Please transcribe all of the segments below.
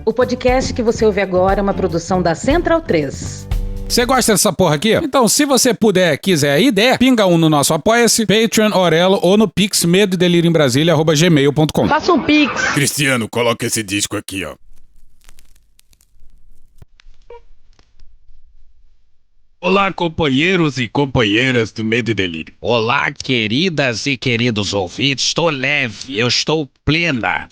O podcast que você ouve agora é uma produção da Central 3. Você gosta dessa porra aqui? Então, se você puder, quiser e der, pinga um no nosso Apoia-se, Patreon, Orelo ou no Pix medoedelirioembrasilha@gmail.com. Faça um Pix. Cristiano, coloca esse disco aqui, ó. Olá, companheiros e companheiras do Medo e Delírio. Olá, queridas e queridos ouvintes. Estou leve, eu estou plena.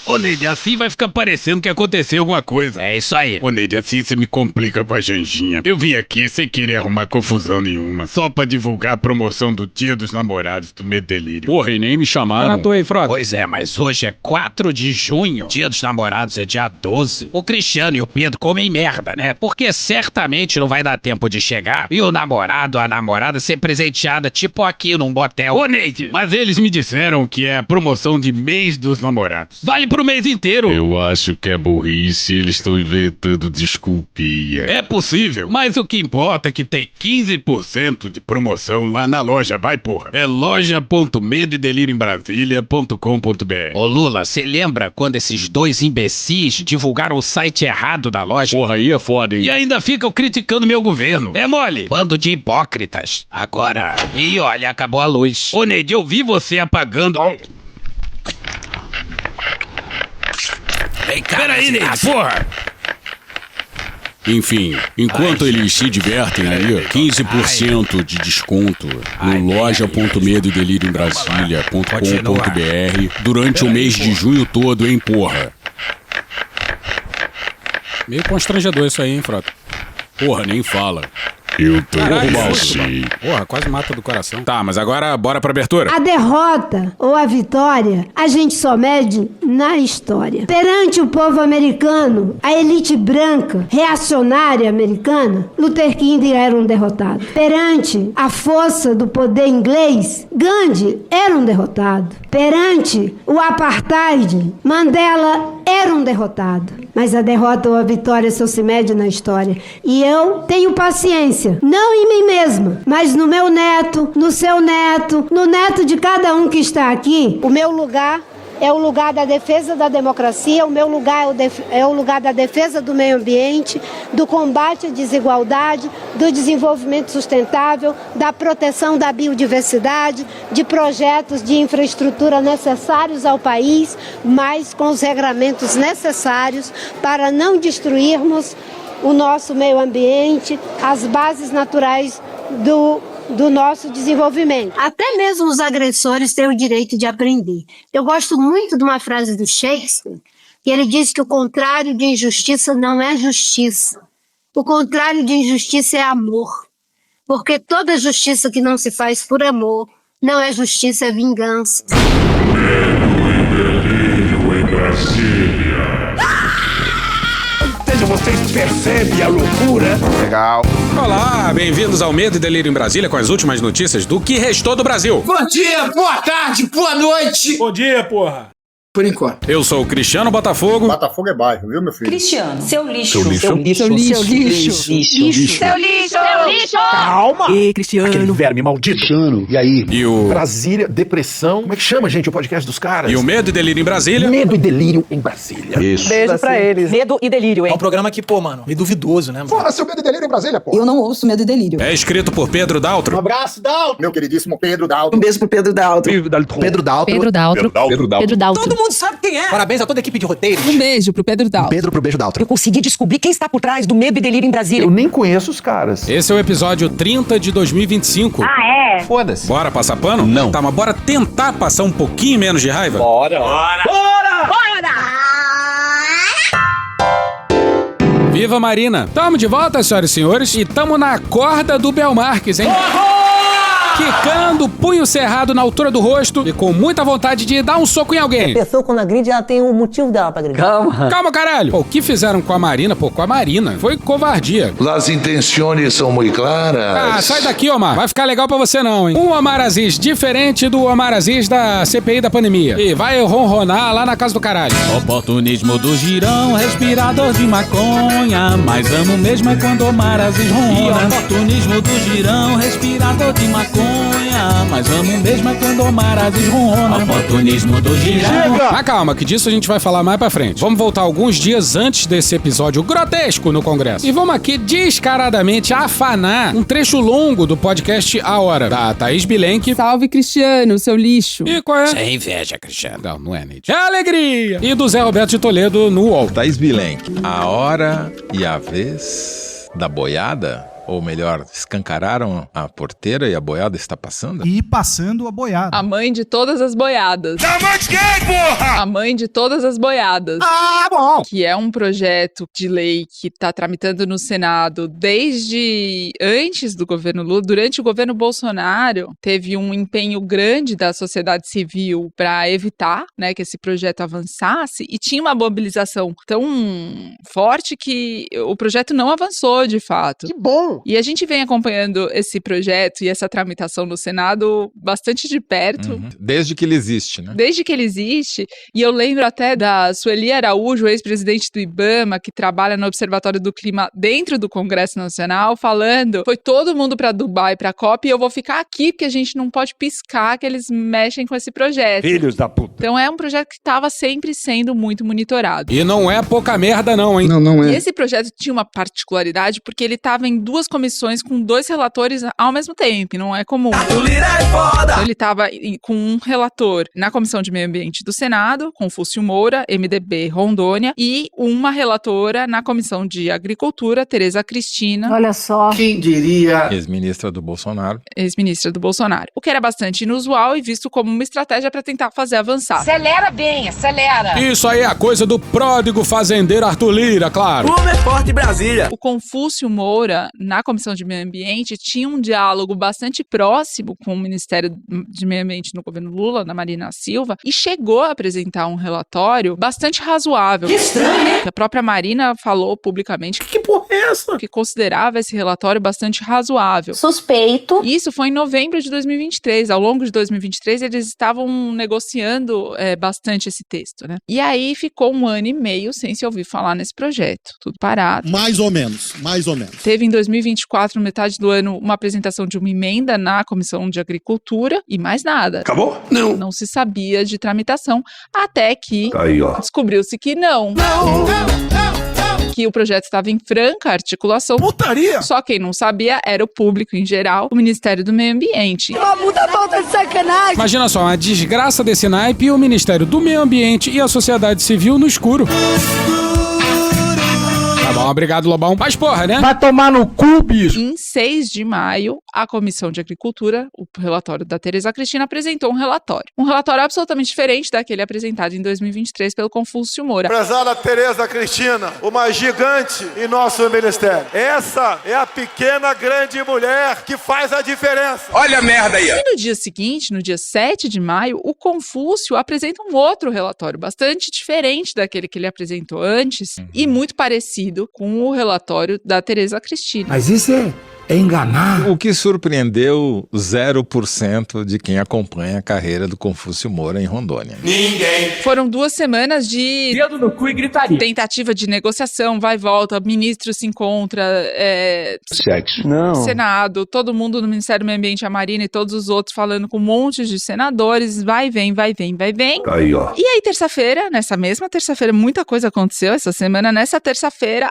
Ô, Neide, assim vai ficar parecendo que aconteceu alguma coisa. É isso aí. Ô, Neide, assim você me complica com a Janjinha. Eu vim aqui sem querer arrumar confusão nenhuma, só pra divulgar a promoção do Dia dos Namorados do Medo e Delírio. Porra, e nem me chamaram. Aí, Frota. Pois é, mas hoje é 4 de junho. Dia dos Namorados é dia 12. O Cristiano e o Pedro comem merda, né? Porque certamente não vai dar tempo de chegar e o namorado ou a namorada ser presenteada tipo aqui num motel. Ô, Neide, mas eles me disseram que é a promoção de mês dos namorados. Vale pro mês inteiro. Eu acho que é burrice, eles estão inventando desculpinha. É possível, mas o que importa é que tem 15% de promoção lá na loja, vai porra. É loja.medoedelirioembrasilha.com.br. Ô Lula, você lembra quando esses dois imbecis divulgaram o site errado da loja? Porra, aí é foda, hein? E ainda ficam criticando meu governo. É mole. Bando de hipócritas. Agora... Ih, olha, acabou a luz. Ô, Neide, eu vi você apagando... Ei, cara, Peraí, Neide, porra! Enfim, enquanto eles se divertem aí, 15% de desconto no loja.medoedelirioembrasilha.com.br durante o mês de junho todo, hein, porra? Meio constrangedor isso aí, hein, Frota? Porra, nem fala. Eu tô Sim. Porra, quase mata do coração. Tá, mas agora bora pra abertura. A derrota ou a vitória, a gente só mede na história. Perante o povo americano, a elite branca, reacionária americana, Luther King era um derrotado. Perante a força do poder inglês, Gandhi era um derrotado. Perante o apartheid, Mandela era um derrotado. Mas a derrota ou a vitória só se mede na história. E eu tenho paciência, não em mim mesma, mas no meu neto, no seu neto, no neto de cada um que está aqui. O meu lugar é o lugar da defesa da democracia, o meu lugar é o lugar da defesa do meio ambiente, do combate à desigualdade, do desenvolvimento sustentável, da proteção da biodiversidade, de projetos de infraestrutura necessários ao país, mas com os regramentos necessários para não destruirmos o nosso meio ambiente, as bases naturais do nosso desenvolvimento. Até mesmo os agressores têm o direito de aprender. Eu gosto muito de uma frase do Shakespeare, que ele diz que o contrário de injustiça não é justiça. O contrário de injustiça é amor. Porque toda justiça que não se faz por amor não é justiça, é vingança. Medo e delírio em Brasília. Vocês percebem a loucura? Legal. Olá, bem-vindos ao Medo e Delírio em Brasília com as últimas notícias do que restou do Brasil. Bom dia, boa tarde, boa noite. Bom dia, porra. Por enquanto. Eu sou o Cristiano Botafogo. Botafogo é bairro, viu, meu filho? Cristiano, seu lixo. Seu lixo. Seu lixo. Seu lixo. Seu lixo. Seu lixo. Seu lixo. Calma. E Cristiano. Aquele verme maldito. Cristiano, e aí? E o... Brasília, depressão. Como é que chama, gente, o podcast dos caras? E o Medo e Delírio em Brasília. Medo e Delírio em Brasília. Isso. Beijo pra eles. Medo e Delírio, hein? É um programa que, pô, mano, meio duvidoso, né, mano? Fala, seu Medo e Delírio em Brasília, pô. Eu não ouço Medo e Delírio. É escrito por Pedro Daltro. Um abraço, Daltro. Meu queridíssimo Pedro Daltro. Um beijo pro Pedro Daltro. Pedro Daltro. Pedro Daltro. Pedro Daltro. Todo mundo sabe quem é. Parabéns a toda a equipe de roteiro. Um beijo pro Pedro Daltro. Pedro pro beijo Daltro. Eu consegui descobrir quem está por trás do Medo e Delírio em Brasília. Eu nem conheço os caras. Esse é o episódio 30 de 2025. Ah, é? Foda-se. Bora passar pano? Não. Tá, mas bora tentar passar um pouquinho menos de raiva? Bora. Bora. Bora. Viva Marina! Tamo de volta, senhoras e senhores, e tamo na corda do Belmarques, hein? Quicando, punho cerrado na altura do rosto e com muita vontade de dar um soco em alguém. A pessoa, quando agride, ela tem um motivo dela pra agredir. Calma, caralho! Pô, o que fizeram com a Marina? Pô, com a Marina. Foi covardia. As intenções são muito claras. Ah, sai daqui, Omar. Vai ficar legal pra você não, hein? Um Omar Aziz diferente do Omar Aziz da CPI da pandemia. E vai ronronar lá na casa do caralho. Oportunismo do girão, respirador de maconha. Mas amo mesmo é quando Omar Aziz ronrona. Oportunismo do girão, respirador de maconha. vergonha, mas amo mesmo é quando o Amarazes ronrona. Oportunismo do girão. Mas calma, que disso a gente vai falar mais pra frente. Vamos voltar alguns dias antes desse episódio grotesco no Congresso. E vamos aqui descaradamente afanar um trecho longo do podcast A Hora, da Thaís Bilenque. Salve, Cristiano, seu lixo. E qual é? Sem inveja, Cristiano. Não é, Neide. É alegria! E do Zé Roberto de Toledo no UOL. Thaís Bilenque, a hora e a vez da boiada? Ou melhor, escancararam a porteira e a boiada está passando? E passando a boiada. A mãe de todas as boiadas. A mãe de quem, porra? A mãe de todas as boiadas. Ah, bom. Que é um projeto de lei que está tramitando no Senado desde antes do governo Lula. Durante o governo Bolsonaro, teve um empenho grande da sociedade civil para evitar, né, que esse projeto avançasse, e tinha uma mobilização tão forte que o projeto não avançou de fato. Que bom. E a gente vem acompanhando esse projeto e essa tramitação no Senado bastante de perto. Desde que ele existe, né? Desde que ele existe, e eu lembro até da Sueli Araújo, ex-presidente do IBAMA, que trabalha no Observatório do Clima dentro do Congresso Nacional, falando, foi todo mundo para Dubai, para a COP, e eu vou ficar aqui porque a gente não pode piscar que eles mexem com esse projeto. Filhos da puta. Então é um projeto que estava sempre sendo muito monitorado. E não é pouca merda não, hein? Não E esse projeto tinha uma particularidade porque ele estava em duas comissões com 2 relatores ao mesmo tempo, não é comum. Então ele estava com um relator na Comissão de Meio Ambiente do Senado, Confúcio Moura, MDB Rondônia, e uma relatora na Comissão de Agricultura, Tereza Cristina. Olha só. Quem diria? Ex-ministra do Bolsonaro. Ex-ministra do Bolsonaro. O que era bastante inusual e visto como uma estratégia para tentar fazer avançar. Acelera bem, acelera. Isso aí é a coisa do pródigo fazendeiro Arthur Lira, claro. Como é forte Brasília. O Confúcio Moura, na Comissão de Meio Ambiente, tinha um diálogo bastante próximo com o Ministério de Meio Ambiente no governo Lula, da Marina Silva, e chegou a apresentar um relatório bastante razoável. Que estranho, hein? A própria Marina falou publicamente Que porra é essa? que considerava esse relatório bastante razoável. Suspeito. Isso foi em novembro de 2023. Ao longo de 2023, eles estavam negociando bastante esse texto, né? E aí ficou 1 ano e meio sem se ouvir falar nesse projeto. Tudo parado. Mais ou menos, mais ou menos. Teve em 2024, no metade do ano, uma apresentação de uma emenda na Comissão de Agricultura e mais nada. Acabou? Não. Não se sabia de tramitação, até que Tá aí, ó. descobriu-se que não. Que o projeto estava em franca articulação. Putaria! Só quem não sabia era o público em geral, o Ministério do Meio Ambiente. Uma puta falta de sacanagem. Imagina só, uma desgraça desse naipe e o Ministério do Meio Ambiente e a sociedade civil no escuro. Tá bom, obrigado, Lobão. Mas porra, né? Vai tomar no cu, bicho! Em 6 de maio, a Comissão de Agricultura, o relatório da Tereza Cristina, apresentou um relatório. Um relatório absolutamente diferente daquele apresentado em 2023 pelo Confúcio Moura. Prezada Tereza Cristina, uma gigante em nosso ministério. Essa é a pequena grande mulher que faz a diferença. Olha a merda aí! E no dia seguinte, no dia 7 de maio, o Confúcio apresenta um outro relatório, bastante diferente daquele que ele apresentou antes e muito parecido com o relatório da Tereza Cristina. Mas isso é enganar. O que surpreendeu 0% de quem acompanha a carreira do Confúcio Moura em Rondônia. Ninguém! Foram 2 semanas de Dedo no cu e gritaria. tentativa de negociação, vai e volta, ministro se encontra, Sexo. Não. Senado, todo mundo no Ministério do Meio Ambiente, a Marina e todos os outros falando com um monte de senadores, vai e vem, vai e vem, vai e vem. Tá aí, ó. E aí, terça-feira, nessa mesma terça-feira, muita coisa aconteceu essa semana, nessa terça-feira.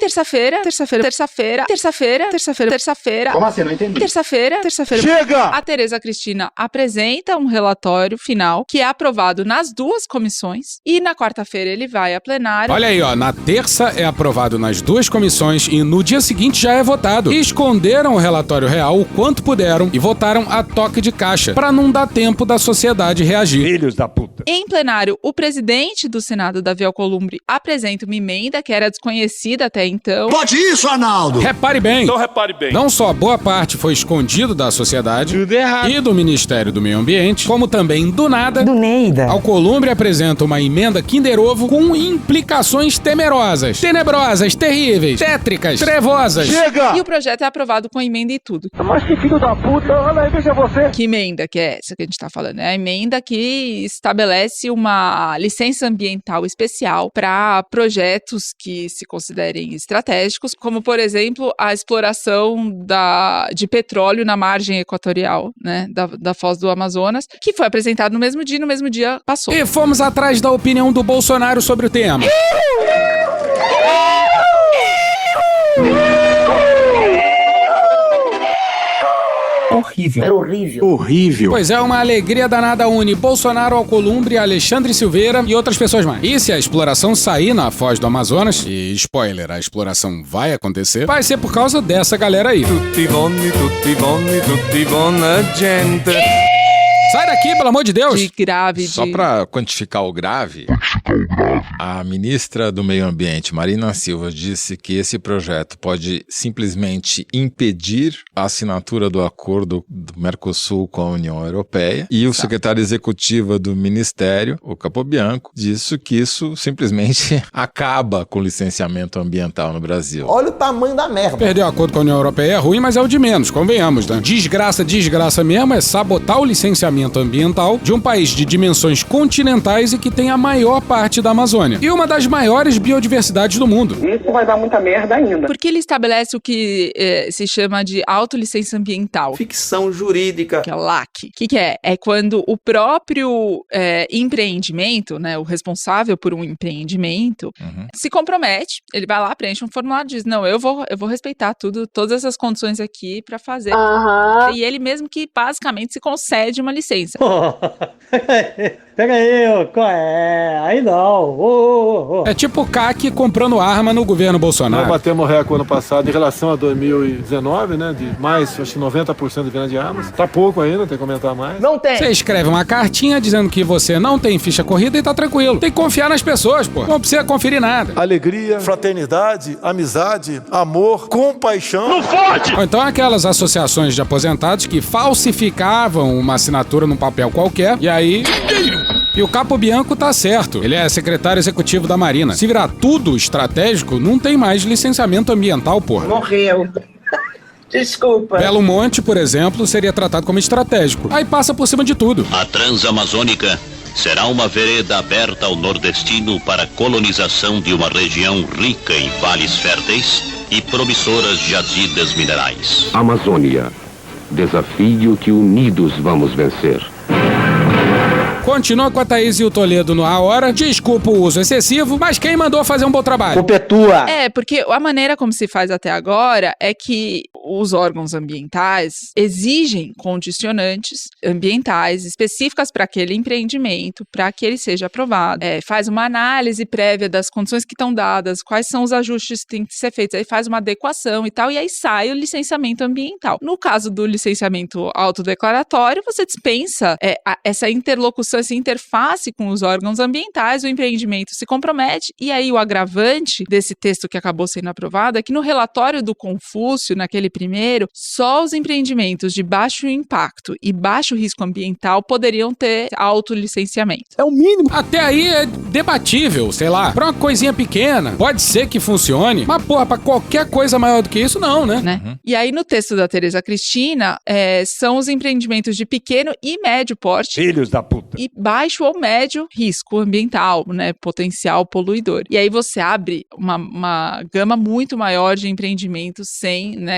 Como assim? Não entendi. Terça-feira. Chega! A Tereza Cristina apresenta um relatório final que é aprovado nas 2 comissões e na quarta-feira ele vai a plenário. Olha aí, ó, na terça é aprovado nas 2 comissões e no dia seguinte já é votado. Esconderam o relatório real o quanto puderam e votaram a toque de caixa, pra não dar tempo da sociedade reagir. Filhos da puta. Em plenário, o presidente do Senado, Davi Alcolumbre, apresenta uma emenda que era desconhecida até então. Pode isso, Arnaldo? Repare bem. Então repare bem. Não só boa parte foi escondido da sociedade Tudo errado. e do Ministério do Meio Ambiente, como também do nada, Do Neida. Alcolumbre apresenta uma emenda Kinder Ovo com implicações temerosas, tenebrosas, terríveis, tétricas, trevosas. Chega! E o projeto é aprovado com emenda e tudo. Mas que filho da puta, olha aí, veja você. Que emenda que é essa que a gente tá falando? É a emenda que estabelece uma licença ambiental especial para projetos que se considerem estratégicos, como, por exemplo, a exploração da de petróleo na margem equatorial, né, da foz do Amazonas, que foi apresentado no mesmo dia passou. E fomos atrás da opinião do Bolsonaro sobre o tema. Horrível. Era horrível. Horrível. Pois é, uma alegria danada une Bolsonaro, Alcolumbre, Alexandre Silveira e outras pessoas mais. E se a exploração sair na foz do Amazonas, e spoiler, a exploração vai acontecer, vai ser por causa dessa galera aí. Tutti bonni, gente. Sai daqui, pelo amor de Deus! De grave. Só pra quantificar o grave, a ministra do Meio Ambiente, Marina Silva, disse que esse projeto pode simplesmente impedir a assinatura do acordo do Mercosul com a União Europeia. E o secretário executivo do Ministério, o Capobianco, disse que isso simplesmente acaba com o licenciamento ambiental no Brasil. Olha o tamanho da merda. Perder o acordo com a União Europeia é ruim, mas é o de menos, convenhamos, né? Desgraça mesmo é sabotar o licenciamento ambiental de um país de dimensões continentais e que tem a maior parte da Amazônia e uma das maiores biodiversidades do mundo. Isso vai dar muita merda ainda. Porque ele estabelece o que se chama de autolicença ambiental. Ficção jurídica. Que é LAC. O que é? É quando o próprio empreendimento, né, o responsável por um empreendimento, se compromete, ele vai lá, preenche um formulário e diz, não, eu vou respeitar todas essas condições aqui pra fazer. E ele mesmo que basicamente se concede uma licença. Pega aí, qual é? Aí não. É tipo o CAC comprando arma no governo Bolsonaro. Nós batemos recorde ano passado em relação a 2019, né? De mais, acho que 90% de venda de armas. Tá pouco ainda, tem que aumentar mais. Não tem. Você escreve uma cartinha dizendo que você não tem ficha corrida e tá tranquilo. Tem que confiar nas pessoas, pô. Não precisa conferir nada. Alegria, fraternidade, amizade, amor, compaixão. Não fode! Ou então aquelas associações de aposentados que falsificavam uma assinatura num papel qualquer e aí... E o Capobianco tá certo. Ele é secretário executivo da Marina. Se virar tudo estratégico, não tem mais licenciamento ambiental, porra. Morreu. Desculpa. Belo Monte, por exemplo, seria tratado como estratégico. Aí passa por cima de tudo. A Transamazônica será uma vereda aberta ao nordestino para a colonização de uma região rica em vales férteis e promissoras jazidas minerais. Amazônia. Desafio que unidos vamos vencer. Continua com a Thaís e o Toledo no A Hora. Desculpa o uso excessivo, mas quem mandou fazer um bom trabalho? Culpa é tua. Porque a maneira como se faz até agora é que os órgãos ambientais exigem condicionantes ambientais específicas para aquele empreendimento, para que ele seja aprovado. Faz uma análise prévia das condições que estão dadas, quais são os ajustes que têm que ser feitos, aí faz uma adequação e tal, e aí sai o licenciamento ambiental. No caso do licenciamento autodeclaratório, você dispensa essa interlocução, essa interface com os órgãos ambientais, o empreendimento se compromete, e aí o agravante desse texto que acabou sendo aprovado é que no relatório do Confúcio, naquele primeiro, só os empreendimentos de baixo impacto e baixo risco ambiental poderiam ter autolicenciamento. É o mínimo. Até aí é debatível, sei lá. Pra uma coisinha pequena, pode ser que funcione, mas porra, pra qualquer coisa maior do que isso, não, né? E aí no texto da Tereza Cristina, são os empreendimentos de pequeno e médio porte. Filhos da puta. E baixo ou médio risco ambiental, né? Potencial poluidor. E aí você abre uma gama muito maior de empreendimentos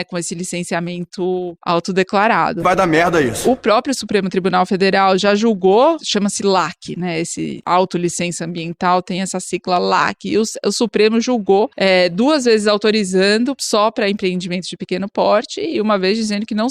com esse licenciamento autodeclarado. Vai dar merda isso. O próprio Supremo Tribunal Federal já julgou, chama-se LAC, né? Esse autolicença ambiental tem essa sigla LAC. E o Supremo julgou 2 vezes autorizando só para empreendimentos de pequeno porte e uma vez dizendo que não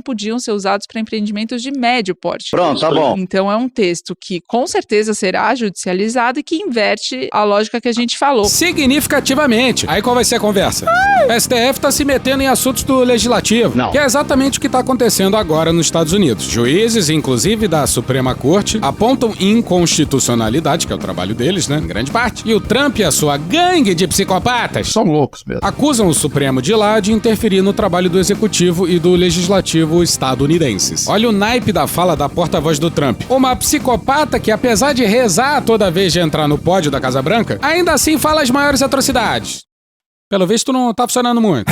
podiam ser usados para empreendimentos de médio porte. Pronto, tá bom. Então é um texto que com certeza será judicializado e que inverte a lógica que a gente falou. Significativamente. Aí qual vai ser a conversa? O STF tá se metendo em assuntos do legislativo, que é exatamente o que tá acontecendo agora nos Estados Unidos. Juízes, inclusive da Suprema Corte, apontam inconstitucionalidade, que é o trabalho deles, né, em grande parte, e o Trump e a sua gangue de psicopatas São loucos mesmo. acusam o Supremo de lá de interferir no trabalho do Executivo e do Legislativo estadunidenses. Olha o naipe da fala da porta-voz do Trump. Uma psicopata que, apesar de rezar toda vez de entrar no pódio da Casa Branca, ainda assim fala as maiores atrocidades. Pelo visto não tá funcionando muito.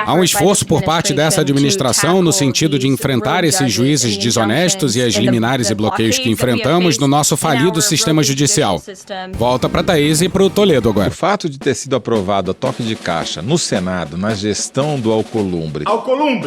Há um esforço por parte dessa administração no sentido de enfrentar esses juízes desonestos e as liminares e bloqueios que enfrentamos no nosso falido sistema judicial. Volta pra Thaís e pro Toledo agora. O fato de ter sido aprovado a toque de caixa no Senado, na gestão do Alcolumbre,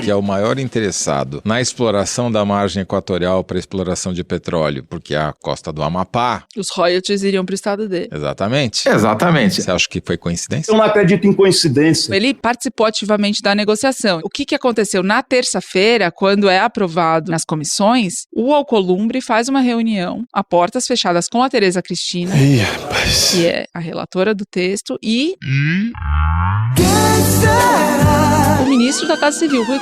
que é o maior interessado na exploração da margem equatorial para exploração de petróleo, porque é a costa do Amapá. Os royalties iriam pro estado dele. Exatamente. Exatamente. Você acha que foi coincidência? Eu não acredito em coincidência. Ele participou ativamente da negociação. O que aconteceu na terça-feira, quando é aprovado nas comissões, o Alcolumbre faz uma reunião a portas fechadas com a Tereza Cristina, que é a relatora do texto, e o ministro da Casa Civil, Rui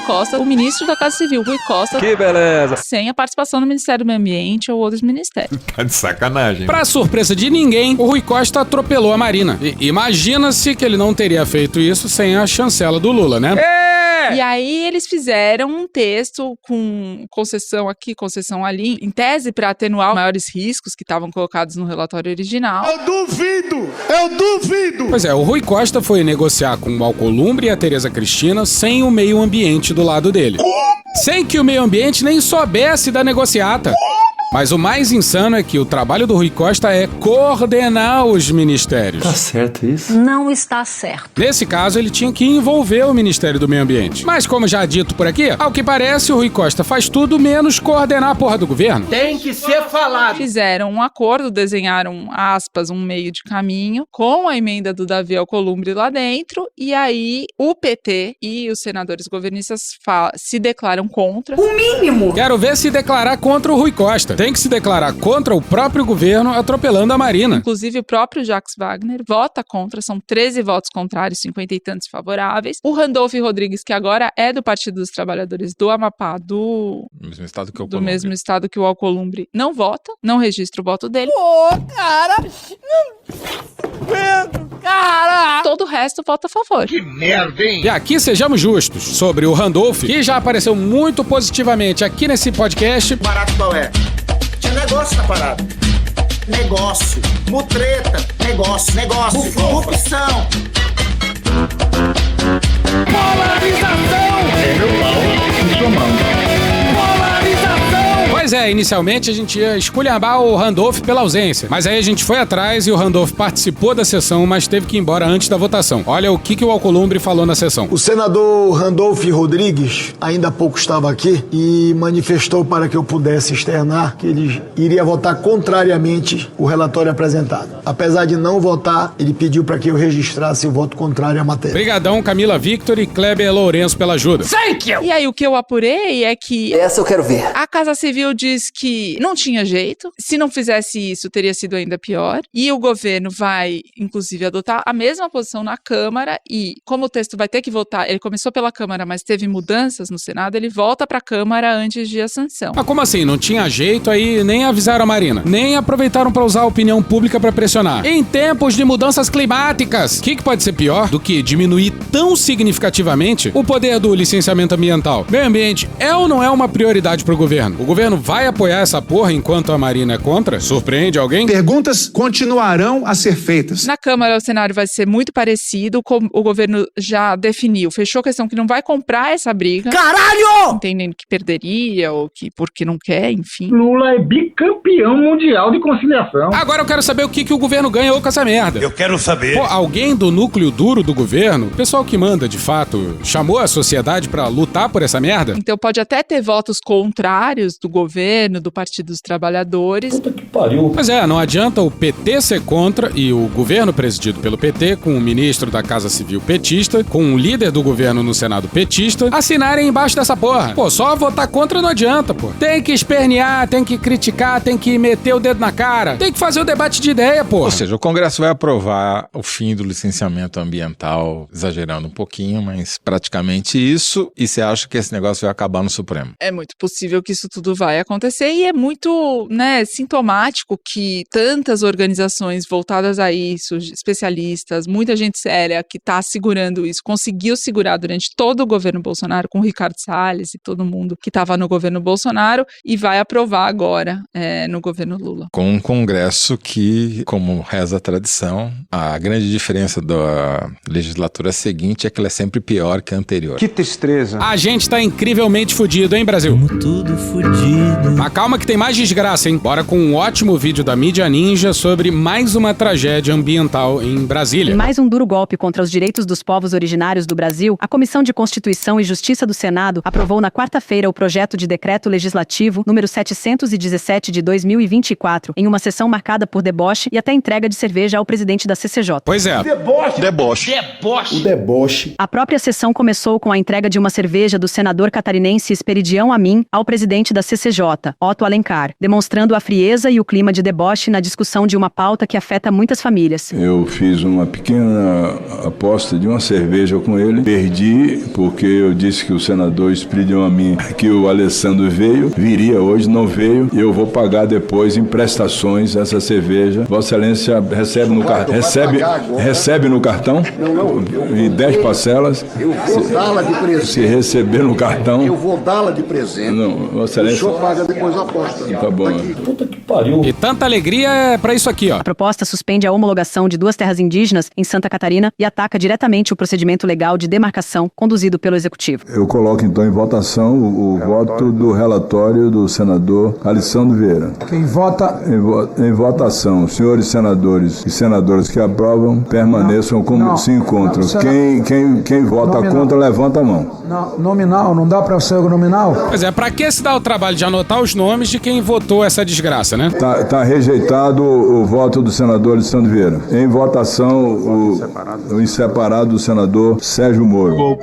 Costa, Que beleza! sem a participação do Ministério do Meio Ambiente ou outros ministérios. Tá de sacanagem. Pra surpresa de ninguém, o Rui Costa atropelou a Marina. E imagina-se que ele não teria feito isso sem a chancela do Lula, né? E aí eles fizeram um texto com concessão aqui, concessão ali, em tese para atenuar os maiores riscos que estavam colocados no relatório original. Eu duvido! Pois é, o Rui Costa foi negociar com o Alcolumbre e a Tereza Cristina sem o meio ambiente do lado dele. Sem que o meio ambiente nem soubesse da negociata. Mas o mais insano é que o trabalho do Rui Costa é coordenar os ministérios. Tá certo isso? Não está certo. Nesse caso, ele tinha que envolver o Ministério do Meio Ambiente. Mas como já dito por aqui, ao que parece, o Rui Costa faz tudo menos coordenar a porra do governo. Tem que ser falado. Fizeram um acordo, desenharam, aspas, um meio de caminho, com a emenda do Davi Alcolumbre lá dentro, e aí o PT e os senadores governistas se declaram contra. O mínimo! Quero ver se declarar contra o Rui Costa. Tem que se declarar contra o próprio governo atropelando a Marina. Inclusive, o próprio Jacques Wagner vota contra, são 13 votos contrários, 50 e tantos favoráveis. O Randolph Rodrigues, que agora é do Partido dos Trabalhadores do Amapá, do mesmo estado que o Alcolumbre, não vota, não registra o voto dele. Pô, cara! Cara! Todo o resto vota a favor. Que merda, hein? E aqui sejamos justos sobre o Randolph, que já apareceu muito positivamente aqui nesse podcast. Barato qual é? Tinha negócio na parada. Negócio. Mutreta. Negócio. Corrupção. Polarização! É meu pau em sua mão. Polarização! Pois é, inicialmente a gente ia esculhambar o Randolph pela ausência, mas aí a gente foi atrás e o Randolph participou da sessão, mas teve que ir embora antes da votação. Olha o que o Alcolumbre falou na sessão. O senador Randolph Rodrigues ainda há pouco estava aqui e manifestou para que eu pudesse externar que ele iria votar contrariamente o relatório apresentado. Apesar de não votar, ele pediu para que eu registrasse o voto contrário à matéria. Brigadão, Camila Victor e Kleber Lourenço pela ajuda. Thank you! E aí o que eu apurei é que... Essa eu quero ver. A Casa Civil diz que não tinha jeito, se não fizesse isso teria sido ainda pior, e o governo vai, inclusive, adotar a mesma posição na Câmara, e como o texto vai ter que votar, ele começou pela Câmara, mas teve mudanças no Senado, ele volta pra Câmara antes de a sanção. Mas como assim? Não tinha jeito, aí nem avisaram a Marina, nem aproveitaram pra usar a opinião pública pra pressionar. Em tempos de mudanças climáticas, o que pode ser pior do que diminuir tão significativamente o poder do licenciamento ambiental? Meio ambiente é ou não é uma prioridade pro governo? O governo vai apoiar essa porra enquanto a Marina é contra? Surpreende alguém? Perguntas continuarão a ser feitas. Na Câmara o cenário vai ser muito parecido, o governo já definiu, fechou a questão que não vai comprar essa briga. Caralho! Entendendo que perderia ou que porque não quer, enfim. Lula é bicampeão mundial de conciliação. Agora eu quero saber o que o governo ganhou com essa merda. Eu quero saber. Pô, alguém do núcleo duro do governo, o pessoal que manda de fato, chamou a sociedade pra lutar por essa merda? Então pode até ter votos contrários do governo, do Partido dos Trabalhadores. Puta que pariu. Mas não adianta o PT ser contra e o governo presidido pelo PT, com o ministro da Casa Civil petista, com o líder do governo no Senado petista, assinarem embaixo dessa porra. Pô, só votar contra não adianta, pô. Tem que espernear, tem que criticar, tem que meter o dedo na cara, tem que fazer o debate de ideia, pô. Ou seja, o Congresso vai aprovar o fim do licenciamento ambiental, exagerando um pouquinho, mas praticamente isso, e você acha que esse negócio vai acabar no Supremo? É muito possível que isso tudo vai acontecer. acontecer e é muito, sintomático que tantas organizações voltadas a isso, especialistas, muita gente séria que está segurando isso, conseguiu segurar durante todo o governo Bolsonaro, com o Ricardo Salles e todo mundo que estava no governo Bolsonaro, e vai aprovar agora no governo Lula. Com um Congresso que, como reza a tradição, a grande diferença da legislatura seguinte é que ela é sempre pior que a anterior. Que tristeza. A gente tá incrivelmente fudido, hein, Brasil? Tudo fudido. Mas calma que tem mais desgraça, hein? Bora com um ótimo vídeo da mídia ninja sobre mais uma tragédia ambiental em Brasília. Em mais um duro golpe contra os direitos dos povos originários do Brasil, a Comissão de Constituição e Justiça do Senado aprovou na quarta-feira o projeto de decreto legislativo número 717 de 2024, em uma sessão marcada por deboche e até entrega de cerveja ao presidente da CCJ. Pois é. Deboche. O deboche. A própria sessão começou com a entrega de uma cerveja do senador catarinense Esperidião Amin ao presidente da CCJ, Otto Alencar, demonstrando a frieza e o clima de deboche na discussão de uma pauta que afeta muitas famílias. Eu fiz uma pequena aposta de uma cerveja com ele, perdi porque eu disse que o senador Esperidião Amin, que o Alessandro viria hoje, não veio, e eu vou pagar depois em prestações essa cerveja. Vossa Excelência recebe no cartão? Recebe no cartão? Não. Em 10 parcelas. Eu vou dá-la de presente. Se receber no cartão. Eu vou dá-la de presente. Não, Vossa Excelência. O senhor paga depois a aposta. Tá bom. Puta que pariu. E tanta alegria é pra isso aqui, ó. A proposta suspende a homologação de 2 terras indígenas em Santa Catarina e ataca diretamente o procedimento legal de demarcação conduzido pelo Executivo. Eu coloco então em votação o voto do relatório do senador Alessandro Vieira. Quem vota... Em votação, senhores senadores e senadoras que aprovam, permaneçam como se encontram. Quem vota contra, levanta a mão. Não, nominal, não dá para ser nominal? Pois é, pra que se dá o trabalho de anotar os nomes de quem votou essa desgraça, né? Tá rejeitado o voto do senador Alessandro Vieira. Em votação, o inseparado do senador Sérgio Moro.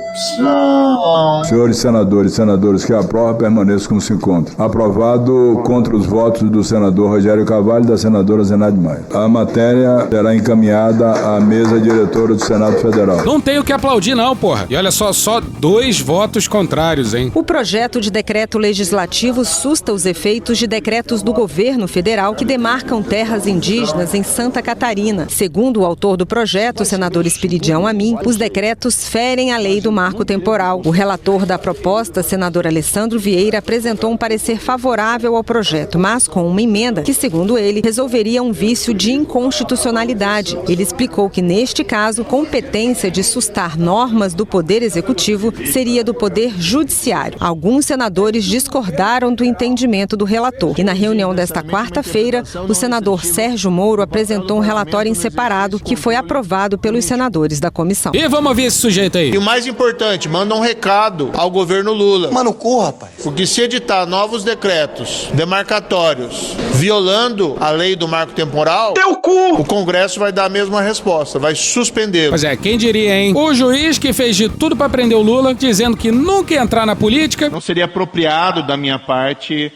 Senhores senadores e senadoras que aprovam, permaneçam como se encontram. Aprovado contra os votos do senador Rogério Carvalho e da senadora Zenaide Maia. A matéria será encaminhada à mesa diretora do Senado Federal. Não tem o que aplaudir não, porra. E olha só 2 votos contrários, hein? O projeto de decreto legislativo susta os efeitos de decretos do governo federal que demarcam terras indígenas em Santa Catarina. Segundo o autor do projeto, o senador Esperidião Amin, os decretos ferem a lei do marco temporal. O relator da proposta, senador Alessandro Vieira, apresentou um parecer favorável ao projeto, mas com uma emenda que, segundo ele, resolveria um vício de inconstitucionalidade. Ele explicou que, neste caso, competência de sustar normas do Poder Executivo seria do Poder Judiciário. Alguns senadores discordaram do entendimento do relator. E na reunião desta quarta-feira, o senador Sérgio Moro apresentou um relatório em separado que foi aprovado pelos senadores da comissão. E vamos ouvir esse sujeito aí. E o mais importante, manda um recado ao governo Lula. Mano, corra, rapaz. Porque se editar novos decretos demarcatórios violando a lei do marco temporal, teu cu! O Congresso vai dar a mesma resposta, vai suspendê-lo. Pois é, quem diria, hein? O juiz que fez de tudo pra prender o Lula, dizendo que nunca ia entrar na política. Não seria apropriado da minha parte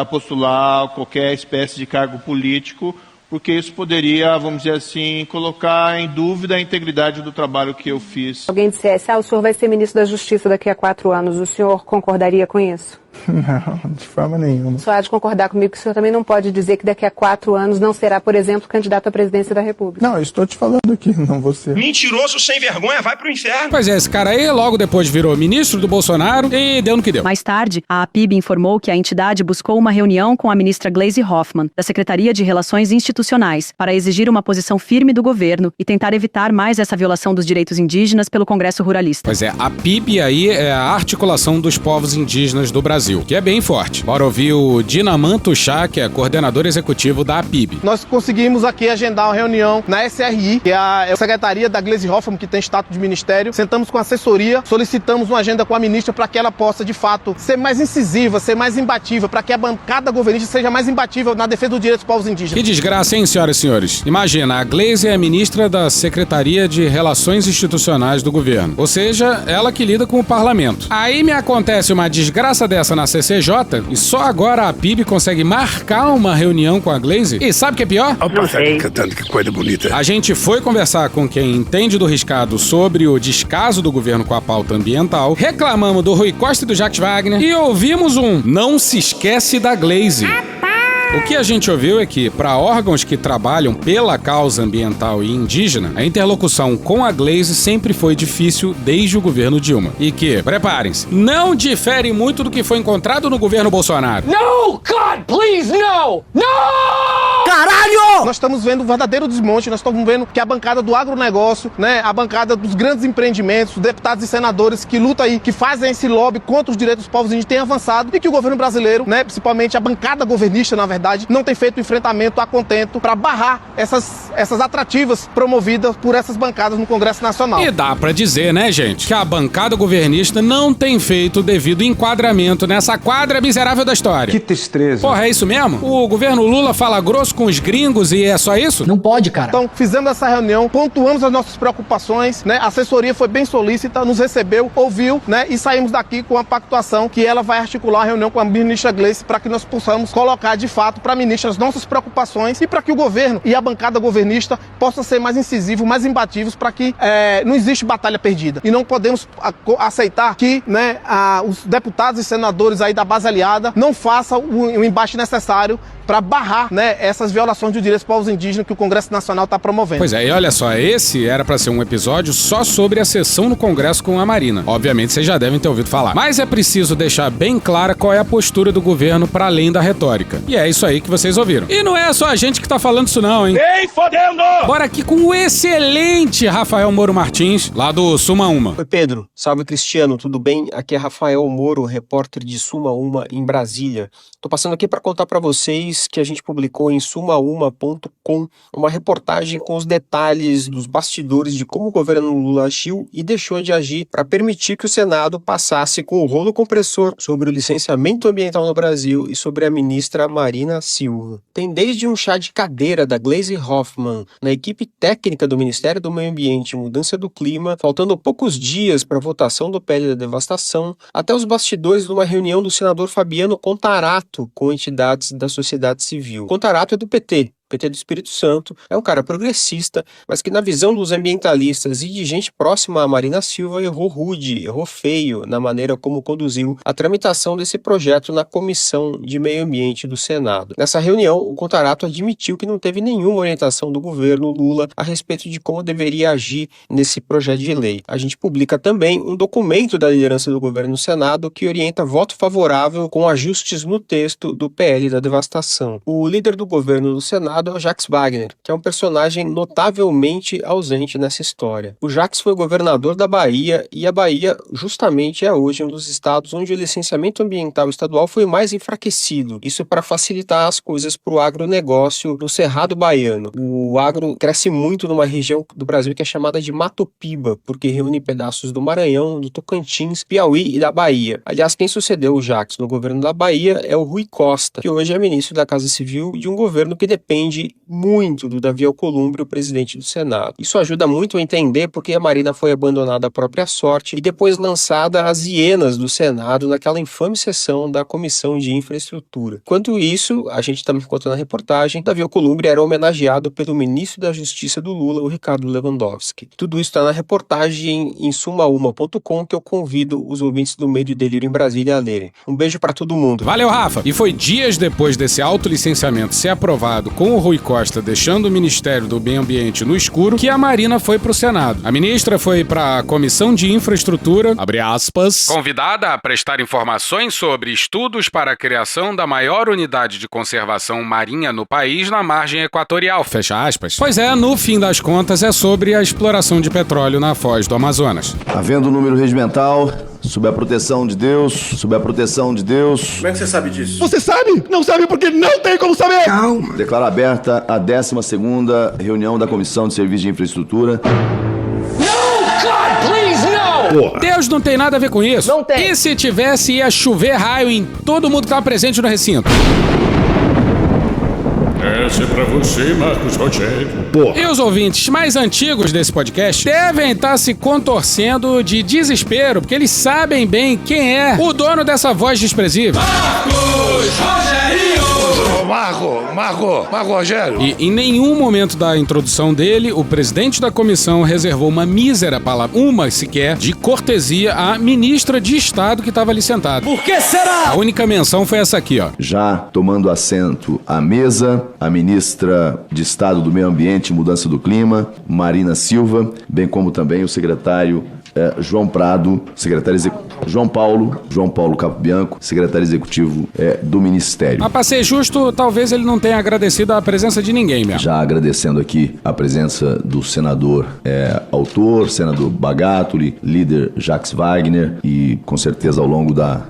postular qualquer espécie de cargo político, porque isso poderia, vamos dizer assim, colocar em dúvida a integridade do trabalho que eu fiz. Alguém dissesse, o senhor vai ser ministro da Justiça daqui a 4 anos, o senhor concordaria com isso? Não, de forma nenhuma. O senhor há de concordar comigo que o senhor também não pode dizer que daqui a 4 anos não será, por exemplo, candidato à presidência da República. Não, eu estou te falando aqui, não você. Mentiroso sem vergonha, vai pro inferno. Pois é, esse cara aí logo depois virou ministro do Bolsonaro e deu no que deu. Mais tarde, a APIB informou que a entidade buscou uma reunião com a ministra Gleisi Hoffmann, da Secretaria de Relações Institucionais, para exigir uma posição firme do governo e tentar evitar mais essa violação dos direitos indígenas pelo Congresso Ruralista. Pois é, a PIB aí é a articulação dos povos indígenas do Brasil, que é bem forte. Bora ouvir o Dinamanto Chá, que é coordenador executivo da APIB. Nós conseguimos aqui agendar uma reunião na SRI, que é a Secretaria da Gleisi Hoffmann, que tem status de ministério. Sentamos com a assessoria, solicitamos uma agenda com a ministra para que ela possa, de fato, ser mais incisiva, ser mais imbatível, para que a bancada governista seja mais imbatível na defesa dos direitos dos povos indígenas. Que desgraça, hein, senhoras e senhores? Imagina, a Gleisi é a ministra da Secretaria de Relações Institucionais do governo. Ou seja, ela que lida com o parlamento. Aí me acontece uma desgraça dessa conversa na CCJ e só agora a PIB consegue marcar uma reunião com a Glaze. E sabe o que é pior? Olha o passarinho cantando, que coisa bonita. A gente foi conversar com quem entende do riscado sobre o descaso do governo com a pauta ambiental, reclamamos do Rui Costa e do Jacques Wagner e ouvimos um "não se esquece da Glaze". O que a gente ouviu é que, para órgãos que trabalham pela causa ambiental e indígena, a interlocução com a Glaze sempre foi difícil desde o governo Dilma. E que, preparem-se, não difere muito do que foi encontrado no governo Bolsonaro. No, God, please, no! No! Caralho! Nós estamos vendo um verdadeiro desmonte, nós estamos vendo que a bancada do agronegócio, né, a bancada dos grandes empreendimentos, os deputados e senadores que lutam aí, que fazem esse lobby contra os direitos dos povos indígenas, tem avançado e que o governo brasileiro, né, principalmente a bancada governista, na verdade, não tem feito o enfrentamento a contento para barrar essas atrativas promovidas por essas bancadas no Congresso Nacional. E dá pra dizer, né, gente, que a bancada governista não tem feito o devido enquadramento nessa quadra miserável da história. Que tristeza. Porra, é isso mesmo? O governo Lula fala grosso com os gringos e é só isso? Não pode, cara. Então, fizemos essa reunião, pontuamos as nossas preocupações, né? A assessoria foi bem solícita, nos recebeu, ouviu, né? E saímos daqui com a pactuação que ela vai articular a reunião com a ministra Gleice para que nós possamos colocar de fato para a ministra as nossas preocupações e para que o governo e a bancada governista possam ser mais incisivos, mais imbatíveis, para que não existe batalha perdida. E não podemos aceitar que, né, os deputados e senadores aí da base aliada não façam o embate necessário para barrar, né, essas violações dos direitos dos povos indígenas que o Congresso Nacional está promovendo. Pois é, e olha só, esse era para ser um episódio só sobre a sessão no Congresso com a Marina. Obviamente vocês já devem ter ouvido falar. Mas é preciso deixar bem clara qual é a postura do governo para além da retórica. E é isso aí que vocês ouviram. E não é só a gente que tá falando isso não, hein? Ei, fodendo! Bora aqui com o excelente Rafael Moro Martins, lá do Suma Uma. Oi, Pedro. Salve, Cristiano. Tudo bem? Aqui é Rafael Moro, repórter de Suma Uma em Brasília. Tô passando aqui para contar para vocês que a gente publicou em sumauma.com uma reportagem com os detalhes dos bastidores de como o governo Lula agiu e deixou de agir para permitir que o Senado passasse com o rolo compressor sobre o licenciamento ambiental no Brasil e sobre a ministra Marina Silva. Tem desde um chá de cadeira da Glaze Hoffmann na equipe técnica do Ministério do Meio Ambiente e Mudança do Clima, faltando poucos dias para a votação do PL da devastação, até os bastidores de uma reunião do senador Fabiano Contarato com entidades da sociedade civil. Contarato é do PT do Espírito Santo, é um cara progressista, mas que na visão dos ambientalistas e de gente próxima a Marina Silva errou rude, errou feio na maneira como conduziu a tramitação desse projeto na Comissão de Meio Ambiente do Senado. Nessa reunião, o Contarato admitiu que não teve nenhuma orientação do governo Lula a respeito de como deveria agir nesse projeto de lei. A gente publica também um documento da liderança do governo no Senado que orienta voto favorável com ajustes no texto do PL da devastação. O líder do governo no Senado é o Jacques Wagner, que é um personagem notavelmente ausente nessa história. O Jacques foi governador da Bahia e a Bahia justamente é hoje um dos estados onde o licenciamento ambiental estadual foi mais enfraquecido. Isso para facilitar as coisas para o agronegócio no Cerrado Baiano. O agro cresce muito numa região do Brasil que é chamada de Mato Piba, porque reúne pedaços do Maranhão, do Tocantins, Piauí e da Bahia. Aliás, quem sucedeu o Jacques no governo da Bahia é o Rui Costa, que hoje é ministro da Casa Civil de um governo que depende muito do Davi Alcolumbre, o presidente do Senado. Isso ajuda muito a entender porque a Marina foi abandonada à própria sorte e depois lançada às hienas do Senado naquela infame sessão da Comissão de Infraestrutura. Enquanto isso, a gente também conta na reportagem, Davi Alcolumbre era homenageado pelo ministro da Justiça do Lula, o Ricardo Lewandowski. Tudo isso está na reportagem em sumauma.com que eu convido os ouvintes do Meio de Delírio em Brasília a lerem. Um beijo para todo mundo. Valeu, Rafa! E foi dias depois desse autolicenciamento ser aprovado com o Rui Costa deixando o Ministério do Meio Ambiente no escuro, que a Marina foi pro Senado. A ministra foi pra Comissão de Infraestrutura, abre aspas, convidada a prestar informações sobre estudos para a criação da maior unidade de conservação marinha no país na margem equatorial, fecha aspas. Pois é, no fim das contas é sobre a exploração de petróleo na foz do Amazonas. Havendo o número regimental, sob a proteção de Deus, sob a proteção de Deus. Como é que você sabe disso? Você sabe? Não sabe porque não tem como saber! Calma! Declaro aberta a 12ª reunião da Comissão de Serviços de Infraestrutura. Deus não tem nada a ver com isso. Não tem. E se tivesse, ia chover raio em todo mundo que estava presente no recinto. Essa é pra você, Marcos Rogério. E os ouvintes mais antigos desse podcast devem estar se contorcendo de desespero, porque eles sabem bem quem é o dono dessa voz desprezível. Marcos Rogério! Marco Rogério. E em nenhum momento da introdução dele, o presidente da comissão reservou uma mísera palavra, uma sequer, de cortesia à ministra de Estado que estava ali sentada. Por que será? A única menção foi essa aqui, ó. Já tomando assento à mesa, a ministra de Estado do Meio Ambiente e Mudança do Clima, Marina Silva, bem como também o secretário João Prado, João Paulo Capobianco, secretário executivo do Ministério. Mas pra ser justo, talvez ele não tenha agradecido a presença de ninguém mesmo. Já agradecendo aqui a presença do senador autor, senador Bagatoli, líder Jacques Wagner e com certeza ao longo da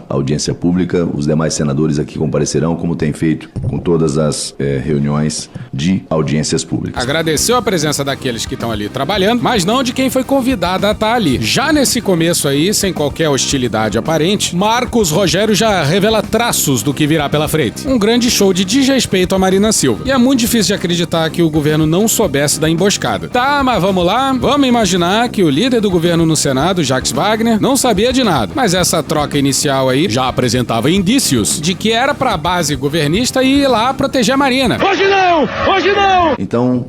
audiência pública, os demais senadores aqui comparecerão, como tem feito com todas as reuniões de audiências públicas. Agradeceu a presença daqueles que estão ali trabalhando, mas não de quem foi convidado a estar ali. Já nesse começo aí, sem qualquer hostilidade aparente, Marcos Rogério já revela traços do que virá pela frente. Um grande show de desrespeito a Marina Silva. E é muito difícil de acreditar que o governo não soubesse da emboscada. Tá, mas vamos lá. Vamos imaginar que o líder do governo no Senado, Jacques Wagner, não sabia de nada. Mas essa troca inicial aí já apresentava indícios de que era pra base governista ir lá proteger a Marina. Hoje não! Hoje não! Então,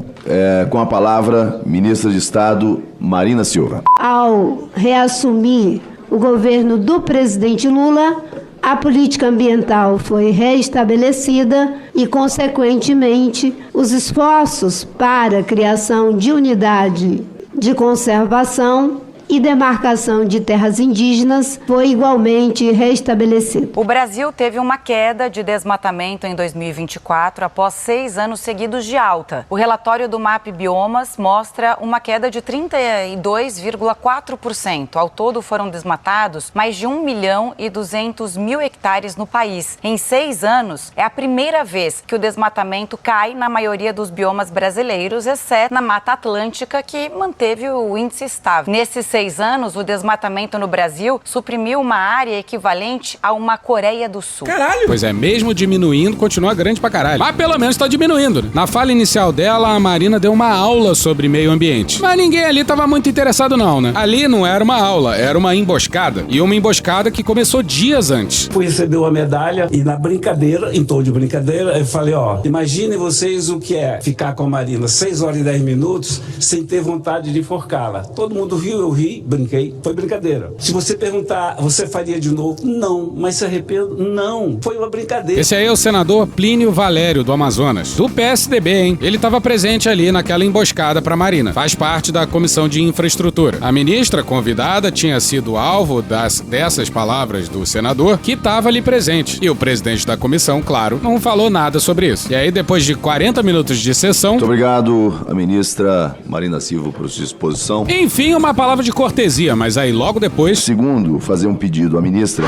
com a palavra, ministra de Estado, Marina Silva. Ao reassumir o governo do presidente Lula, a política ambiental foi reestabelecida e, consequentemente, os esforços para a criação de unidade de conservação e demarcação de terras indígenas foi igualmente restabelecido. O Brasil teve uma queda de desmatamento em 2024 após 6 anos seguidos de alta. O relatório do MAP Biomas mostra uma queda de 32,4%. Ao todo foram desmatados mais de 1.200.000 hectares no país. Em 6 anos, é a primeira vez que o desmatamento cai na maioria dos biomas brasileiros, exceto na Mata Atlântica, que manteve o índice estável. Nesses 6 anos, o desmatamento no Brasil suprimiu uma área equivalente a uma Coreia do Sul. Caralho! Pois é, mesmo diminuindo, continua grande pra caralho. Mas pelo menos tá diminuindo, né? Na fala inicial dela, a Marina deu uma aula sobre meio ambiente. Mas ninguém ali tava muito interessado não, né? Ali não era uma aula, era uma emboscada. E uma emboscada que começou dias antes. Fui receber uma medalha e na brincadeira, em tom de brincadeira, eu falei, imaginem vocês o que é ficar com a Marina 6 horas e 10 minutos sem ter vontade de enforcá-la. Todo mundo riu, eu ri, brinquei, foi brincadeira. Se você perguntar, você faria de novo? Não. Mas se arrependo? Não. Foi uma brincadeira. Esse aí é o senador Plínio Valério, do Amazonas, do PSDB, hein? Ele estava presente ali naquela emboscada pra Marina. Faz parte da Comissão de Infraestrutura. A ministra convidada tinha sido alvo dessas palavras do senador, que estava ali presente. E o presidente da comissão, claro, não falou nada sobre isso. E aí, depois de 40 minutos de sessão... Muito obrigado, a ministra Marina Silva, por sua exposição. Enfim, uma palavra de cortesia, mas aí logo depois... Segundo, fazer um pedido à ministra.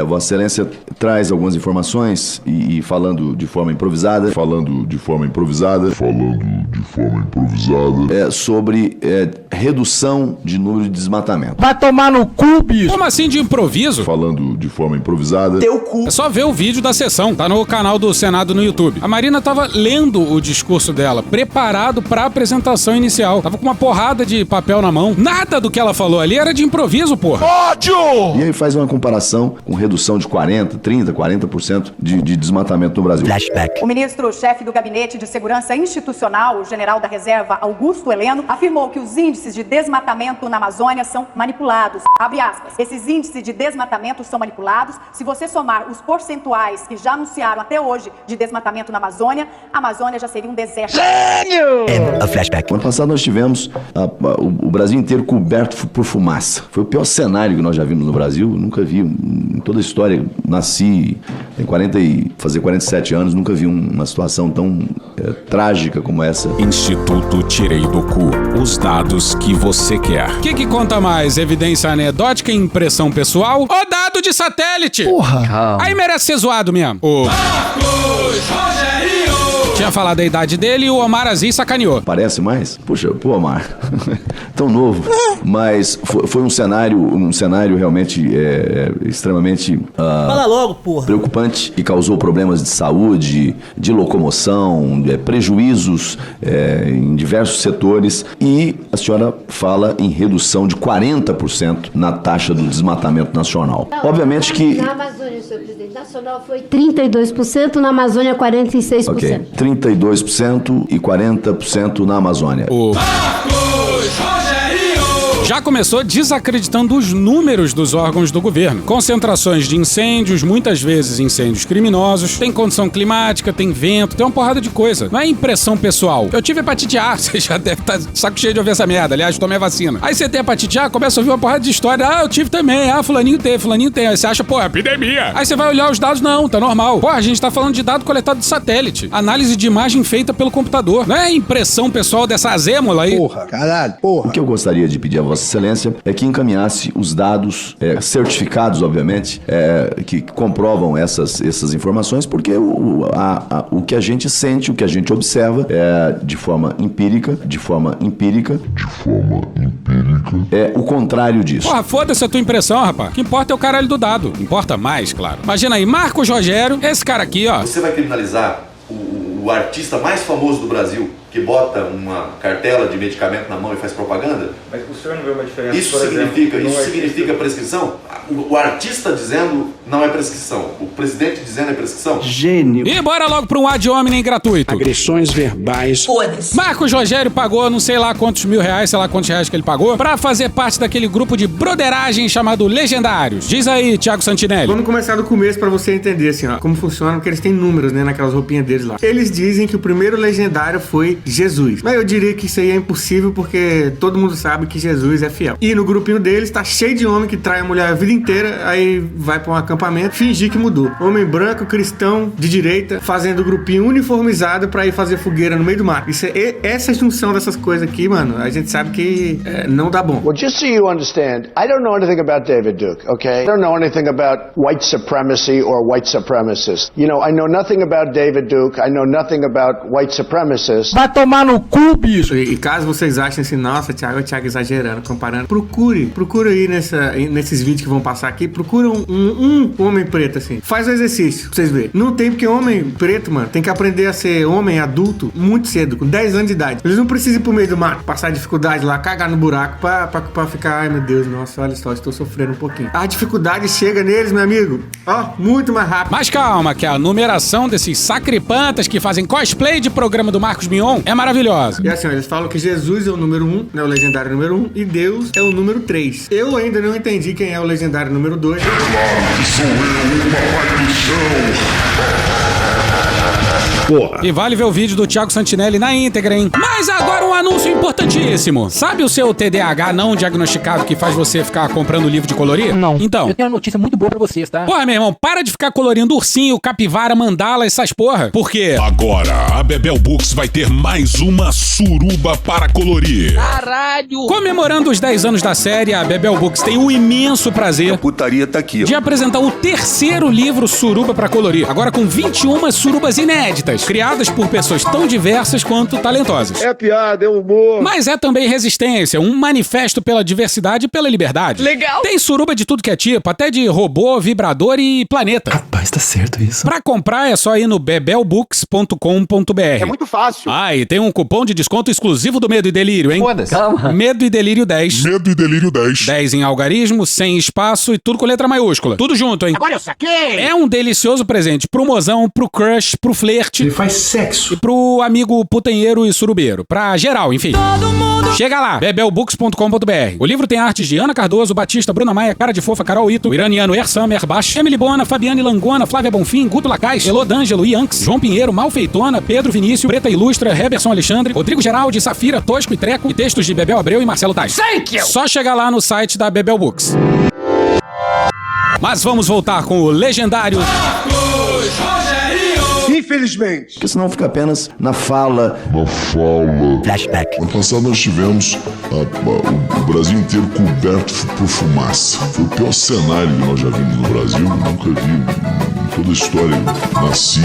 Vossa Excelência traz algumas informações e falando de forma improvisada. Sobre redução de número de desmatamento. Vai tomar no cu, bicho! Como assim de improviso? Falando de forma improvisada. Teu cu! É só ver o vídeo da sessão, tá no canal do Senado no YouTube. A Marina tava lendo o discurso dela, preparado pra apresentação inicial. Tava com uma porrada de papel na mão. Nada do que ela falou ali era de improviso, porra. Ódio! E aí faz uma comparação com redução de 40% de desmatamento no Brasil. O ministro-chefe do Gabinete de Segurança Institucional, o general da Reserva Augusto Heleno, afirmou que os índices de desmatamento na Amazônia são manipulados. Abre aspas. Esses índices de desmatamento são manipulados. Se você somar os percentuais que já anunciaram até hoje de desmatamento na Amazônia, a Amazônia já seria um deserto. Gênio! Ano passado nós tivemos o Brasil inteiro coberto por fumaça. Foi o pior cenário que nós já vimos no Brasil. Nunca vi em toda a história. Nasci em fazer 47 anos, nunca vi uma situação tão trágica como essa. Instituto Tirei do Cu. Os dados que você quer. O que conta mais? Evidência anedótica e impressão pessoal? Ou dado de satélite? Porra! Aí merece ser zoado mesmo. Marcos Rogério! Tinha falado a idade dele e o Omar Aziz sacaneou. Parece mais? Puxa, pô, Omar, tão novo. Mas foi um cenário realmente extremamente Fala logo, porra. preocupante, que causou problemas de saúde, de locomoção, prejuízos em diversos setores, e a senhora fala em redução de 40% na taxa do desmatamento nacional. Obviamente que... Na Amazônia, senhor presidente, nacional foi 32%, na Amazônia 46%. Ok, 32% e 40% na Amazônia. Já começou desacreditando os números dos órgãos do governo. Concentrações de incêndios, muitas vezes incêndios criminosos, tem condição climática, tem vento, tem uma porrada de coisa. Não é impressão pessoal. Eu tive hepatite A, você já deve estar saco cheio de ouvir essa merda. Aliás, tomei a vacina. Aí você tem hepatite A, começa a ouvir uma porrada de história. Eu tive também. Fulaninho tem. Aí você acha, epidemia. Aí você vai olhar os dados, não, tá normal. A gente tá falando de dado coletado de satélite. Análise de imagem feita pelo computador. Não é impressão pessoal dessa azêmola aí. O que eu gostaria de pedir a Vossa Excelência é que encaminhasse os dados certificados, obviamente, que comprovam essas informações, porque o que a gente sente, o que a gente observa de forma empírica, é o contrário disso. Foda-se a tua impressão, rapaz. O que importa é o caralho do dado. Importa mais, claro. Imagina aí, Marcos Rogério, esse cara aqui, ó. Você vai criminalizar o artista mais famoso do Brasil, que bota uma cartela de medicamento na mão e faz propaganda? Mas o senhor não vê uma diferença, Isso significa prescrição? O artista dizendo não é prescrição. O presidente dizendo é prescrição? Gênio. E bora logo pra um ad hominem gratuito. Agressões verbais. Foda-se. Marcos Rogério pagou não sei lá quantos mil reais, sei lá quantos reais que ele pagou, pra fazer parte daquele grupo de broderagem chamado Legendários. Diz aí, Thiago Santinelli. Vamos começar do começo pra você entender, assim, ó, como funciona, porque eles têm números, né, naquelas roupinhas deles lá. Eles dizem que o primeiro legendário foi Jesus. Mas eu diria que isso aí é impossível, porque todo mundo sabe que Jesus é fiel. E no grupinho deles tá cheio de homem que trai a mulher a vida inteira, aí vai pra um acampamento fingir que mudou. Homem branco, cristão, de direita, fazendo grupinho uniformizado pra ir fazer fogueira no meio do mato. Essa junção dessas coisas aqui, mano, a gente sabe que não dá bom. Well, just so you understand, I don't know anything about David Duke, okay? I don't know anything about white supremacy or white supremacists. You know, I know nothing about David Duke, I know nothing about white supremacists. Vai tomar no cu, bicho! E caso vocês achem assim, nossa, Thiago exagerando, comparando, procure aí nesses vídeos que vão passar aqui, procura um homem preto, assim. Faz o exercício, pra vocês verem. Não tem, porque homem preto, mano, tem que aprender a ser homem adulto muito cedo, com 10 anos de idade. Eles não precisam ir pro meio do mato, passar dificuldade lá, cagar no buraco, pra ficar, ai meu Deus, nossa, olha só, estou sofrendo um pouquinho. A dificuldade chega neles, meu amigo, ó, muito mais rápido. Mas calma, que a numeração desses sacripantas que fazem cosplay de programa do Marcos Mion é maravilhosa. E assim, ó, eles falam que Jesus é o número 1, né, o legendário número 1, e Deus é o número 3. Eu ainda não entendi quem é o legendário número 2. Claro que sou eu, uma paixão. Porra. E vale ver o vídeo do Thiago Santinelli na íntegra, hein? Mas agora um anúncio importantíssimo. Sabe o seu TDAH não diagnosticado que faz você ficar comprando livro de colorir? Não. Então. Eu tenho uma notícia muito boa pra vocês, tá? Porra, meu irmão, para de ficar colorindo ursinho, capivara, mandala, essas porra. Por quê? Agora, a Bebel Books vai ter mais uma suruba para colorir. Caralho! Comemorando os 10 anos da série, a Bebel Books tem o imenso prazer... A putaria tá aqui, ó. ...de apresentar o terceiro livro Suruba para colorir. Agora com 21 surubas inéditas, criadas por pessoas tão diversas quanto talentosas. É piada, é humor. Mas é também resistência, um manifesto pela diversidade e pela liberdade. Legal! Tem suruba de tudo que é tipo, até de robô, vibrador e planeta. Rapaz, tá certo isso. Pra comprar é só ir no bebelbooks.com.br. É muito fácil. Ah, e tem um cupom de desconto exclusivo do Medo e Delírio, hein? Foda-se. Calma. Medo e Delírio 10. Medo e Delírio 10. 10 em algarismo, sem espaço e tudo com letra maiúscula. Tudo junto, hein? Agora eu saquei! É um delicioso presente pro mozão, pro crush, pro flerte. Ele faz sexo. E pro amigo putanheiro e surubeiro. Pra geral, enfim. Todo mundo! Chega lá, bebelbooks.com.br. O livro tem artes de Ana Cardoso, Batista, Bruna Maia, Cara de Fofa, Carol Ito, o iraniano Ersam Erbash, Emily Bona, Fabiane Langona, Flávia Bonfim, Guto Lacais, Elô D'Angelo, Yanks, João Pinheiro, Malfeitona, Pedro Vinícius, Preta Ilustra, Heberson Alexandre, Rodrigo Geraldi, Safira, Tosco e Treco e textos de Bebel Abreu e Marcelo Tais. Só chegar lá no site da Bebel Books. Mas vamos voltar com o legendário... Infelizmente. Porque senão fica apenas na fala. Flashback. No passado nós tivemos o Brasil inteiro coberto por fumaça. Foi o pior cenário que nós já vimos no Brasil. Nunca vi em toda a história. Nasci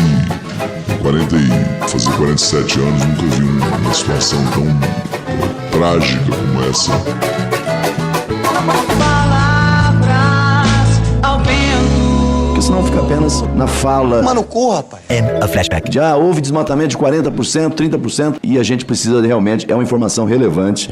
fazer 47 anos, nunca vi uma situação tão trágica como essa. Porque senão fica apenas na fala. Mano, corra, rapaz. A flashback. Já houve desmatamento de 40%, 30%, e a gente precisa realmente, é uma informação relevante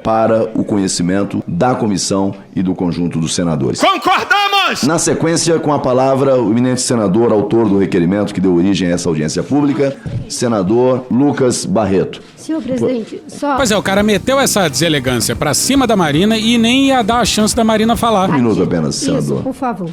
para o conhecimento da comissão e do conjunto dos senadores. Concordamos! Na sequência, com a palavra, o eminente senador, autor do requerimento que deu origem a essa audiência pública, senador Lucas Barreto. Senhor presidente, só... Pois é, o cara meteu essa deselegância pra cima da Marina e nem ia dar a chance da Marina falar. Um minuto apenas, senador. Isso, por favor.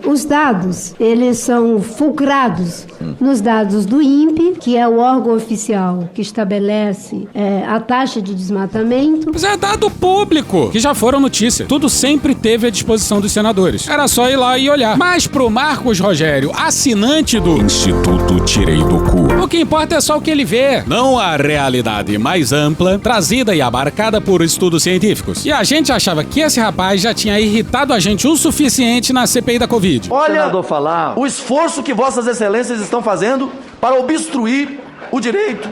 Os dados, eles são fulcrados nos dados do INPE, que é o órgão oficial que estabelece a taxa de desmatamento. Mas é dado público, que já foram notícia. Tudo sempre teve à disposição dos senadores. Era só ir lá e olhar. Mas pro Marcos Rogério, assinante do Instituto Tirei do Cu, o que importa é só o que ele vê, não a realidade mais ampla, trazida e abarcada por estudos científicos. E a gente achava que esse rapaz já tinha irritado a gente o suficiente na CPI da Covid. Olha, senador, falar o esforço que vossas excelências estão fazendo para obstruir o direito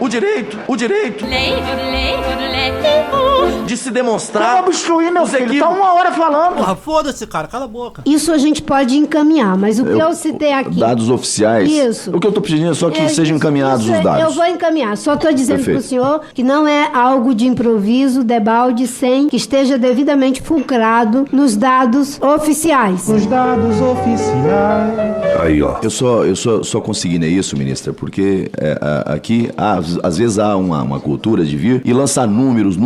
de se demonstrar. Não obstruir, meu filho, tá 1 hora falando. Porra, foda-se, cara, cala a boca. Isso a gente pode encaminhar, mas o que eu citei aqui... Dados oficiais. Isso. O que eu tô pedindo é só que sejam encaminhados os dados. Eu vou encaminhar, só tô dizendo pro senhor que não é algo de improviso, debalde, sem que esteja devidamente fulcrado nos dados oficiais. Os dados oficiais. Aí, ó. Eu só consegui isso, ministra, porque aqui às vezes há uma cultura de vir e lançar números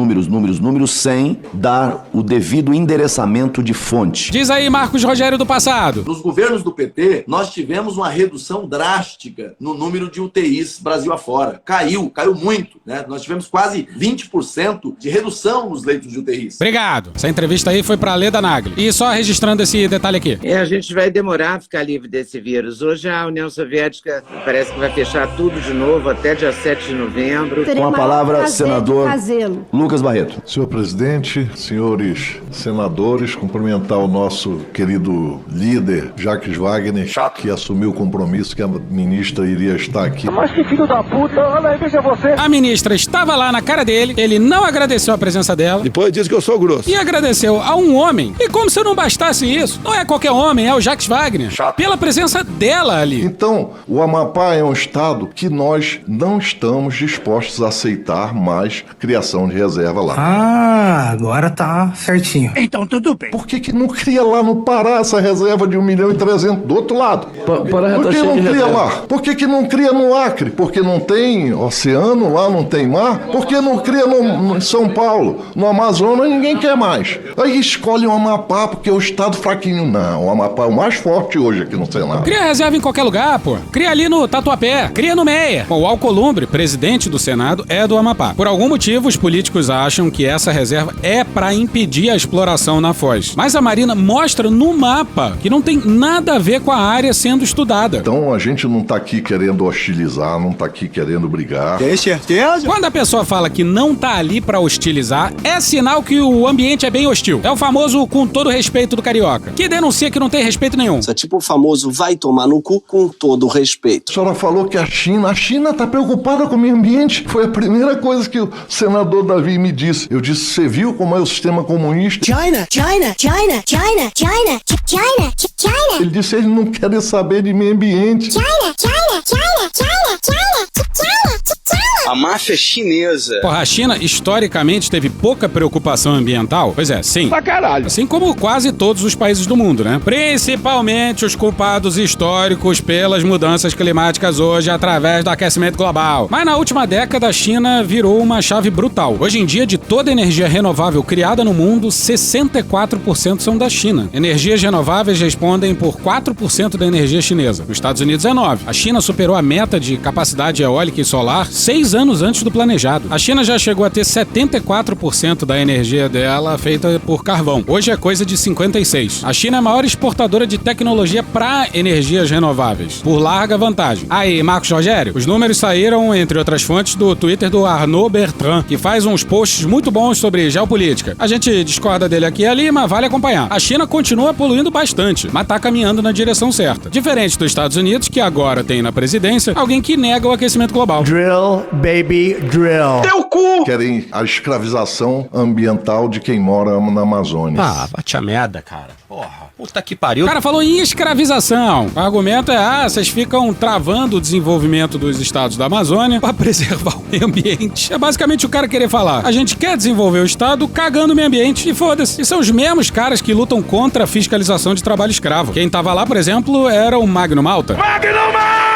sem dar o devido endereçamento de fonte. Diz aí, Marcos Rogério do passado. Nos governos do PT, nós tivemos uma redução drástica no número de UTIs Brasil afora. Caiu muito, né? Nós tivemos quase 20% de redução nos leitos de UTIs. Obrigado. Essa entrevista aí foi pra Leda Nagli. E só registrando esse detalhe aqui. A gente vai demorar a ficar livre desse vírus. Hoje a União Soviética parece que vai fechar tudo de novo até dia 7 de novembro. Com a palavra, senador Lucas Barreto. Senhor presidente, senhores senadores, cumprimentar o nosso querido líder, Jacques Wagner, que assumiu o compromisso que a ministra iria estar aqui. Mas que filho da puta, olha aí, veja você. A ministra estava lá na cara dele, ele não agradeceu a presença dela. Depois disse que eu sou grosso. E agradeceu a um homem. E como se não bastasse isso, não é qualquer homem, é o Jacques Wagner. Pela presença dela ali. Então, o Amapá é um estado que nós não estamos dispostos a aceitar mais criação de reserva lá. Ah, agora tá certinho. Então tudo bem. Por que não cria lá no Pará essa reserva de 1.300.000 do outro lado? Por que não cria lá? Por que não cria no Acre? Porque não tem oceano lá, não tem mar? Por que não cria em São Paulo? No Amazonas ninguém quer mais. Aí escolhe o Amapá porque é o estado fraquinho. Não, o Amapá é o mais forte hoje aqui no Senado. Cria reserva em qualquer lugar, pô. Cria ali no Tatuapé, cria no Meia. Bom, o Alcolumbre, presidente do Senado, é do Amapá. Por algum motivo, os políticos acham que essa reserva é pra impedir a exploração na foz. Mas a Marina mostra no mapa que não tem nada a ver com a área sendo estudada. Então a gente não tá aqui querendo hostilizar, não tá aqui querendo brigar. Tem certeza? Quando a pessoa fala que não tá ali pra hostilizar, é sinal que o ambiente é bem hostil. É o famoso com todo respeito do carioca, que denuncia que não tem respeito nenhum. Isso é tipo o famoso vai tomar no cu com todo respeito. A senhora falou que a China tá preocupada com o meio ambiente. Foi a primeira coisa que o senador Davi me disse. Eu disse, você viu como é o sistema comunista? China. Ele disse, eles não querem saber de meio ambiente. A máfia chinesa. Porra, a China historicamente teve pouca preocupação ambiental. Pois é, sim. Pra caralho. Assim como quase todos os países do mundo, né? Principalmente os culpados históricos pelas mudanças climáticas hoje através do aquecimento global. Mas na última década a China virou uma chave brutal. Hoje em dia, de toda a energia renovável criada no mundo, 64% são da China. Energias renováveis respondem por 4% da energia chinesa. Nos Estados Unidos é 9%. A China superou a meta de capacidade eólica e solar 6 anos antes do planejado. A China já chegou a ter 74% da energia dela feita por carvão. Hoje é coisa de 56%. A China é a maior exportadora de tecnologia para energias renováveis, por larga vantagem. Aí, Marcos Rogério, os números saíram, entre outras fontes, do Twitter do Arnaud Bertrand, que faz uns posts muito bons sobre geopolítica. A gente discorda dele aqui e ali, mas vale acompanhar. A China continua poluindo bastante, mas tá caminhando na direção certa. Diferente dos Estados Unidos, que agora tem na presidência alguém que nega o aquecimento global. Drill, baby, drill. Teu cu! Querem a escravização ambiental de quem mora na Amazônia. Ah, bate a merda, cara. Porra, puta que pariu. O cara falou em escravização. O argumento é, vocês ficam travando o desenvolvimento dos estados da Amazônia pra preservar o meio ambiente. É basicamente o cara querer falar, a gente quer desenvolver o estado cagando o meio ambiente e foda-se. E são os mesmos caras que lutam contra a fiscalização de trabalho escravo. Quem tava lá, por exemplo, era o Magno Malta. Magno Malta!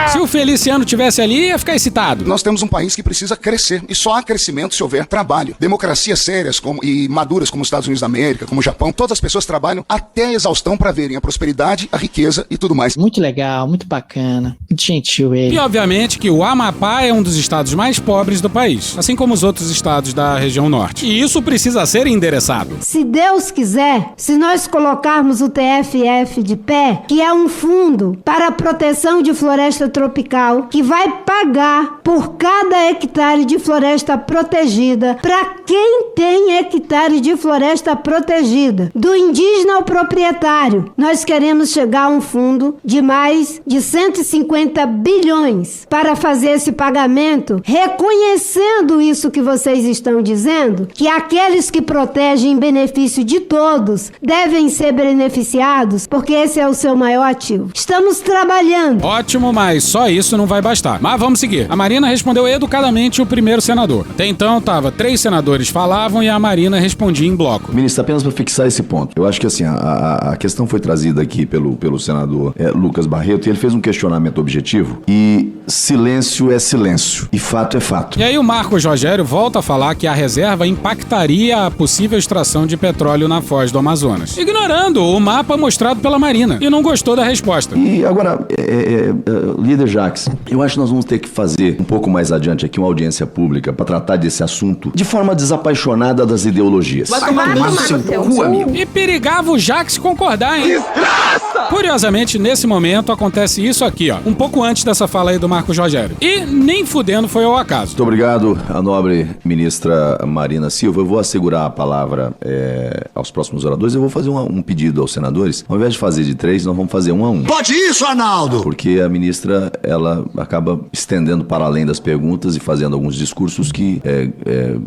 Se o Feliciano tivesse ali, ia ficar excitado. Nós temos um país que precisa crescer, e só há crescimento se houver trabalho. Democracias sérias e maduras como os Estados Unidos da América, como o Japão, todas as pessoas trabalham até a exaustão para verem a prosperidade, a riqueza e tudo mais. Muito legal, muito bacana, muito gentil ele. E obviamente que o Amapá é um dos estados mais pobres do país, assim como os outros estados da região norte. E isso precisa ser endereçado. Se Deus quiser, se nós colocarmos o TFF de pé, que é um fundo para a proteção de floresta tropical, que vai pagar por cada hectare de floresta protegida para quem tem hectare de floresta protegida, do indígena ao proprietário. Nós queremos chegar a um fundo de mais de 150 bilhões para fazer esse pagamento, reconhecendo isso que vocês estão dizendo, que aqueles que protegem em benefício de todos devem ser beneficiados, porque esse é o seu maior ativo. Estamos trabalhando. Ótimo, mas só isso não vai bastar. Mas vamos seguir. A Marina respondeu educadamente o primeiro senador. Até então, 3 senadores falavam e a Marina respondia em bloco. Ministro, apenas para fixar esse ponto. Eu acho que assim, a questão foi trazida aqui pelo senador Lucas Barreto, e ele fez um questionamento objetivo, e silêncio é silêncio, e fato é fato. E aí o Marcos Rogério volta a falar que a reserva impactaria a possível extração de petróleo na foz do Amazonas, ignorando o mapa mostrado pela Marina, e não gostou da resposta. E agora, líder Jacques, eu acho que nós vamos ter que fazer um pouco mais adiante aqui uma audiência pública para tratar desse assunto de forma desapaixonada das ideologias. Vai tomar no seu cu, amigo. E perigava o Jacques concordar, hein? Desgraça! Curiosamente, nesse momento, acontece isso aqui, ó. Um pouco antes dessa fala aí do Marcos Rogério. E nem fudendo foi ao acaso. Muito obrigado, a nobre ministra Marina Silva. Eu vou assegurar a palavra aos próximos oradores. Eu vou fazer um pedido aos senadores. Ao invés de fazer de 3, nós vamos fazer 1 a 1. Pode isso, Arnaldo! Porque a ministra, ela acaba estendendo para além das perguntas e fazendo alguns discursos que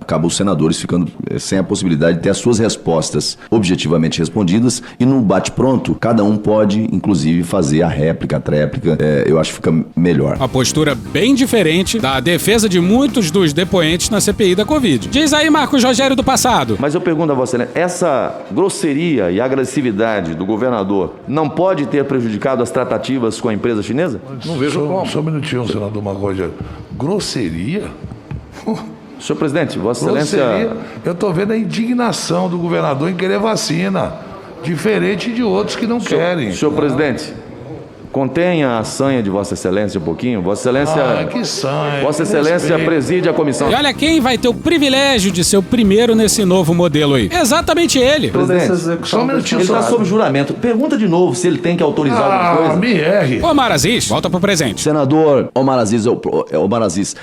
acabam os senadores ficando sem a possibilidade de ter as suas respostas objetivamente respondidas, e no bate-pronto, cada um pode, inclusive, fazer a réplica, a tréplica. Eu acho que fica melhor. Uma postura bem diferente da defesa de muitos dos depoentes na CPI da Covid. Diz aí, Marcos Rogério do passado. Mas eu pergunto a você, né? Essa grosseria e agressividade do governador não pode ter prejudicado as tratativas com a empresa chinesa? Não vejo como. Só um minutinho, senador Marcos Rogério. Grosseria? Senhor presidente, Vossa Excelência... Eu estou vendo a indignação do governador em querer vacina, diferente de outros que não querem. Senhor presidente, contenha a sanha de Vossa Excelência um pouquinho. Vossa Excelência... que sanha. Vossa Excelência preside a comissão. E olha quem vai ter o privilégio de ser o primeiro nesse novo modelo aí. Exatamente ele. Presidente, só um minutinho. Ele está sob juramento. Pergunta de novo se ele tem que autorizar alguma coisa. Me erre. Omar Aziz, volta pro presente. Senador Omar Aziz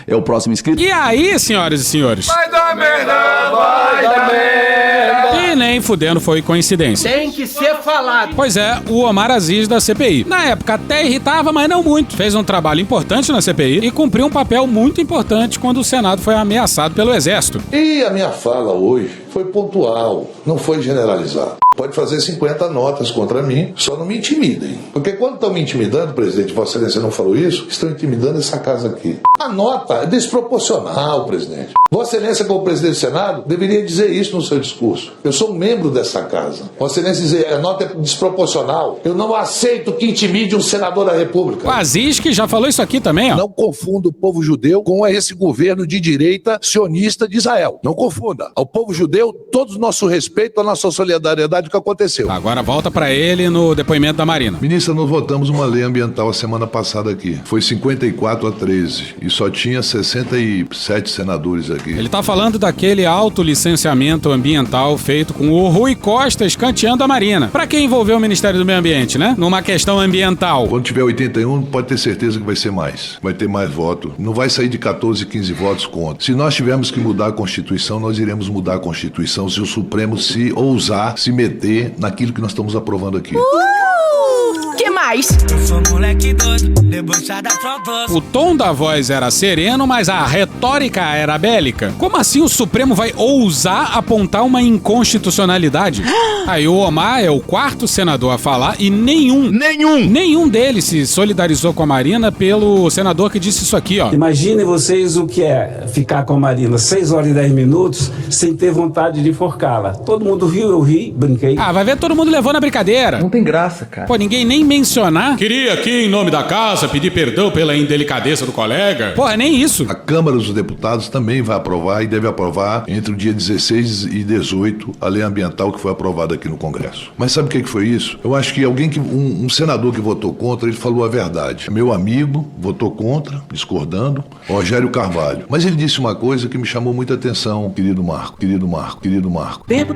é o próximo inscrito. E aí, senhoras e senhores? Vai dar merda, vai dar merda. E nem fudendo foi coincidência. Tem que ser falado. Pois é, o Omar Aziz da CPI. Na época até irritava, mas não muito. Fez um trabalho importante na CPI e cumpriu um papel muito importante quando o Senado foi ameaçado pelo Exército. E a minha fala hoje foi pontual, não foi generalizada. Pode fazer 50 notas contra mim, só não me intimidem. Porque quando estão me intimidando, presidente, Vossa Excelência não falou isso, estão intimidando essa casa aqui. A nota é desproporcional, presidente. Vossa Excelência, como presidente do Senado, deveria dizer isso no seu discurso. Eu sou um membro dessa casa. Vossa Excelência dizer a nota é desproporcional. Eu não aceito que intimide um senador da República. O Aziz, que já falou isso aqui também, ó. Não confunda o povo judeu com esse governo de direita sionista de Israel. Não confunda. Ao povo judeu, todo o nosso respeito, a nossa solidariedade verdade o que aconteceu. Agora volta pra ele no depoimento da Marina. Ministra, nós votamos uma lei ambiental a semana passada aqui. Foi 54-13 e só tinha 67 senadores aqui. Ele tá falando daquele autolicenciamento ambiental feito com o Rui Costa escanteando a Marina. Pra que envolver o Ministério do Meio Ambiente, né? Numa questão ambiental. Quando tiver 81, pode ter certeza que vai ser mais. Vai ter mais voto. Não vai sair de 14, 15 votos contra. Se nós tivermos que mudar a Constituição, nós iremos mudar a Constituição se o Supremo se ousar se meter naquilo que nós estamos aprovando aqui. Que mais? O tom da voz era sereno, mas a retórica era bélica. Como assim o Supremo vai ousar apontar uma inconstitucionalidade? Aí o Omar é o 4º senador a falar e nenhum deles se solidarizou com a Marina pelo senador que disse isso aqui, ó. Imaginem vocês o que é ficar com a Marina 6 horas e 10 minutos sem ter vontade de enforcá-la. Todo mundo riu, eu ri, brinquei. Ah, vai ver todo mundo levando a brincadeira. Não tem graça, cara. Pô, ninguém nem mencionar. Queria aqui, em nome da casa, pedir perdão pela indelicadeza do colega. Porra, nem isso. A Câmara dos Deputados também vai aprovar e deve aprovar entre o dia 16 e 18 a lei ambiental que foi aprovada aqui no Congresso. Mas sabe o que foi isso? Eu acho que um senador que votou contra, ele falou a verdade. Meu amigo votou contra, discordando, Rogério Carvalho. Mas ele disse uma coisa que me chamou muita atenção, querido Marco. Tempo.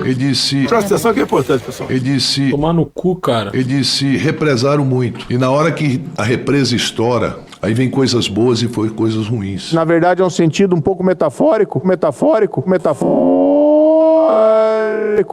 Ele disse... Presta atenção que é importante, pessoal. Ele disse... Tomar no cu, cara. Ele disse, represaram muito. E na hora que a represa estoura, aí vem coisas boas e foi coisas ruins. Na verdade é um sentido um pouco metafórico.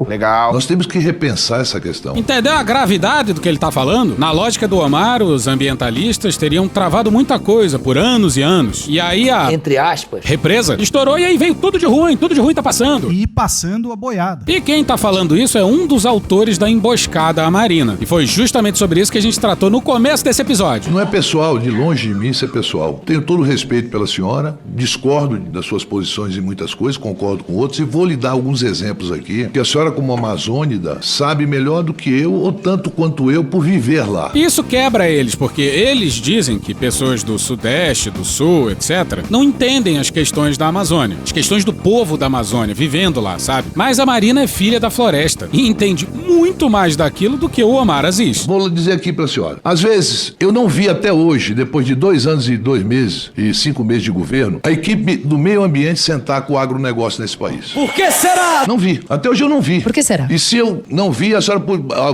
Legal. Nós temos que repensar essa questão. Entendeu a gravidade do que ele tá falando? Na lógica do Omar, os ambientalistas teriam travado muita coisa por anos e anos. E aí a... Entre aspas. Represa estourou e aí veio tudo de ruim tá passando. E passando a boiada. E quem tá falando isso é um dos autores da emboscada à Marina. E foi justamente sobre isso que a gente tratou no começo desse episódio. Não é pessoal, de longe de mim isso é pessoal. Tenho todo o respeito pela senhora, discordo das suas posições em muitas coisas, concordo com outros e vou lhe dar alguns exemplos aqui, que a senhora como amazônida sabe melhor do que eu, ou tanto quanto eu, por viver lá. Isso quebra eles, porque eles dizem que pessoas do Sudeste, do Sul, etc., não entendem as questões da Amazônia, as questões do povo da Amazônia, vivendo lá, sabe? Mas a Marina é filha da floresta e entende muito mais daquilo do que o Omar Aziz. Vou dizer aqui pra senhora, às vezes eu não vi até hoje, depois de 2 anos e 2 meses e 5 meses de governo, a equipe do meio ambiente sentar com o agronegócio nesse país. Por que será? Não vi. Até hoje eu não vi. Por que será? E se eu não vi,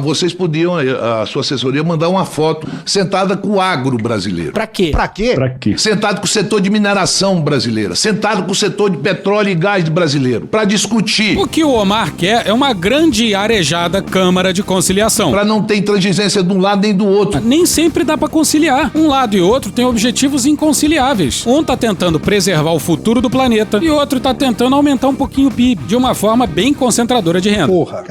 vocês podiam, a sua assessoria, mandar uma foto sentada com o agro brasileiro. Pra quê? Sentado com o setor de mineração brasileira. Sentado com o setor de petróleo e gás brasileiro. Pra discutir. O que o Omar quer é uma grande e arejada Câmara de Conciliação. Pra não ter intransigência de um lado nem do outro. Nem sempre dá pra conciliar. Um lado e outro têm objetivos inconciliáveis. Um tá tentando preservar o futuro do planeta e o outro tá tentando aumentar um pouquinho o PIB, de uma forma bem concentradora de renda. Porra.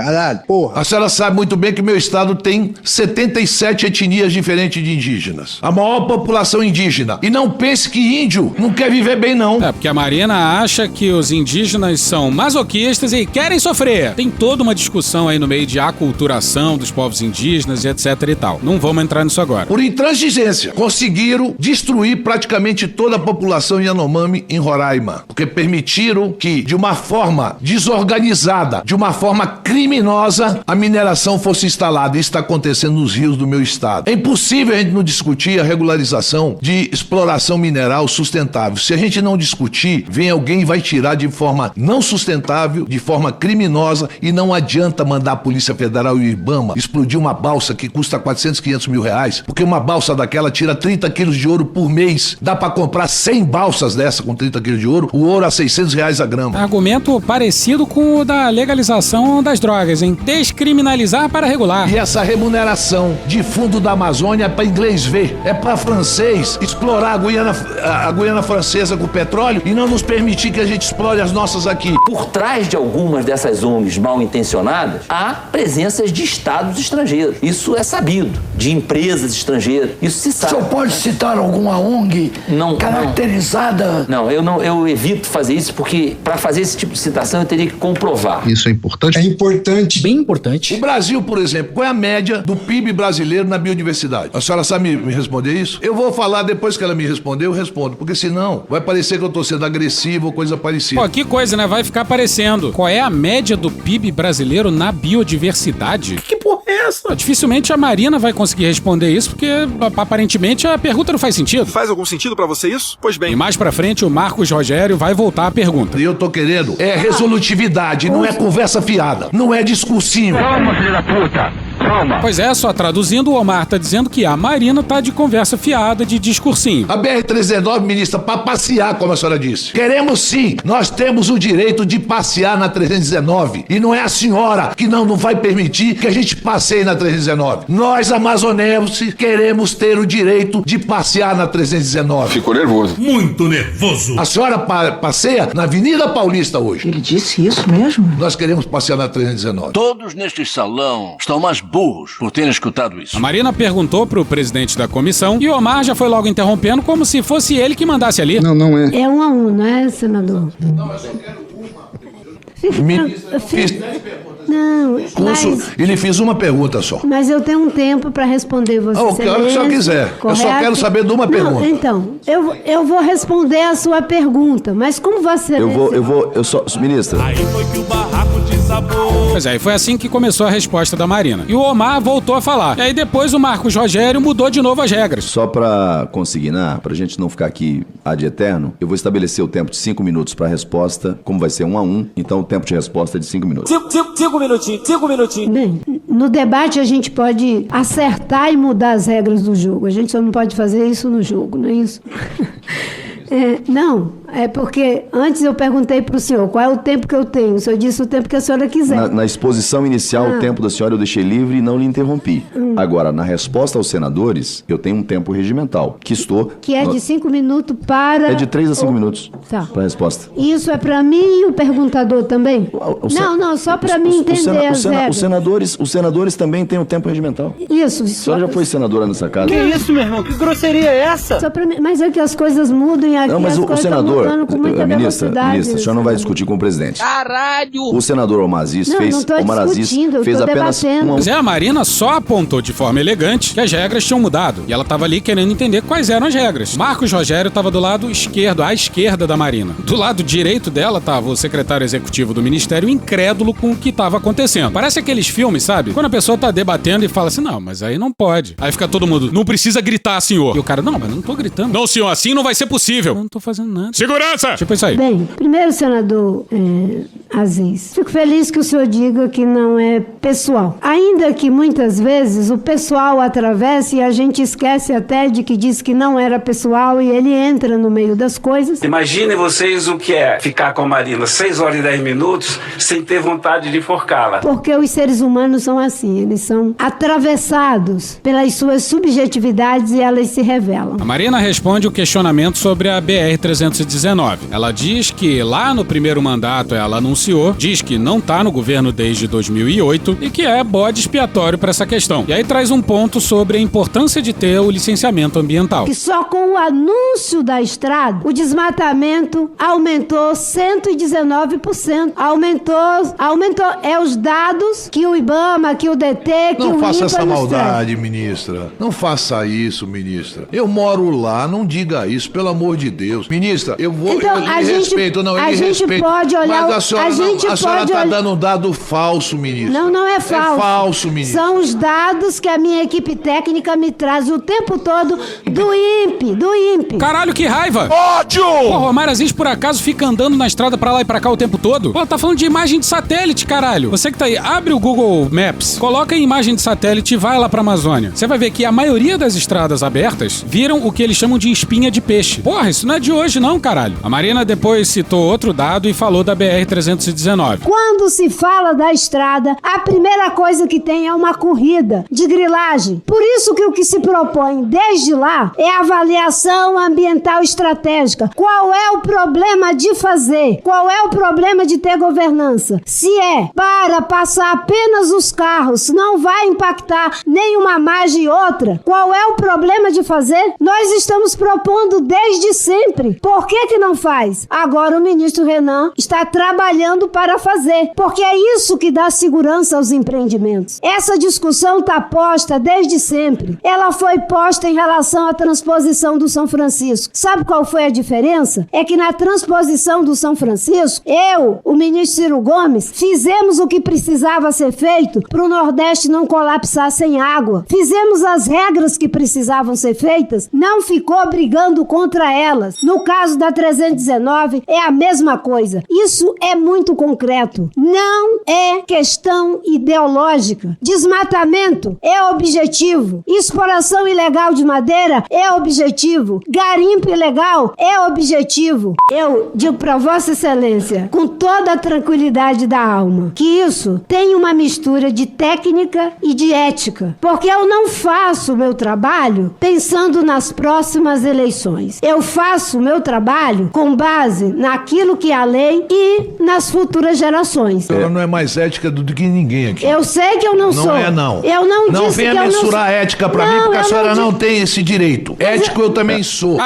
A senhora sabe muito bem que meu estado tem 77 etnias diferentes de indígenas. A maior população indígena. E não pense que índio não quer viver bem, não. É, porque a Marina acha que os indígenas são masoquistas e querem sofrer. Tem toda uma discussão aí no meio de aculturação dos povos indígenas e etc e tal. Não vamos entrar nisso agora. Por intransigência, conseguiram destruir praticamente toda a população Yanomami em Roraima. Porque permitiram que, de uma forma desorganizada, de uma forma criminosa, a mineração fosse instalada. Isso está acontecendo nos rios do meu estado. É impossível a gente não discutir a regularização de exploração mineral sustentável. Se a gente não discutir, vem alguém e vai tirar de forma não sustentável, de forma criminosa, e não adianta mandar a Polícia Federal e o IBAMA explodir uma balsa que custa 400, 500 mil reais, porque uma balsa daquela tira 30 quilos de ouro por mês. Dá pra comprar 100 balsas dessa com 30 quilos de ouro, o ouro a 600 reais a grama. Argumento parecido com o da legalização das drogas, hein? Descriminalizar para regular. E essa remuneração de fundo da Amazônia é pra inglês ver, é pra francês explorar a Guiana Francesa com petróleo e não nos permitir que a gente explore as nossas aqui. Por trás de algumas dessas ONGs mal intencionadas, há presenças de estados estrangeiros. Isso é sabido. De empresas estrangeiras. Isso se sabe. O senhor pode citar alguma ONG caracterizada? Não, eu evito fazer isso porque para fazer esse tipo de citação eu teria que comprovar. Isso é importante? É importante. Bem importante. O Brasil, por exemplo, qual é a média do PIB brasileiro na biodiversidade? A senhora sabe me responder isso? Eu vou falar depois que ela me responder, eu respondo, porque senão vai parecer que eu tô sendo agressivo ou coisa parecida. Pô, que coisa, né? Vai ficar aparecendo. Qual é a média do PIB brasileiro na biodiversidade? Que porra é essa? Dificilmente a Marina vai conseguir responder isso, porque aparentemente a pergunta não faz sentido. Faz algum sentido pra você isso? Pois bem. E mais pra frente o Marcos Rogério vai voltar à pergunta. E eu tô querendo resolutividade, não é conversa fiada, não é discursinho. Calma, filho da puta. Calma. Pois é, só traduzindo, o Omar tá dizendo que a Marina tá de conversa fiada, de discursinho. A BR-319, ministra, pra passear, como a senhora disse. Queremos sim, nós temos o direito de passear na 319. E não é a senhora que não vai permitir que a gente passeie na 319. Nós, amazonenses, queremos ter o direito de passear na 319. Ficou nervoso. Muito nervoso. A senhora passeia na Avenida Paulista hoje. Ele disse isso mesmo? Nós queremos passear na 319. Todos neste salão estão mais burros por terem escutado isso. A Marina perguntou pro presidente da comissão e o Omar já foi logo interrompendo como se fosse ele que mandasse ali. Não, não é. É 1 a 1, não é, senador? Não, eu só quero Não, mas... Ele fez uma pergunta só. Mas eu tenho um tempo para responder você. O que o senhor quiser. Correto? Eu só quero saber de uma pergunta. Então, eu vou responder a sua pergunta, mas como você... Ministra. Aí foi que o barraco desabou. Pois é, e foi assim que começou a resposta da Marina. E o Omar voltou a falar. E aí depois o Marcos Rogério mudou de novo as regras. Só pra consignar, pra gente não ficar aqui ad eterno, eu vou estabelecer o tempo de 5 minutos pra resposta, como vai ser 1 a 1, então o tempo de resposta é de 5 minutos. 5 minutinhos. Bem, no debate a gente pode acertar e mudar as regras do jogo. A gente só não pode fazer isso no jogo, não é isso? Não, é porque antes eu perguntei para o senhor qual é o tempo que eu tenho. O senhor disse o tempo que a senhora quiser. Na exposição inicial, o tempo da senhora eu deixei livre e não lhe interrompi. Agora, na resposta aos senadores, eu tenho um tempo regimental, que é de 5 minutos para... É de 3 a 5 minutos para a resposta. Isso é para mim e o perguntador também? Não, só para mim entender as regras. Os senadores também têm o tempo regimental. Isso. A senhora já foi senadora nessa casa? Que isso, meu irmão? Que grosseria é essa? Só pra mim, mas é que as coisas mudam e aqui não, mas o senador, ministra, a senhora não vai discutir com o presidente. Caralho! O senador Omar Aziz fez apenas Mas a Marina só apontou de forma elegante que as regras tinham mudado. E ela tava ali querendo entender quais eram as regras. Marcos Rogério tava do lado esquerdo, à esquerda da Marina. Do lado direito dela tava o secretário executivo do ministério incrédulo com o que tava acontecendo. Parece aqueles filmes, sabe? Quando a pessoa tá debatendo e fala assim, não, mas aí não pode. Aí fica todo mundo, não precisa gritar, senhor. E o cara, não, mas não tô gritando. Não, senhor, assim não vai ser possível. Eu não tô fazendo nada. Segurança! Tipo isso aí. Bem, primeiro, senador Aziz, fico feliz que o senhor diga que não é pessoal. Ainda que muitas vezes o pessoal atravesse e a gente esquece até de que disse que não era pessoal e ele entra no meio das coisas. Imaginem vocês o que é ficar com a Marina 6 horas e 10 minutos sem ter vontade de enforcá-la. Porque os seres humanos são assim, eles são atravessados pelas suas subjetividades e elas se revelam. A Marina responde o questionamento sobre a BR-319. Ela diz que lá no primeiro mandato ela anunciou, diz que não tá no governo desde 2008 e que é bode expiatório para essa questão. E aí traz um ponto sobre a importância de ter o licenciamento ambiental. Que só com o anúncio da estrada, o desmatamento aumentou 119%. Aumentou. É os dados que o IBAMA, que o DT, que o INPA... Não faça essa maldade, ministra. Não faça isso, ministra. Eu moro lá, não diga isso, pelo amor de Deus. Ministra, eu vou... Então, eu lhe respeito, não, eu lhe respeito. Pode olhar, mas a senhora está dando um dado falso, ministra. Não é falso. É falso, ministra. São os dados que a minha equipe técnica me traz o tempo todo do INPE. Caralho, que raiva! Ódio! Porra, o Omar Aziz, por acaso, fica andando na estrada pra lá e pra cá o tempo todo? Pô, tá falando de imagem de satélite, caralho. Você que tá aí, abre o Google Maps, coloca em imagem de satélite e vai lá pra Amazônia. Você vai ver que a maioria das estradas abertas viram o que eles chamam de espinha de peixe. Porra, isso não é de hoje não, caralho. A Marina depois citou outro dado e falou da BR-319. Quando se fala da estrada, a primeira coisa que tem é uma corrida de grilagem. Por isso que o que se propõe desde lá é a avaliação ambiental estratégica. Qual é o problema de fazer? Qual é o problema de ter governança? Se é para passar apenas os carros, não vai impactar nenhuma margem e outra, qual é o problema de fazer? Nós estamos propondo desde sempre. Por que é que não faz? Agora o ministro Renan está trabalhando para fazer, porque é isso que dá segurança aos empreendimentos. Essa discussão está posta desde sempre. Ela foi posta em relação à transposição do São Francisco. Sabe qual foi a diferença? É que na transposição do São Francisco, o ministro Ciro Gomes, fizemos o que precisava ser feito para o Nordeste não colapsar sem água. Fizemos as regras que precisavam ser feitas, não ficou brigando contra elas. No caso da 319, é a mesma coisa. Isso é muito concreto. Não é questão ideológica. Desmatamento é objetivo. Exploração ilegal de madeira é objetivo. Garimpo ilegal é objetivo. Eu digo para Vossa Excelência, com toda a tranquilidade da alma, que isso tem uma mistura de técnica e de ética. Porque eu não faço o meu trabalho pensando nas próximas eleições. Eu faço o meu trabalho com base naquilo que é a lei e nas futuras gerações. Ela não é mais ética do que ninguém aqui. Eu sei que eu não sou. Não é, não. Eu não disse que eu não sou. Não venha mensurar ética pra mim, porque a senhora não tem esse direito. Ético eu também sou.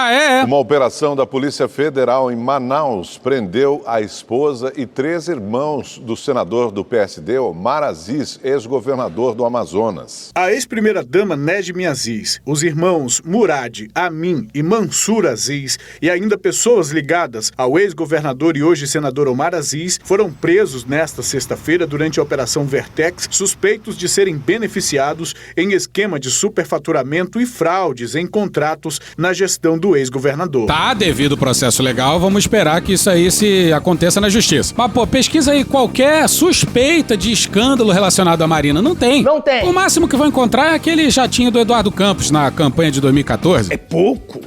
Uma operação da Polícia Federal em Manaus prendeu a esposa e 3 irmãos do senador do PSD, Omar Aziz, ex-governador do Amazonas. A ex-primeira-dama Nejmi Aziz, os irmãos Murad, Amin e Mansur Aziz e ainda pessoas ligadas ao ex-governador e hoje senador Omar Aziz foram presos nesta sexta-feira durante a Operação Vertex, suspeitos de serem beneficiados em esquema de superfaturamento e fraudes em contratos na gestão do ex-governador. Tá, devido ao processo legal, vamos esperar que isso aí se aconteça na justiça. Mas, pô, pesquisa aí qualquer suspeita de escândalo relacionado à Marina. Não tem. Não tem. O máximo que vou encontrar é aquele jatinho do Eduardo Campos na campanha de 2014. É pouco.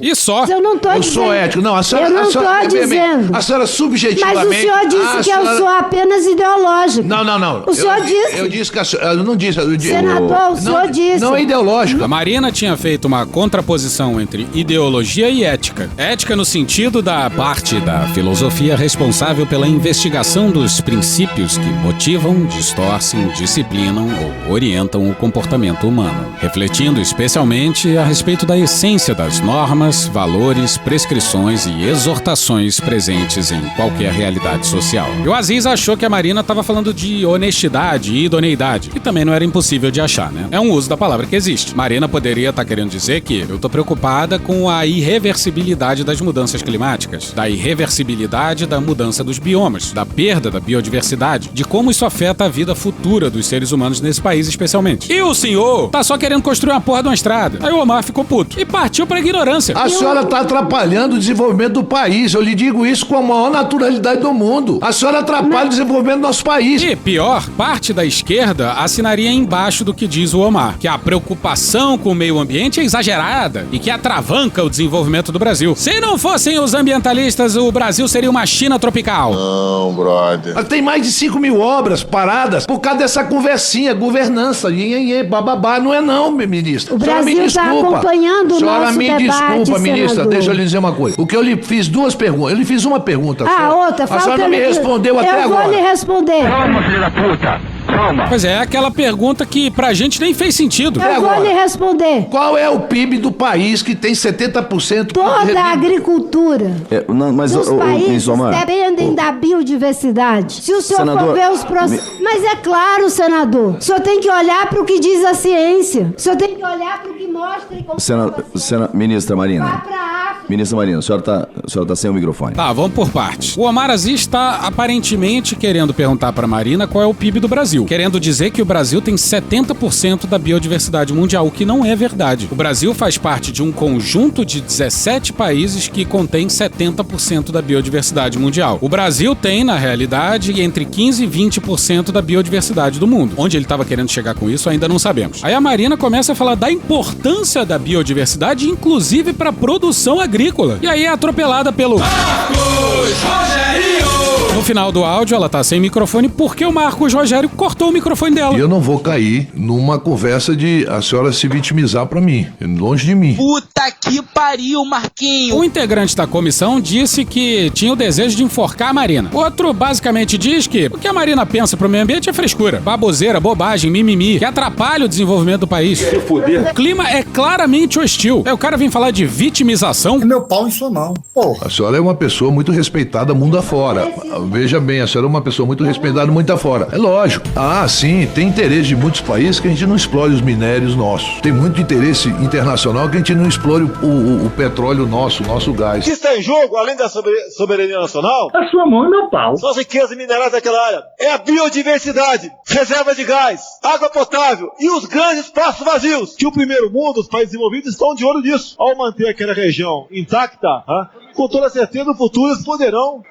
E só. Eu não tô dizendo. Eu sou ético. Não, a senhora... Eu não tô dizendo. A senhora subjetivamente... Mas o senhor disse que eu sou apenas ideológico. Não. O senhor disse. Eu disse que a senhora... Eu não disse. Senador, o senhor disse. Não é ideológico. A Marina tinha feito uma contraposição entre ideologia e ética. Ética no sentido da parte da filosofia responsável pela investigação dos princípios que motivam, distorcem, disciplinam ou orientam o comportamento humano, refletindo especialmente a respeito da essência das normas, valores, prescrições e exortações presentes em qualquer realidade social. E o Aziz achou que a Marina estava falando de honestidade e idoneidade, que também não era impossível de achar, né? É um uso da palavra que existe. Marina poderia estar querendo dizer que eu tô preocupada com a irreversibilidade das mudanças climáticas, da irreversibilidade da mudança dos biomas, da perda da biodiversidade, de como isso afeta a vida futura dos seres humanos nesse país especialmente. E o senhor tá só querendo construir uma porra de uma estrada. Aí o Omar ficou puto e partiu pra ignorância. A senhora tá atrapalhando o desenvolvimento do país. Eu lhe digo isso com a maior naturalidade do mundo. A senhora atrapalha o desenvolvimento do nosso país. E pior, parte da esquerda assinaria embaixo do que diz o Omar, que a preocupação com o meio ambiente é exagerada e que atravanca o desenvolvimento do Brasil. Se não fossem os ambientalistas, o Brasil seria uma China tropical. Não, brother. Tem mais de 5.000 obras paradas por causa dessa conversinha, governança, bababá. Não é não, ministra. O Brasil está acompanhando o nosso debate, desculpa, ministra, senador. deixa eu lhe dizer uma coisa. O que eu lhe fiz duas perguntas. Eu lhe fiz uma pergunta. Outra. A senhora não me respondeu até agora. Eu vou lhe responder. Calma, filho da puta. Calma. Pois é, aquela pergunta que pra gente nem fez sentido. Eu vou lhe responder. Qual é o PIB do país que tem 70%? Toda a agricultura dos países dependem da biodiversidade. Se o senhor for ver os processos... Mas é claro, senador. O senhor tem que olhar para o que diz a ciência. O senhor tem que olhar para o que mostra e Ministra Marina. Ministra Marina, a senhora tá sem o microfone. Tá, vamos por partes. O Omar Aziz está aparentemente querendo perguntar pra Marina qual é o PIB do Brasil. Querendo dizer que o Brasil tem 70% da biodiversidade mundial, o que não é verdade. O Brasil faz parte de um conjunto de 17 países que contém 70% da biodiversidade mundial. O Brasil tem, na realidade, entre 15% e 20% da biodiversidade do mundo. Onde ele estava querendo chegar com isso, ainda não sabemos. Aí a Marina começa a falar da importância da biodiversidade, inclusive para a produção agrícola. E aí é atropelada pelo... Marcos Rogério! No final do áudio, ela tá sem microfone porque o Marcos Rogério cortou o microfone dela. E eu não vou cair numa conversa de a senhora se vitimizar pra mim, longe de mim. Puta que pariu, Marquinho. Um integrante da comissão disse que tinha o desejo de enforcar a Marina. Outro basicamente diz que o que a Marina pensa pro meio ambiente é frescura, baboseira, bobagem, mimimi, que atrapalha o desenvolvimento do país. Se fuder. O clima é claramente hostil. Aí o cara vem falar de vitimização. É meu pau em sua mão. Porra. A senhora é uma pessoa muito respeitada mundo afora. Veja bem, a senhora é uma pessoa muito respeitada muito afora. É lógico. Ah, sim, tem interesse de muitos países que a gente não explore os minérios nossos. Tem muito interesse internacional que a gente não explore o petróleo nosso, o nosso gás. O que está em jogo, além da soberania nacional, A sua mão e meu pau. são as riquezas minerais daquela área. É a biodiversidade, reserva de gás, água potável e os grandes espaços vazios. Que o primeiro mundo, os países desenvolvidos, estão de olho nisso. Ao manter aquela região intacta, com toda certeza no futuro eles poderão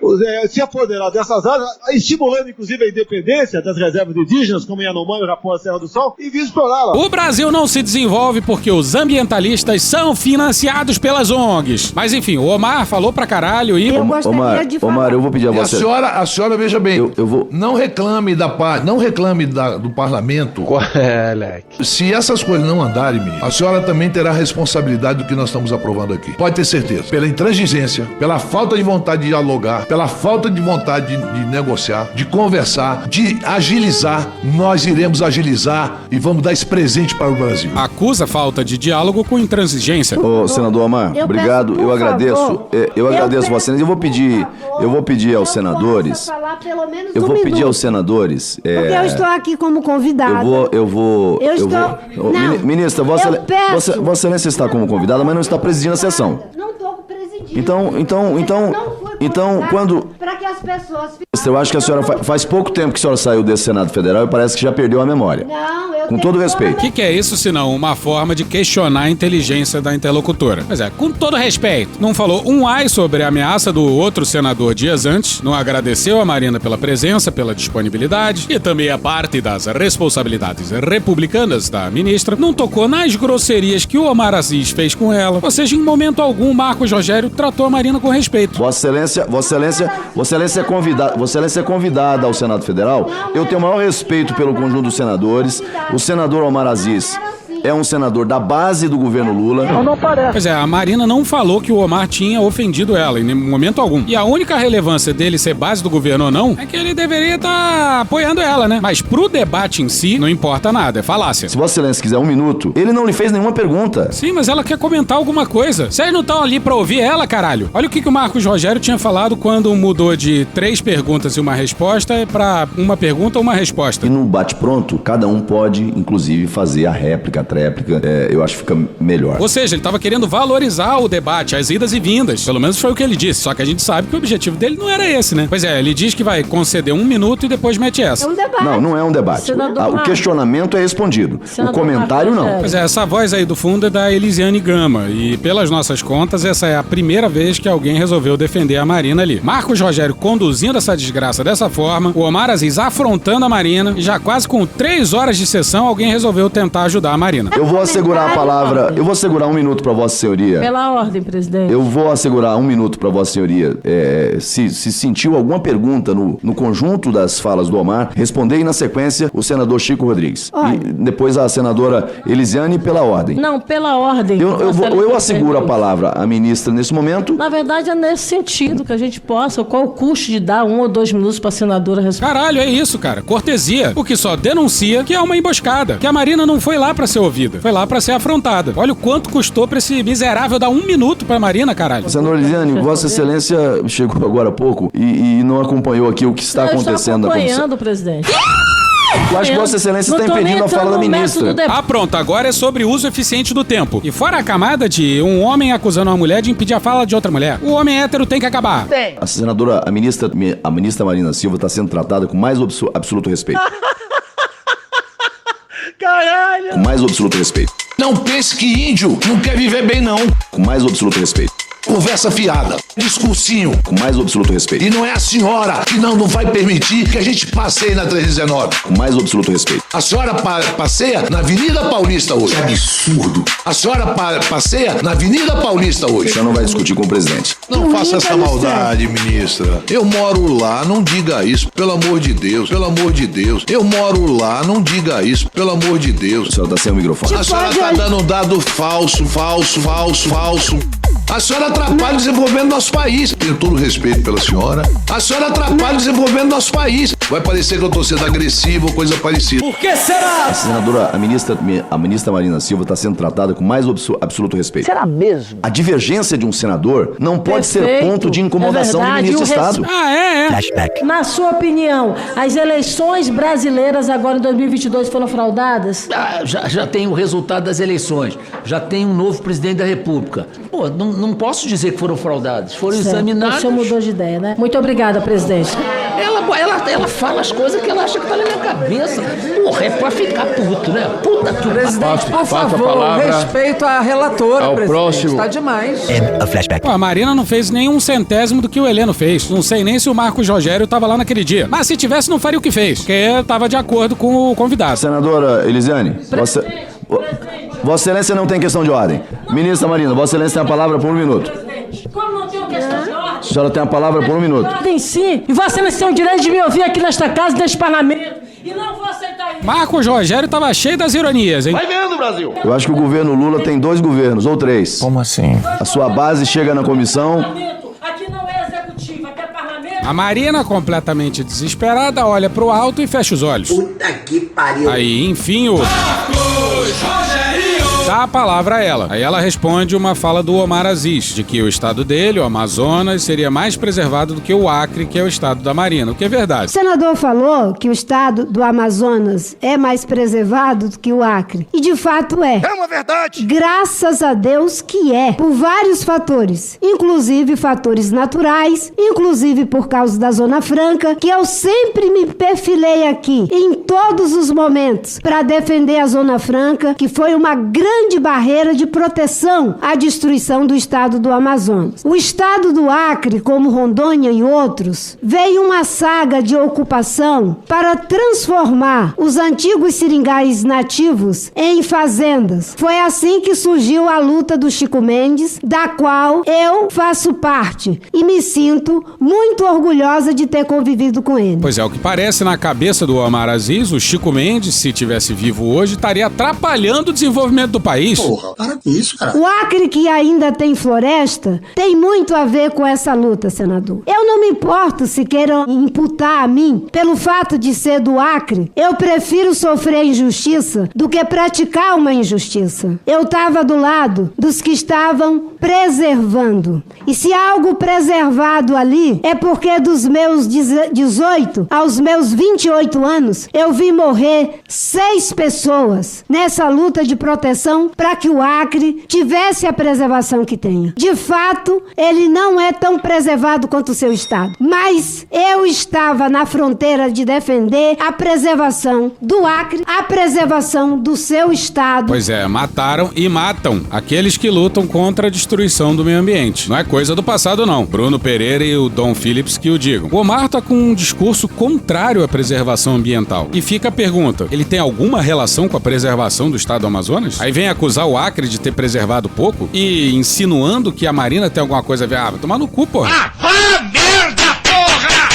se apoderar dessas áreas, estimulando inclusive a independência das reservas indígenas, como em Yanomami, Japão, a Serra do Sol, e vir explorá-la. O Brasil não se desenvolve porque os ambientalistas são financiados pelas ONGs. Mas enfim, o Omar falou pra caralho e... Omar, eu vou pedir a você. A senhora veja bem, eu vou... não reclame do parlamento. Se essas coisas não andarem, menino, a senhora também terá responsabilidade do que nós estamos aprovando aqui. Pode ter certeza. Pela intransigência, pela falta de vontade de dialogar, pela falta de vontade de negociar, de conversar, de agilizar, nós iremos agilizar e vamos dar esse presente para o Brasil. Acusa falta de diálogo com intransigência. Ô, senador Omar, obrigado, eu agradeço. Eu agradeço Vossa Excelência. Eu vou pedir aos senadores. Eu vou pedir aos senadores. Porque eu estou aqui como convidada. Ministra, Vossa Excelência está como convidada, mas não está presidindo a sessão. Não estou presidindo. Então, quando... Para que as pessoas... Eu acho que a senhora faz pouco tempo que a senhora saiu desse Senado Federal e parece que já perdeu a memória. Não, eu com todo respeito. O que é isso senão uma forma de questionar a inteligência da interlocutora? Mas com todo respeito, não falou um ai sobre a ameaça do outro senador dias antes, não agradeceu a Marina pela presença, pela disponibilidade e também a parte das responsabilidades republicanas da ministra, não tocou nas grosserias que o Omar Aziz fez com ela, ou seja, em momento algum Marcos Rogério tratou a Marina com respeito. Vossa Excelência é convidada ao Senado Federal. Eu tenho o maior respeito pelo conjunto dos senadores. O senador Omar Aziz é um senador da base do governo Lula. Não parece. Pois é, a Marina não falou que o Omar tinha ofendido ela em momento algum. E a única relevância dele ser base do governo ou não é que ele deveria estar apoiando ela, né? Mas pro debate em si, não importa nada, é falácia. Se Vossa Excelência quiser um minuto, ele não lhe fez nenhuma pergunta. Sim, mas ela quer comentar alguma coisa. Vocês não estão ali pra ouvir ela, caralho? Olha o que o Marcos Rogério tinha falado quando mudou de 3 perguntas e uma resposta pra uma pergunta ou uma resposta. E no bate-pronto, cada um pode, inclusive, fazer a réplica, a tréplica. Eu acho que fica melhor. Ou seja, ele tava querendo valorizar o debate, as idas e vindas. Pelo menos foi o que ele disse. Só que a gente sabe que o objetivo dele não era esse, né? Pois é, ele diz que vai conceder 1 minuto e depois mete essa. É um debate. Não é um debate. O questionamento é respondido. O comentário não. Pois é, essa voz aí do fundo é da Elisiane Gama. E pelas nossas contas, essa é a primeira vez que alguém resolveu defender a Marina ali. Marcos Rogério conduzindo essa desgraça dessa forma, o Omar Aziz afrontando a Marina, e já quase com 3 horas de sessão, alguém resolveu tentar ajudar a Marina. Eu vou assegurar a palavra, eu vou assegurar 1 minuto para Vossa Senhoria. Pela ordem, presidente. Eu vou assegurar 1 minuto para Vossa Senhoria. Se sentiu alguma pergunta no conjunto das falas do Omar, responder e na sequência o senador Chico Rodrigues. Olha. E depois a senadora Elisiane pela ordem. Não, pela ordem. Eu asseguro a palavra à ministra nesse momento. Na verdade é nesse sentido que a gente possa, qual o custo de dar 1 ou 2 minutos para a senadora responder. Caralho, é isso, cara. Cortesia. O que só denuncia que é uma emboscada. Que a Marina não foi lá pra ser ouvida. Foi lá pra ser afrontada. Olha o quanto custou pra esse miserável dar 1 minuto pra Marina, caralho. Senadora Elisiane, Vossa Excelência chegou agora há pouco e não acompanhou aqui o que está acontecendo na comissão. Eu estou acompanhando, presidente. Eu acho que Vossa Excelência está impedindo a fala da ministra. Ah, pronto. Agora é sobre uso eficiente do tempo. E fora a camada de um homem acusando uma mulher de impedir a fala de outra mulher. O homem hétero tem que acabar. Tem. A senadora, a ministra Marina Silva está sendo tratada com mais absoluto respeito. Caralho! Com mais absoluto respeito. Não pense que índio não quer viver bem, não. Com mais absoluto respeito. Conversa fiada, discursinho. Com mais absoluto respeito. E não é a senhora que não vai permitir que a gente passeie na 319. Com mais absoluto respeito. A senhora passeia na Avenida Paulista hoje. Que absurdo. A senhora passeia na Avenida Paulista hoje. O senhor não vai discutir com o presidente. Não faça essa maldade, ministra. Eu moro lá, não diga isso, pelo amor de Deus. Pelo amor de Deus. Eu moro lá, não diga isso, pelo amor de Deus. A senhora tá sem o microfone. A senhora tá dando um dado falso. A senhora atrapalha o desenvolvimento do nosso país. Tenho todo o respeito pela senhora. A senhora atrapalha o desenvolvimento do nosso país. Vai parecer que eu tô sendo agressivo ou coisa parecida. Por que será? Senadora, a ministra Marina Silva está sendo tratada com mais absoluto respeito. Será mesmo? A divergência de um senador não pode ser ponto de incomodação do ministro de Estado. Flashback. Na sua opinião, as eleições brasileiras agora em 2022 foram fraudadas? Já tem o resultado das eleições. Já tem um novo presidente da República. Pô, não posso dizer que foram fraudadas. Foram examinadas. O senhor mudou de ideia, né? Muito obrigada, presidente. Ela fala as coisas que ela acha que tá na minha cabeça. Porra, é pra ficar puto, né? Puta que presidente, por favor, respeito à relatora, ao presidente. Próximo. Tá demais. Pô, a Marina não fez nem 1/100º do que o Heleno fez. Não sei nem se o Marcos Rogério tava lá naquele dia. Mas se tivesse, não faria o que fez, porque tava de acordo com o convidado. Senadora Elisiane, Vossa Excelência não tem questão de ordem. Ministra Marina, Vossa Excelência tem a palavra por 1 minuto. Como não tenho questão de ordem? A senhora tem a palavra por 1 minuto. Ordem sim, e Vossa Excelência tem o direito de me ouvir aqui nesta casa, neste parlamento. E não vou aceitar isso. Marcos Rogério tava cheio das ironias, hein? Vai vendo, Brasil. Eu acho que o governo Lula tem 2 governos, ou 3. Como assim? A sua base chega na comissão. Aqui não é executivo, aqui é parlamento. A Marina, completamente desesperada, olha pro alto e fecha os olhos. Puta que pariu. Aí, enfim, o... dá a palavra a ela. Aí ela responde uma fala do Omar Aziz, de que o estado dele, o Amazonas, seria mais preservado do que o Acre, que é o estado da Marina, o que é verdade. O senador falou que o estado do Amazonas é mais preservado do que o Acre. E de fato é. É uma verdade. Graças a Deus que é. Por vários fatores. Inclusive fatores naturais, inclusive por causa da Zona Franca, que eu sempre me perfilei aqui, em todos os momentos, para defender a Zona Franca, que foi uma grande barreira de proteção à destruição do estado do Amazonas. O estado do Acre, como Rondônia e outros, veio uma saga de ocupação para transformar os antigos seringais nativos em fazendas. Foi assim que surgiu a luta do Chico Mendes, da qual eu faço parte e me sinto muito orgulhosa de ter convivido com ele. Pois é, o que parece na cabeça do Omar Aziz, o Chico Mendes, se tivesse vivo hoje, estaria atrapalhando o desenvolvimento do país. Porra, para com isso, cara. O Acre, que ainda tem floresta, tem muito a ver com essa luta, senador. Eu não me importo se queiram imputar a mim pelo fato de ser do Acre. Eu prefiro sofrer injustiça do que praticar uma injustiça. Eu estava do lado dos que estavam preservando. E se há algo preservado ali, é porque dos meus 18 aos meus 28 anos, eu vi morrer 6 pessoas nessa luta de proteção para que o Acre tivesse a preservação que tenha. De fato, ele não é tão preservado quanto o seu estado. Mas eu estava na fronteira de defender a preservação do Acre, a preservação do seu estado. Pois é, mataram e matam aqueles que lutam contra a destruição do meio ambiente. Não é coisa do passado, não. Bruno Pereira e o Dom Phillips que o digam. O Omar tá com um discurso contrário à preservação ambiental. E fica a pergunta, ele tem alguma relação com a preservação do estado do Amazonas? Aí vem acusar o Acre de ter preservado pouco e insinuando que a Marina tem alguma coisa a ver. Ah, vai tomar no cu, porra.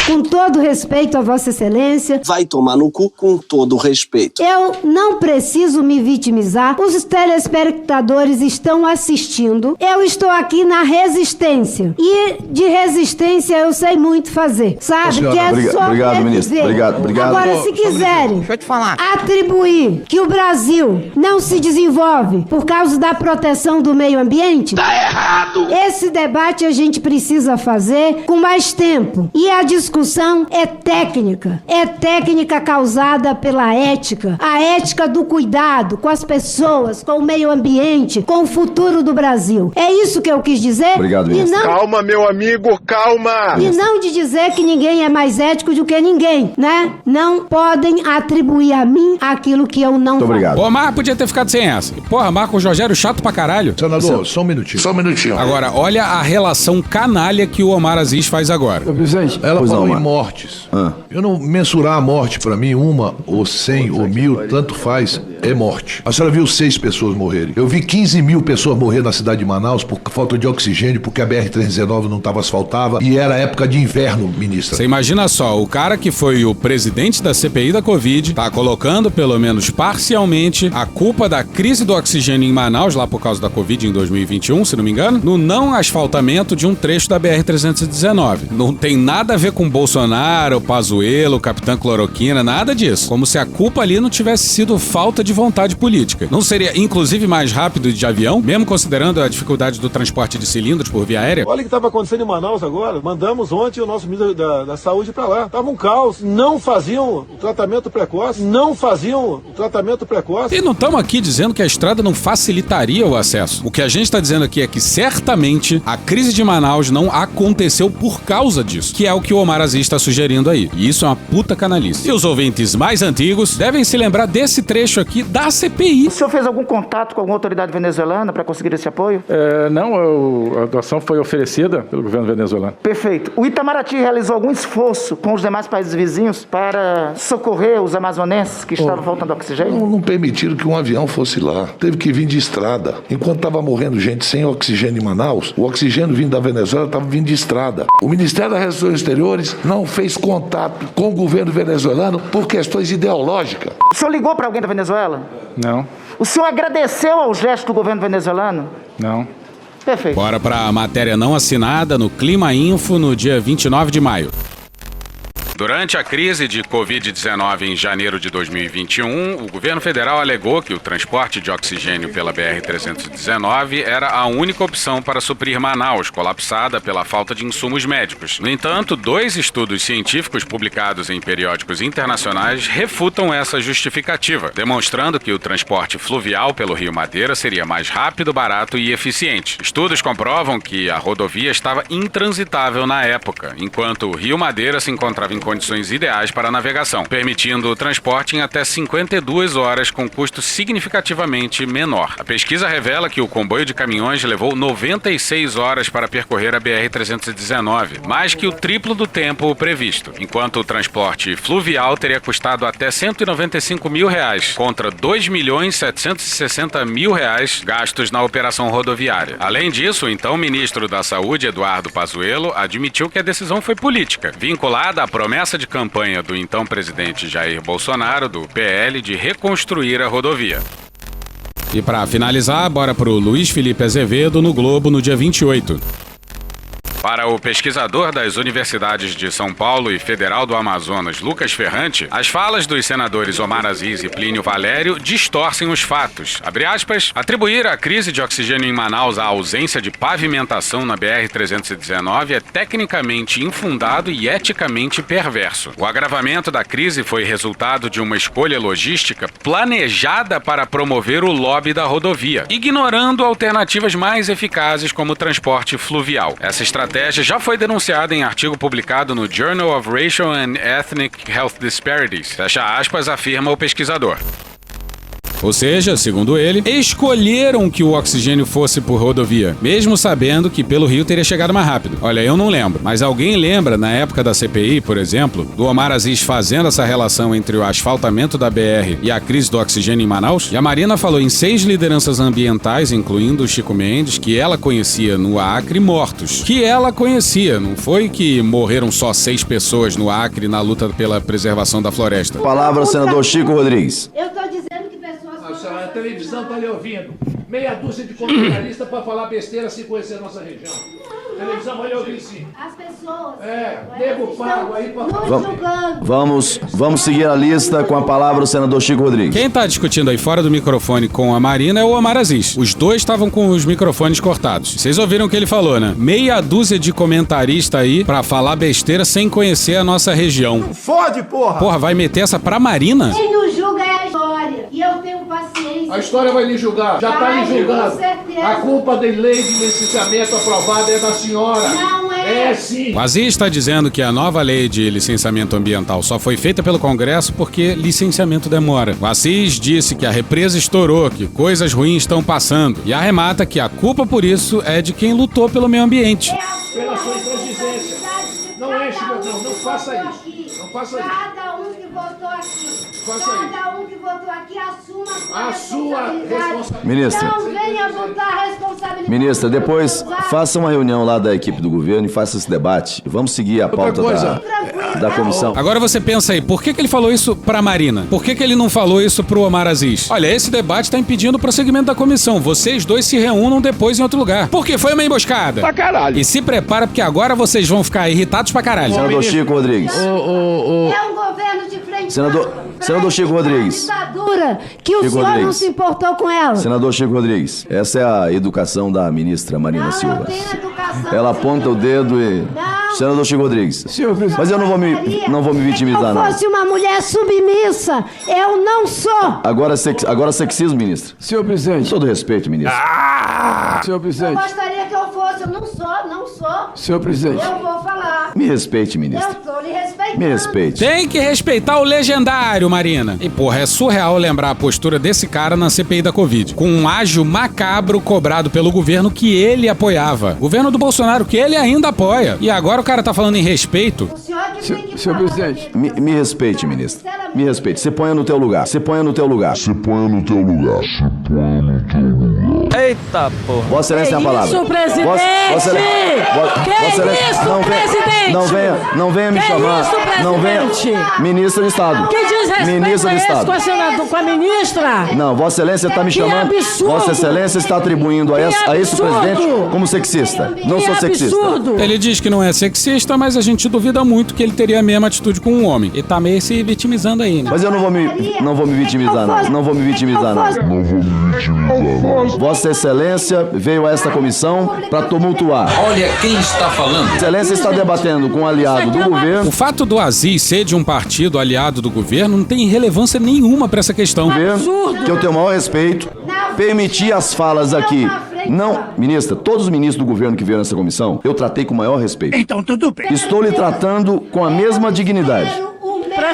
Com todo respeito a Vossa Excelência. Vai tomar no cu com todo respeito. Eu não preciso me vitimizar. Os telespectadores estão assistindo. Eu estou aqui na resistência. E de resistência eu sei muito fazer. Sabe? Que é só obrigado, ministro. Obrigado. Agora, se quiserem atribuir que o Brasil não se desenvolve por causa da proteção do meio ambiente, tá errado. Esse debate a gente precisa fazer com mais tempo. E a discussão discussão é técnica. É técnica causada pela ética. A ética do cuidado com as pessoas, com o meio ambiente, com o futuro do Brasil. É isso que eu quis dizer. Obrigado, ministro. Calma, meu amigo, calma! E não de dizer que ninguém é mais ético do que ninguém, né? Não podem atribuir a mim aquilo que eu não faço. Muito obrigado. Omar podia ter ficado sem essa. Porra, Marco Rogério chato pra caralho. Senador, só um minutinho. Só um minutinho. Agora, olha a relação canalha que o Omar Aziz faz agora. Presidente, Ela Pois falou não, em mortes. Eu não mensurar a morte pra mim, uma, ou 100, ou 1000, tanto faz, é morte. A senhora viu 6 pessoas morrerem. Eu vi 15 mil pessoas morrer na cidade de Manaus por falta de oxigênio, porque a BR-319 não estava asfaltada e era época de inverno, ministra. Você imagina só, o cara que foi o presidente da CPI da Covid tá colocando, pelo menos parcialmente, a culpa da crise do oxigênio em Manaus, lá por causa da Covid em 2021, se não me engano, no não asfaltamento de um trecho da BR-319. Não tem nada a ver com Bolsonaro, Pazuello, Capitã Cloroquina, nada disso. Como se a culpa ali não tivesse sido falta de vontade política. Não seria, inclusive, mais rápido de avião, mesmo considerando a dificuldade do transporte de cilindros por via aérea? Olha o que estava acontecendo em Manaus agora. Mandamos ontem o nosso ministro da Saúde para lá. Tava um caos. Não faziam o tratamento precoce. E não estamos aqui dizendo que a estrada não facilitaria o acesso. O que a gente está dizendo aqui é que certamente a crise de Manaus não aconteceu por causa disso, que é o que o Omar Aziz está sugerindo aí. E isso é uma puta canalice. E os ouvintes mais antigos devem se lembrar desse trecho aqui da CPI. O senhor fez algum contato com alguma autoridade venezuelana para conseguir esse apoio? Não, a doação foi oferecida pelo governo venezuelano. Perfeito. O Itamaraty realizou algum esforço com os demais países vizinhos para socorrer os amazonenses que estavam faltando oxigênio? Não permitiram que um avião fosse lá. Teve que vir de estrada. Enquanto estava morrendo gente sem oxigênio em Manaus, o oxigênio vindo da Venezuela estava vindo de estrada. O Ministério das Relações Exteriores não fez contato com o governo venezuelano por questões ideológicas. O senhor ligou para alguém da Venezuela? Não. O senhor agradeceu ao gesto do governo venezuelano? Não. Perfeito. Bora pra matéria não assinada no Clima Info no dia 29 de maio. Durante a crise de Covid-19 em janeiro de 2021, o governo federal alegou que o transporte de oxigênio pela BR-319 era a única opção para suprir Manaus, colapsada pela falta de insumos médicos. No entanto, 2 estudos científicos publicados em periódicos internacionais refutam essa justificativa, demonstrando que o transporte fluvial pelo Rio Madeira seria mais rápido, barato e eficiente. Estudos comprovam que a rodovia estava intransitável na época, enquanto o Rio Madeira se encontrava em condições ideais para a navegação, permitindo o transporte em até 52 horas com custo significativamente menor. A pesquisa revela que o comboio de caminhões levou 96 horas para percorrer a BR-319, mais que o triplo do tempo previsto, enquanto o transporte fluvial teria custado até R$195 mil, contra R$2.760.000 gastos na operação rodoviária. Além disso, o então ministro da Saúde, Eduardo Pazuello, admitiu que a decisão foi política, vinculada à promessa de campanha do então presidente Jair Bolsonaro, do PL, de reconstruir a rodovia. E para finalizar, bora pro Luiz Felipe Azevedo no Globo no dia 28. Para o pesquisador das universidades de São Paulo e Federal do Amazonas, Lucas Ferrante, as falas dos senadores Omar Aziz e Plínio Valério distorcem os fatos. Abre aspas, atribuir a crise de oxigênio em Manaus à ausência de pavimentação na BR-319 é tecnicamente infundado e eticamente perverso. O agravamento da crise foi resultado de uma escolha logística planejada para promover o lobby da rodovia, ignorando alternativas mais eficazes como o transporte fluvial. Essa estratégia já foi denunciada em artigo publicado no Journal of Racial and Ethnic Health Disparities. Fecha aspas, afirma o pesquisador. Ou seja, segundo ele, escolheram que o oxigênio fosse por rodovia, mesmo sabendo que pelo Rio teria chegado mais rápido. Olha, eu não lembro, mas alguém lembra, na época da CPI, por exemplo, do Omar Aziz fazendo essa relação entre o asfaltamento da BR e a crise do oxigênio em Manaus? E a Marina falou em 6 lideranças ambientais, incluindo o Chico Mendes, que ela conhecia no Acre, mortos. Que ela conhecia, não foi que morreram só 6 pessoas no Acre na luta pela preservação da floresta. Palavra ao senador Chico Rodrigues. Eu tô dizendo que pessoas... A televisão tá lhe ouvindo. Meia dúzia de comentaristas para falar besteira sem conhecer a nossa região. televisão, olha, eu vi sim. As pessoas. Nego pago aí pra... Vamos seguir a lista com a palavra o senador Chico Rodrigues. Quem tá discutindo aí fora do microfone com a Marina é o Omar Aziz. Os dois estavam com os microfones cortados. Vocês ouviram o que ele falou, né? Meia dúzia de comentarista aí pra falar besteira sem conhecer a nossa região. Fode, porra! Porra, vai meter essa pra Marina? Quem nos julga é a história. E eu tenho paciência. A história vai lhe julgar. Já tá lhe julgando. Com certeza. A culpa da lei de licenciamento aprovada é da senhora. Não é. É sim. O Aziz está dizendo que a nova lei de licenciamento ambiental só foi feita pelo Congresso porque licenciamento demora. O Aziz disse que a represa estourou, que coisas ruins estão passando. E arremata que a culpa por isso é de quem lutou pelo meio ambiente. Pela sua intransigência. Não enche, não faça isso. Não faça isso. Cada um que votou aqui. Faça Cada um que votou aqui assuma a sua responsabilidade. Ministra. Não venha botar a responsabilidade. Ministra, depois faça uma reunião lá da equipe do governo e faça esse debate. Vamos seguir a pauta da comissão. Agora você pensa aí, por que ele falou isso pra Marina? Por que ele não falou isso pro Omar Aziz? Olha, esse debate tá impedindo o prosseguimento da comissão. Vocês dois se reúnam depois em outro lugar. Porque foi uma emboscada. Pra caralho. E se prepara porque agora vocês vão ficar irritados pra caralho. Senador Chico Rodrigues. É um governo de frente. Senador Chico Rodrigues. Ditadura que o Chico senhor Rodrigues. não se importou com ela. Senador Chico Rodrigues, essa é a educação da ministra Marina Silva. Eu tenho educação. Ela aponta o dedo e... Senador Chico Rodrigues. Mas eu não vou me vitimizar, não. Se eu fosse uma mulher submissa, eu não sou. Agora sexismo, ministro. Senhor presidente. Com todo respeito, ministro. Senhor Eu presidente. gostaria que eu fosse, eu não sou. Senhor presidente. Eu vou falar. Me respeite, ministro. Eu tô lhe respeitando. Me respeite. Tem que respeitar o legendário, Marina. E porra, é surreal lembrar a postura desse cara na CPI da Covid. Com um ágio macabro cobrado pelo governo que ele apoiava. Governo do Bolsonaro que ele ainda apoia. E agora o cara tá falando em respeito. O senhor que tem que Senhor falar. presidente. Me respeite, ministro. Me respeite. Você ponha no teu lugar. Você ponha no teu lugar. Eita, porra. Vossa Excelência tem a palavra. Isso, presidente! Vossa Excelência, não venha me chamar. Isso, Não venha. presidente! Ministra de Estado. Que desrespeito Ministra é de esse Estado. com a ministra? Não, Vossa Excelência está me Que chamando. absurdo. Vossa Excelência está atribuindo a esse absurdo. presidente como sexista. Não sou sexista. Absurdo! Ele diz que não é sexista, mas a gente duvida muito que ele teria a mesma atitude com um homem. E tá meio se vitimizando aí, né? Mas eu não vou me vitimizar, não. Não vou me vitimizar, não. Vossa Excelência veio a esta comissão para tumultuar. Olha quem está falando. Vossa Excelência está debatendo com um aliado do governo. O fato do Aziz ser de um partido aliado do governo não tem relevância nenhuma pra essa questão. Que eu tenho o maior respeito, permitir as falas aqui. Não, ministra, todos os ministros do governo que vieram nessa comissão, eu tratei com o maior respeito. Então tudo bem. Estou lhe tratando com a mesma dignidade.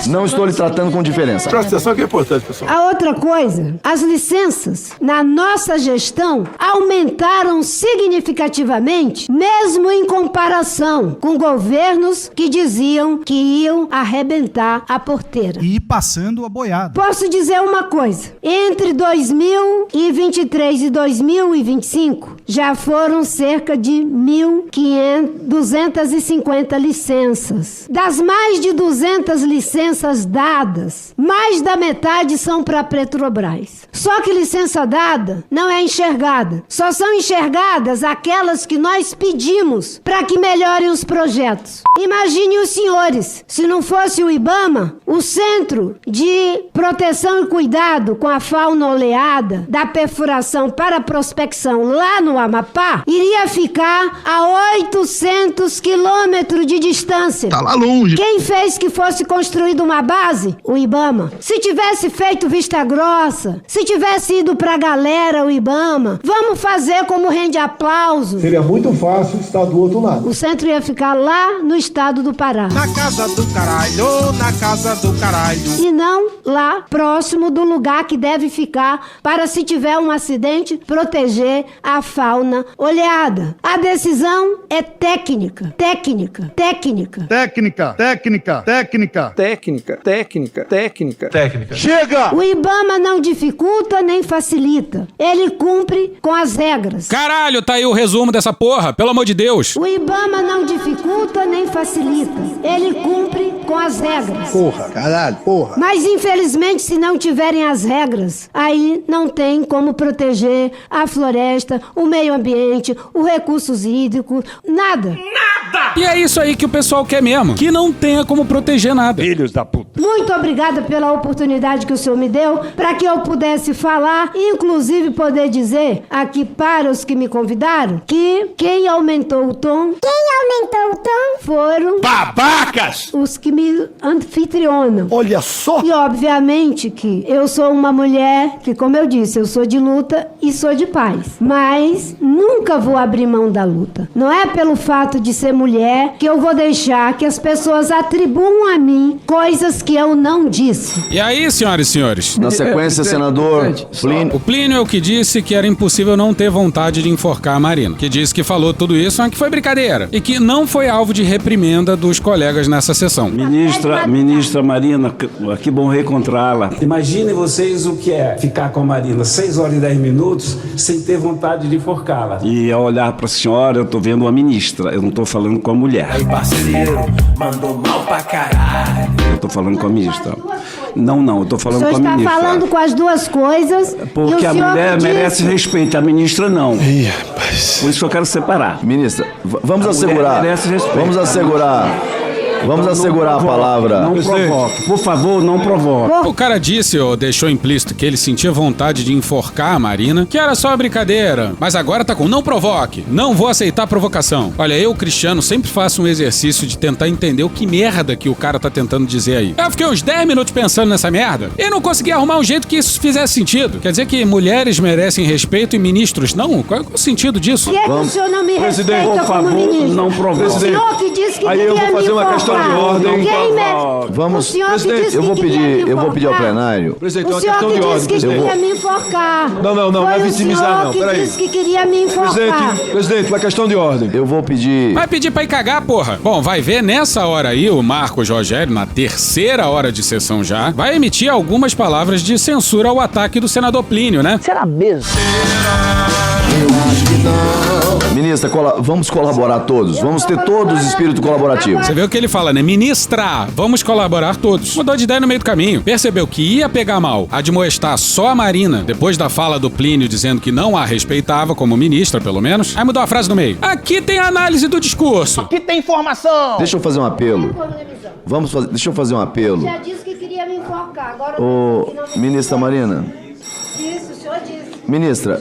Não estou lhe tratando com diferença. Presta atenção que é importante, pessoal. A outra coisa, as licenças na nossa gestão aumentaram significativamente, mesmo em comparação com governos que diziam que iam arrebentar a porteira. E passando a boiada. Posso dizer uma coisa, entre 2023 e 2025, já foram cerca de 1.250 licenças. Das mais de 200 licenças dadas, mais da metade são para a Petrobras. Só que licença dada não é enxergada. Só são enxergadas aquelas que nós pedimos para que melhorem os projetos. Imagine os senhores, se não fosse o IBAMA, o Centro de Proteção e Cuidado com a Fauna Oleada da perfuração para prospecção lá no Amapá, iria ficar a 800 quilômetros de distância. Tá lá longe. Quem fez que fosse construída uma base? O IBAMA. Se tivesse feito Vista Grossa, se tivesse ido pra galera o IBAMA, vamos fazer como rende aplauso. Seria muito fácil estar do outro lado. O centro ia ficar lá no estado do Pará. Na casa do caralho, na casa do caralho. E não lá próximo do lugar que deve ficar para, se tiver um acidente, proteger a fauna oleada. A decisão é técnica. Técnica. Técnica. Técnica, técnica, técnica. técnica. Chega! O IBAMA não dificulta nem facilita. Ele cumpre com as regras. Caralho, tá aí o resumo dessa porra, pelo amor de Deus. O IBAMA não dificulta nem facilita. Ele cumpre com as regras. Porra, caralho, porra. Mas infelizmente, se não tiverem as regras, aí não tem como proteger a floresta, o meio ambiente, os recursos hídricos, nada. E é isso aí que o pessoal quer mesmo, que não tenha como proteger nada. Filhos da puta. Muito obrigada pela oportunidade que o senhor me deu para que eu pudesse falar, inclusive poder dizer aqui para os que me convidaram que quem aumentou o tom foram babacas! Os que me anfitrionam. Olha só! E obviamente que eu sou uma mulher que, como eu disse, eu sou de luta e sou de paz. Mas nunca vou abrir mão da luta. Não é pelo fato de ser mulher que eu vou deixar que as pessoas atribuam a mim coisas que eu não disse. E aí, senhoras e senhores? Na sequência, senador Plínio. O Plínio é o que disse que era impossível não ter vontade de enforcar a Marina. Que disse que falou tudo isso, mas que foi brincadeira. E que não foi alvo de reprimenda dos colegas nessa sessão. Ministra Marina, que bom reencontrá-la. Imaginem vocês o que é ficar com a Marina 6 horas e 10 minutos sem ter vontade de enforcá-la. E ao olhar pra senhora, eu tô vendo uma ministra, eu não tô falando com a mulher. Aí, parceiro, mandou mal pra caralho. Eu tô falando com a ministra. Não, eu tô falando com a ministra. O senhor está falando com as duas coisas. Porque a mulher merece respeito, a ministra não. Ih, rapaz. Por isso que eu quero separar. Ministra, vamos assegurar. Vamos assegurar a palavra. Não provoque. Por favor, não provoque. O cara disse, ou deixou implícito, que ele sentia vontade de enforcar a Marina, que era só brincadeira. Mas agora tá com não provoque. Não vou aceitar provocação. Olha, eu, Cristiano, sempre faço um exercício de tentar entender o que merda que o cara tá tentando dizer aí. Eu fiquei uns 10 minutos pensando nessa merda e não consegui arrumar um jeito que isso fizesse sentido. Quer dizer que mulheres merecem respeito e ministros não? Qual é o sentido disso? Por que o senhor não me respeita por favor, como ministro? não provoque. O senhor que disse que queria me enforcar. De ordem. Vamos, presidente, eu vou pedir ao plenário. Presidente, o senhor que disse que queria me enforcar. Não é vitimizar não, peraí. O senhor que disse que queria me enforcar. Presidente, uma questão de ordem. Eu vou pedir... Vai pedir pra ir cagar, porra. Bom, vai ver nessa hora aí o Marcos Rogério, na terceira hora de sessão já, vai emitir algumas palavras de censura ao ataque do senador Plínio, né? Será mesmo? Ministra, vamos colaborar todos. Vamos ter todos espírito colaborativo. Você vê o que ele fala, né? Ministra, vamos colaborar todos. Mudou de ideia no meio do caminho. Percebeu que ia pegar mal admoestar só a Marina, depois da fala do Plínio dizendo que não a respeitava como ministra, pelo menos. Aí mudou a frase no meio. Aqui tem a análise do discurso. Aqui tem informação. Deixa eu fazer um apelo. Deixa eu fazer um apelo. Já disse que queria me enforcar. Agora ministra Marina. Isso, o senhor disse. Ministra,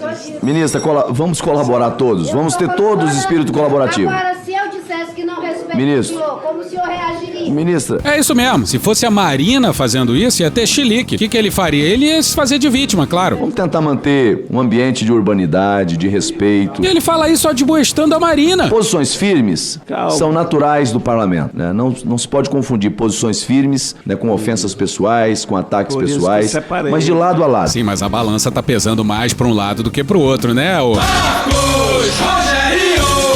vamos colaborar todos. Vamos ter todos espírito colaborativo. Agora, se eu dissesse que não respeito Ministro. o senhor, como o senhor reagiria? Ministra. É isso mesmo. Se fosse a Marina fazendo isso, ia ter chilique. O que ele faria? Ele ia se fazer de vítima, claro. Vamos tentar manter um ambiente de urbanidade, de respeito. E ele fala isso admoestando a Marina. Posições firmes são naturais do parlamento, né? Não se pode confundir posições firmes, né, com ofensas pessoais, com ataques pessoais, mas de lado a lado. Sim, mas a balança tá pesando mais pra um lado do que pro outro, né?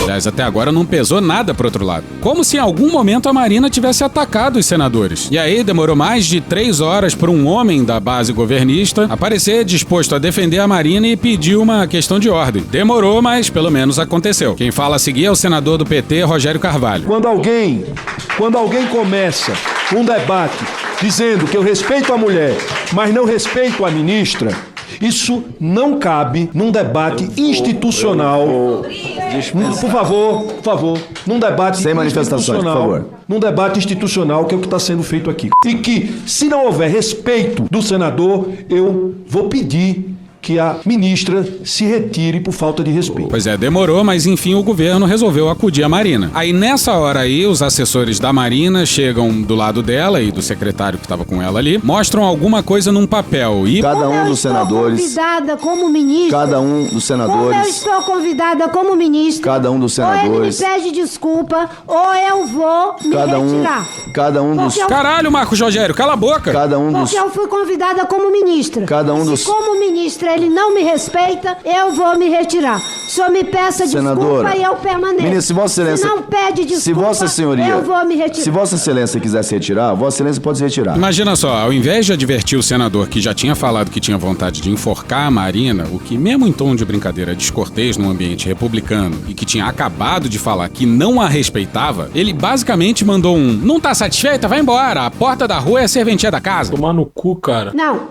Aliás, até agora não pesou nada pro outro lado. Como se em algum momento a Marina tivesse atacado os senadores. E aí demorou mais de 3 horas para um homem da base governista aparecer disposto a defender a Marina e pedir uma questão de ordem. Demorou, mas pelo menos aconteceu. Quem fala a seguir é o senador do PT, Rogério Carvalho. Quando alguém começa um debate dizendo que eu respeito a mulher, mas não respeito a ministra, isso não cabe num debate institucional. Por favor, num debate sem manifestações, por favor. Num debate institucional, que é o que está sendo feito aqui. E que, se não houver respeito do senador, eu vou pedir que a ministra se retire por falta de respeito. Pois é, demorou, mas enfim o governo resolveu acudir a Marina. Aí nessa hora aí, os assessores da Marina chegam do lado dela e do secretário que estava com ela ali, mostram alguma coisa num papel e... Cada um dos senadores... convidada como ministra... Cada um dos senadores... Como eu estou convidada como ministra... Cada um dos senadores... Ou ele me pede desculpa, ou eu vou me retirar. Cada um dos... Caralho, Marcos Rogério, cala a boca! Cada um dos... Porque eu fui convidada como ministra. Cada um dos... Como ministra ele não me respeita, eu vou me retirar. O senhor me peça desculpa e eu permaneço. Ministro, se Vossa Excelência... Se não pede desculpa, se Vossa Senhoria, eu vou me retirar. Se Vossa Excelência quiser se retirar, Vossa Excelência pode se retirar. Imagina só, ao invés de advertir o senador que já tinha falado que tinha vontade de enforcar a Marina, o que mesmo em tom de brincadeira é descortês num ambiente republicano, e que tinha acabado de falar que não a respeitava, ele basicamente mandou um: não tá satisfeita? Vai embora, a porta da rua é a serventia da casa. Tomar no cu, cara. Não,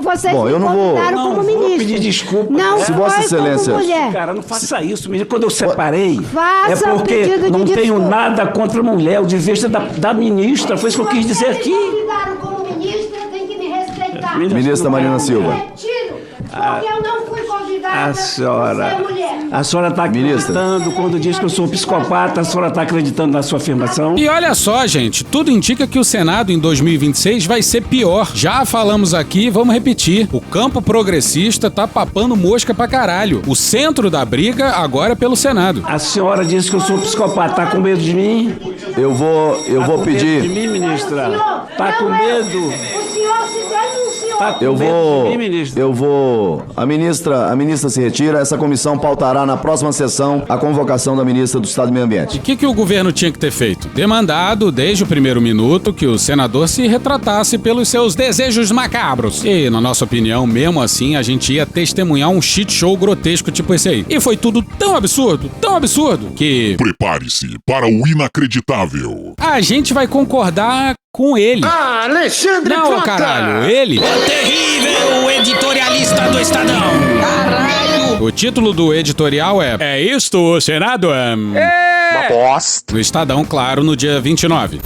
vocês Bom, me eu não convidaram vou... como ministro. Pedir desculpa. Não se Vossa foi Excelência... como mulher. Cara, não faça isso, menino. Quando eu separei, Faça é porque pedido de não tenho desculpa. nada contra a mulher. O desvista da ministra, foi isso que eu quis dizer aqui. Se vocês me convidaram como ministra, tem que me respeitar. Ministra Marina Silva. Retiro, porque eu não fui convidada A senhora... por ser mulher. A senhora está acreditando quando diz que eu sou psicopata, a senhora está acreditando na sua afirmação? E olha só, gente, tudo indica que o Senado em 2026 vai ser pior. Já falamos aqui, vamos repetir. O campo progressista tá papando mosca pra caralho. O centro da briga agora é pelo Senado. A senhora disse que eu sou psicopata, tá com medo de mim? Eu vou pedir... Medo de mim, ministra? Tá com medo? O senhor se denunciou. Tá com medo de mim, ministra? A ministra se retira, essa comissão pautará na próxima sessão a convocação da ministra do Estado do Meio Ambiente. E o que o governo tinha que ter feito? Demandado, desde o primeiro minuto, que o senador se retratasse pelos seus desejos macabros. E, na nossa opinião, mesmo assim, a gente ia testemunhar um shit show grotesco tipo esse aí. E foi tudo tão absurdo, que... Prepare-se para o inacreditável. A gente vai concordar com ele. Ah, Alexandre Não, Frota! caralho, ele... O terrível editorialista do Estadão! Caralho! O título do editorial é isto, Senado? Uma bosta! No Estadão, claro, no dia 29.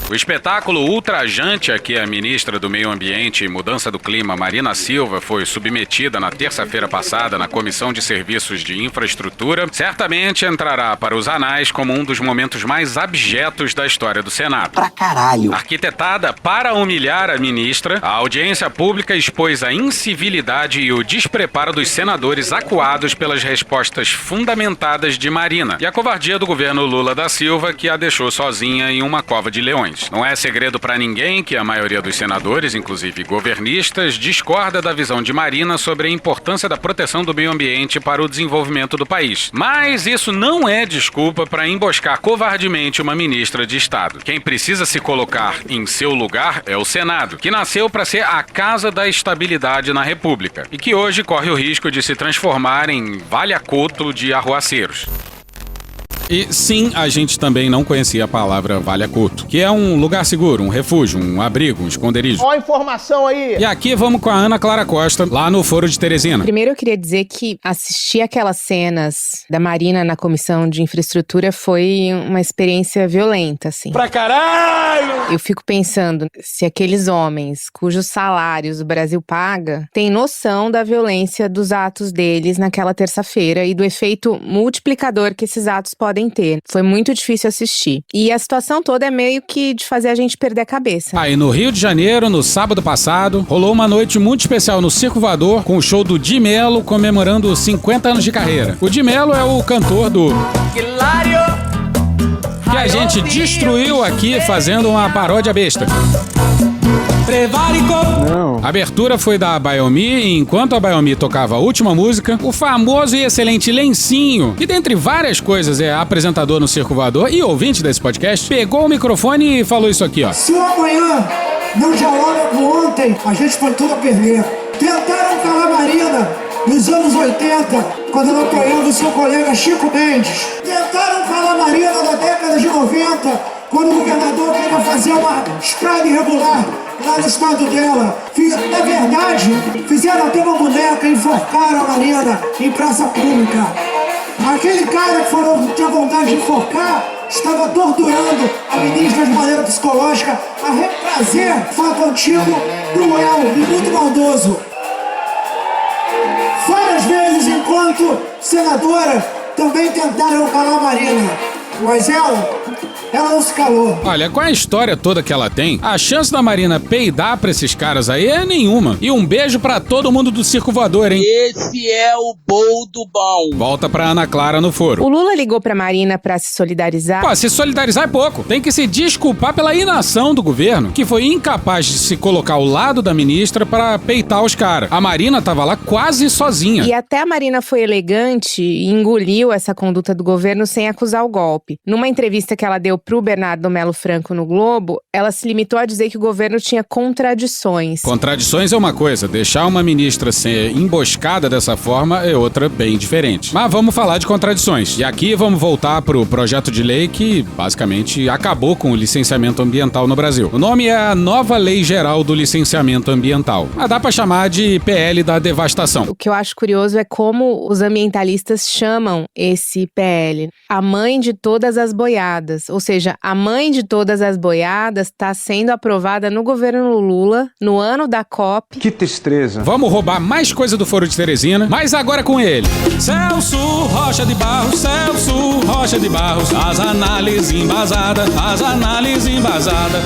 O espetáculo ultrajante a que a ministra do Meio Ambiente e Mudança do Clima, Marina Silva, foi submetida na terça-feira passada na Comissão de Serviços de Infraestrutura, certamente entrará para os anais como um dos momentos mais abjetos da história do Senado. Pra caralho. Arquitetada para humilhar a ministra, a audiência pública expôs a incivilidade e o despreparo dos senadores acuados pelas respostas fundamentadas de Marina e a covardia do governo Lula da Silva, que a deixou sozinha em uma cova de leões. Não é segredo para ninguém que a maioria dos senadores, inclusive governistas, discorda da visão de Marina sobre a importância da proteção do meio ambiente para o desenvolvimento do país. Mas isso não é desculpa para emboscar covardemente uma ministra de Estado. Quem precisa se colocar em seu lugar é o Senado, que nasceu para ser a casa da estabilidade na República e que hoje corre o risco de se transformar em valha-coto de arruaceiros. E sim, a gente também não conhecia a palavra valha-coto, que é um lugar seguro, um refúgio, um abrigo, um esconderijo. Ó a informação aí! E aqui vamos com a Ana Clara Costa, lá no Foro de Teresina. Primeiro eu queria dizer que assistir aquelas cenas da Marina na Comissão de Infraestrutura foi uma experiência violenta, assim. Pra caralho! Eu fico pensando, se aqueles homens cujos salários o Brasil paga têm noção da violência dos atos deles naquela terça-feira e do efeito multiplicador que esses atos podem ter. Foi muito difícil assistir. E a situação toda é meio que de fazer a gente perder a cabeça. Aí no Rio de Janeiro, no sábado passado, rolou uma noite muito especial no Circo Voador com o show do Di Mello comemorando 50 anos de carreira. O Di Mello é o cantor do... que a gente destruiu aqui fazendo uma paródia besta. Não. A abertura foi da Bayomi e enquanto a Bayomi tocava a última música, o famoso e excelente Lencinho, que dentre várias coisas é apresentador no Circo Voador e ouvinte desse podcast, pegou o microfone e falou isso aqui, ó. Se o amanhã não dialoga com ontem, a gente foi tudo a perder. Tentaram calar Marina nos anos 80, quando ela apoiava o seu colega Chico Mendes. Tentaram calar Marina na década de 90, quando o governador queria fazer uma estrada irregular lá no estado dela. Na verdade, fizeram até uma boneca e enforcaram a Marina em praça pública. Aquele cara que tinha vontade de enforcar estava torturando a ministra de maneira psicológica a retrazer fato antigo, cruel e muito maldoso. Várias vezes, enquanto senadora, também tentaram calar a Marina, mas ela ela não se calou. Olha, com a história toda que ela tem, a chance da Marina peidar pra esses caras aí é nenhuma. E um beijo pra todo mundo do circo voador, hein? Esse é o boldo bom. Volta pra Ana Clara no foro. O Lula ligou pra Marina pra se solidarizar. Pô, se solidarizar é pouco. Tem que se desculpar pela inação do governo, que foi incapaz de se colocar ao lado da ministra pra peitar os caras. A Marina tava lá quase sozinha. E até a Marina foi elegante e engoliu essa conduta do governo sem acusar o golpe. Numa entrevista que ela deu pro Bernardo Melo Franco no Globo, ela se limitou a dizer que o governo tinha contradições. Contradições é uma coisa, deixar uma ministra ser emboscada dessa forma é outra bem diferente. Mas vamos falar de contradições. E aqui vamos voltar pro projeto de lei que basicamente acabou com o licenciamento ambiental no Brasil. O nome é a Nova Lei Geral do Licenciamento Ambiental. Mas dá pra chamar de PL da devastação. O que eu acho curioso é como os ambientalistas chamam esse PL. A mãe de todas as boiadas. Ou seja, a mãe de todas as boiadas está sendo aprovada no governo Lula, no ano da COP. Que tristeza. Vamos roubar mais coisa do Foro de Teresina, mas agora com ele. Celso Rocha de Barros, Celso Rocha de Barros, as análises embasadas, as análises embasadas.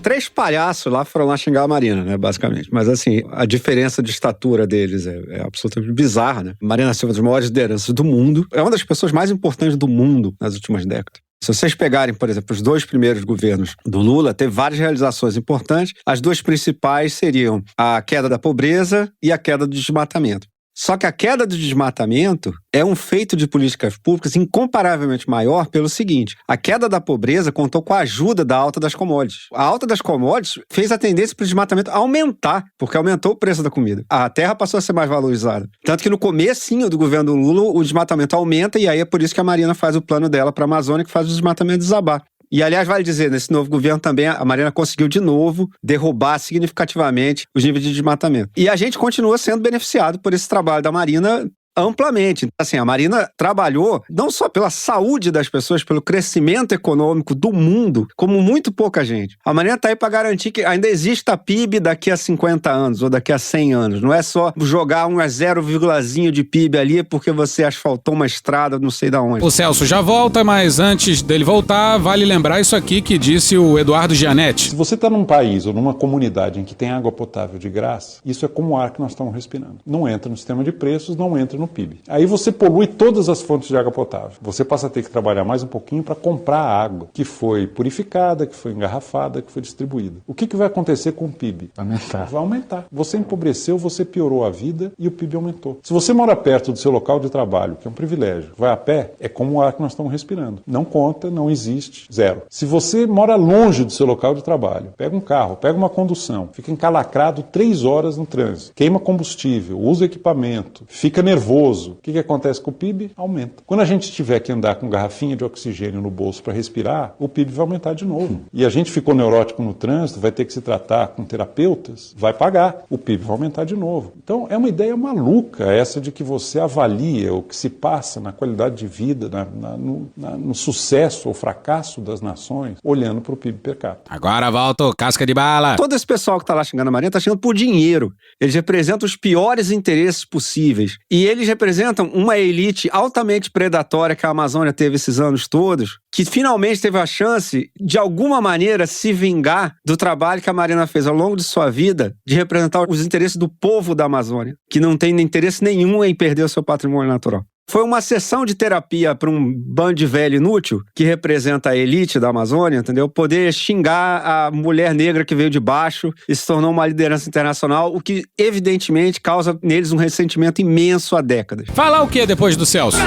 3 palhaços lá foram lá xingar a Marina, né, basicamente. Mas assim, a diferença de estatura deles é absolutamente bizarra, né? Marina Silva, das maiores lideranças do mundo, é uma das pessoas mais importantes do mundo nas últimas décadas. Se vocês pegarem, por exemplo, os 2 primeiros governos do Lula, teve várias realizações importantes. As 2 principais seriam a queda da pobreza e a queda do desmatamento. Só que a queda do desmatamento é um feito de políticas públicas incomparavelmente maior pelo seguinte: a queda da pobreza contou com a ajuda da alta das commodities. A alta das commodities fez a tendência para o desmatamento aumentar, porque aumentou o preço da comida. A terra passou a ser mais valorizada. Tanto que no comecinho do governo do Lula, o desmatamento aumenta, e aí é por isso que a Marina faz o plano dela para a Amazônia, que faz o desmatamento desabar. E, aliás, vale dizer, nesse novo governo também, a Marina conseguiu de novo derrubar significativamente os níveis de desmatamento. E a gente continua sendo beneficiado por esse trabalho da Marina amplamente. Assim, a Marina trabalhou não só pela saúde das pessoas, pelo crescimento econômico do mundo, como muito pouca gente. A Marina está aí para garantir que ainda exista PIB daqui a 50 anos ou daqui a 100 anos. Não é só jogar um 0,0 de PIB ali porque você asfaltou uma estrada não sei da onde. O Celso já volta, mas antes dele voltar, vale lembrar isso aqui que disse o Eduardo Gianetti. Se você está num país ou numa comunidade em que tem água potável de graça, isso é como o ar que nós estamos respirando. Não entra no sistema de preços, não entra no PIB. Aí você polui todas as fontes de água potável. Você passa a ter que trabalhar mais um pouquinho para comprar a água que foi purificada, que foi engarrafada, que foi distribuída. O que vai acontecer com o PIB? Aumentar. Vai aumentar. Você empobreceu, você piorou a vida e o PIB aumentou. Se você mora perto do seu local de trabalho, que é um privilégio, vai a pé, é como o ar que nós estamos respirando. Não conta, não existe, zero. Se você mora longe do seu local de trabalho, pega um carro, pega uma condução, fica encalacrado 3 horas no trânsito, queima combustível, usa equipamento, fica nervoso. O que acontece com o PIB? Aumenta. Quando a gente tiver que andar com garrafinha de oxigênio no bolso para respirar, o PIB vai aumentar de novo. E a gente ficou neurótico no trânsito, vai ter que se tratar com terapeutas, vai pagar. O PIB vai aumentar de novo. Então é uma ideia maluca essa de que você avalia o que se passa na qualidade de vida, no sucesso ou fracasso das nações, olhando para o PIB per capita. Agora volta o casca de bala. Todo esse pessoal que está lá xingando a Marina está xingando por dinheiro. Eles representam os piores interesses possíveis. E eles representam uma elite altamente predatória que a Amazônia teve esses anos todos, que finalmente teve a chance, de alguma maneira, se vingar do trabalho que a Marina fez ao longo de sua vida, de representar os interesses do povo da Amazônia, que não tem interesse nenhum em perder o seu patrimônio natural. Foi uma sessão de terapia para um bando de velho inútil, que representa a elite da Amazônia, entendeu? Poder xingar a mulher negra que veio de baixo e se tornou uma liderança internacional, o que evidentemente causa neles um ressentimento imenso há décadas. Falar o que depois do Celso?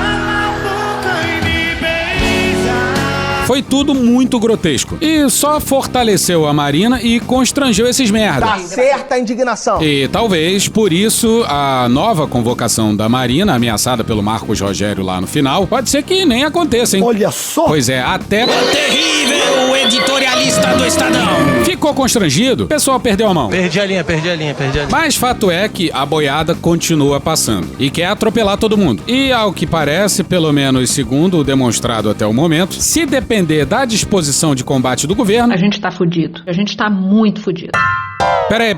Foi tudo muito grotesco. E só fortaleceu a Marina e constrangeu esses merda. Tá certa a indignação. E talvez, por isso, a nova convocação da Marina, ameaçada pelo Marcos Rogério lá no final, pode ser que nem aconteça, hein? Olha só! Pois é, até... Terrível editorialista do Estadão. Ficou constrangido, o pessoal perdeu a mão. Perdi a linha. Mas fato é que a boiada continua passando e quer atropelar todo mundo. E ao que parece, pelo menos segundo o demonstrado até o momento, se depender da disposição de combate do governo... A gente tá fudido. A gente tá muito fudido. Peraí.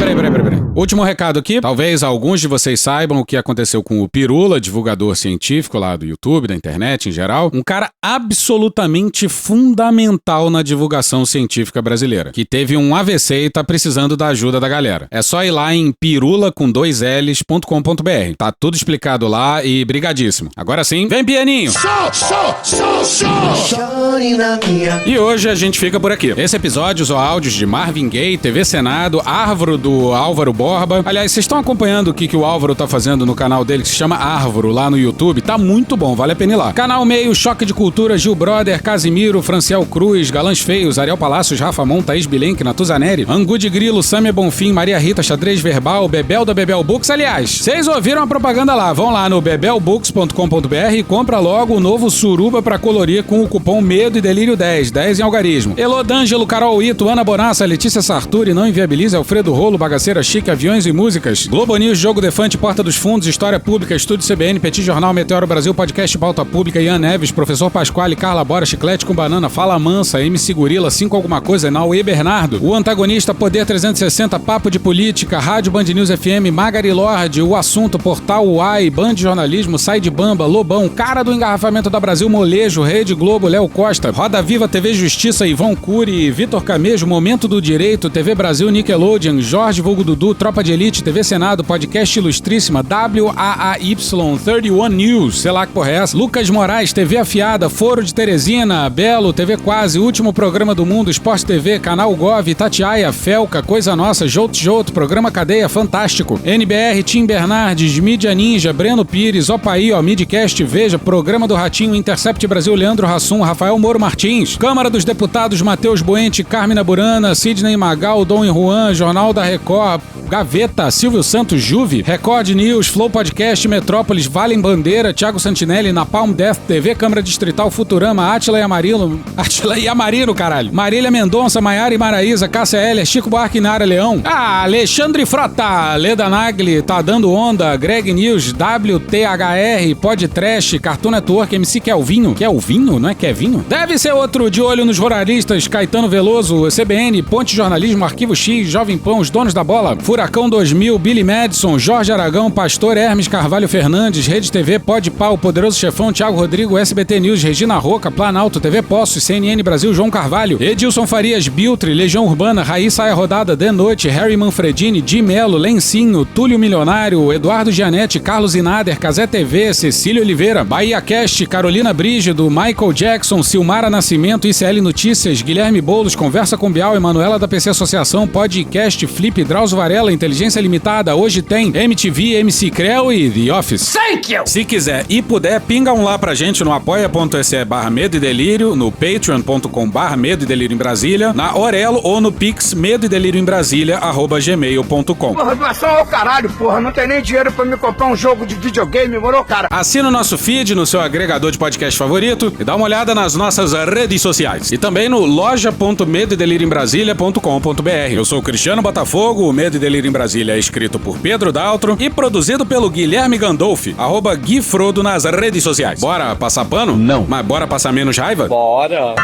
Último recado aqui. Talvez alguns de vocês saibam o que aconteceu com o Pirula, divulgador científico lá do YouTube, da internet em geral. Um cara absolutamente fundamental na divulgação científica brasileira, que teve um AVC e tá precisando da ajuda da galera. É só ir lá em pirula.com.br. Tá tudo explicado lá e brigadíssimo. Agora sim, vem pianinho! E hoje a gente fica por aqui. Esse episódio usou áudios de Marvin Gaye, TV Senado, Árvore do Álvaro Borba. Aliás, vocês estão acompanhando o que o Álvaro tá fazendo no canal dele, que se chama Árvore, lá no YouTube? Tá muito bom, vale a pena ir lá. Canal Meio, Choque de Cultura, Gil Brother, Casimiro, Franciel Cruz, Galãs Feios, Ariel Palácios, Rafa Mon, Thaís Bilenque, Natuzaneri, Angu de Grilo, Samia Bonfim, Maria Rita, Xadrez Verbal, Bebel da Bebel Books. Aliás, vocês ouviram a propaganda lá, vão lá no bebelbooks.com.br e compra logo o novo Suruba pra colorir com o cupom Medo e Delírio 10 em algarismo. Elô D'Angelo, Carol Ito, Ana Bonassa, Letícia Sarturi, Não Inviabilize, Alfredo Rolo, Bagaceira Chique, Aviões e Músicas, Globo News, Jogo Defante, Porta dos Fundos, História Pública, Estúdio CBN, Petit Jornal, Meteoro Brasil, Podcast Pauta Pública, Ian Neves, Professor Pasquale, Carla Bora, Chiclete com Banana, Fala Mansa, MC Gorila, 5 Alguma Coisa, Nauê Bernardo, O Antagonista, Poder 360, Papo de Política, Rádio Band News FM, Magari Lorde, O Assunto, Portal UAI, Band Jornalismo, Sai de Bamba, Lobão, Cara do Engarrafamento da Brasil, Molejo, Rede Globo, Léo Costa, Roda Viva, TV Justiça, Ivon Cury, Vitor Camejo, Momento do Direito, TV Brasil, Nickelodeon, Jorge Vulgo Dudu, Tropa de Elite, TV Senado, Podcast Ilustríssima, WAAY, 31 News, sei lá que porra é essa, Lucas Moraes, TV Afiada, Foro de Teresina, Belo, TV Quase, Último Programa do Mundo, Esporte TV, Canal Gov, Tatiaia, Felca, Coisa Nossa, Jouto, Programa Cadeia, Fantástico, NBR, Tim Bernardes, Mídia Ninja, Breno Pires, Opaí, Midcast, Veja, Programa do Ratinho, Intercept Brasil, Leandro Hassum, Rafael Moro Martins, Câmara dos Deputados, Matheus Boente, Carmina Burana, Sidney Magal, Dom e Juan, Jornal da Record, Gaveta, Silvio Santos, Juve, Record News, Flow Podcast, Metrópolis, Valem Bandeira, Thiago Santinelli, Napalm Death, TV Câmara Distrital, Futurama, Átila e Amarino, caralho. Marília Mendonça, Maiara e Maraísa, Cássia Heller, Chico Buarque e Nara Leão. Alexandre Frota, Leda Nagli, Tá Dando Onda, Greg News, WTHR, Podtrash, Cartoon Network, MC Kelvinho. Kelvinho? Não é Kevinho? Deve ser outro de olho nos ruralistas, Caetano Veloso, CBN, Ponte Jornalismo, Arquivo X, Jovem Pan, Os Donos da Bola, Furacão 2000, Billy Madison, Jorge Aragão, Pastor Hermes Carvalho Fernandes, Rede TV, Pode Pau, Poderoso Chefão, Thiago Rodrigo, SBT News, Regina Roca, Planalto, TV Poços, CNN Brasil, João Carvalho, Edilson Farias, Biltre, Legião Urbana, Raí Saia Rodada, De Noite, Harry Manfredini, Di Melo, Lencinho, Túlio Milionário, Eduardo Gianetti, Carlos Inader, Casé TV, Cecília Oliveira, Bahia Cast, Carolina Brígido, Michael Jackson, Silmara Nascimento, ICL Notícias, Guilherme Boulos, Conversa com Bial, Emanuela da PC Associação, Podcast, Flip, Drauzio Varela, Inteligência Limitada, Hoje Tem, MTV, MC Creu e The Office. Thank you! Se quiser e puder, pinga um lá pra gente no apoia.se/Medo e Delírio, no patreon.com/Medo e Delírio em Brasília, na Orelo ou no Pix Medo e Delírio em Brasília@gmail.com. Porra, doação ao caralho, porra. Não tem nem dinheiro pra me comprar um jogo de videogame, moro, cara? Assina o nosso feed no seu agregador de podcast favorito e dá uma olhada nas nossas redes sociais. E também no loja.medoedelirioembrasilha.com.br. Eu sou o Cristiano Botafogo, o Medo e Delírio em Brasília é escrito por Pedro Daltro e produzido pelo Guilherme Gandolfi, @Gui Frodo nas redes sociais. Bora passar pano? Não. Mas bora passar menos raiva? Bora!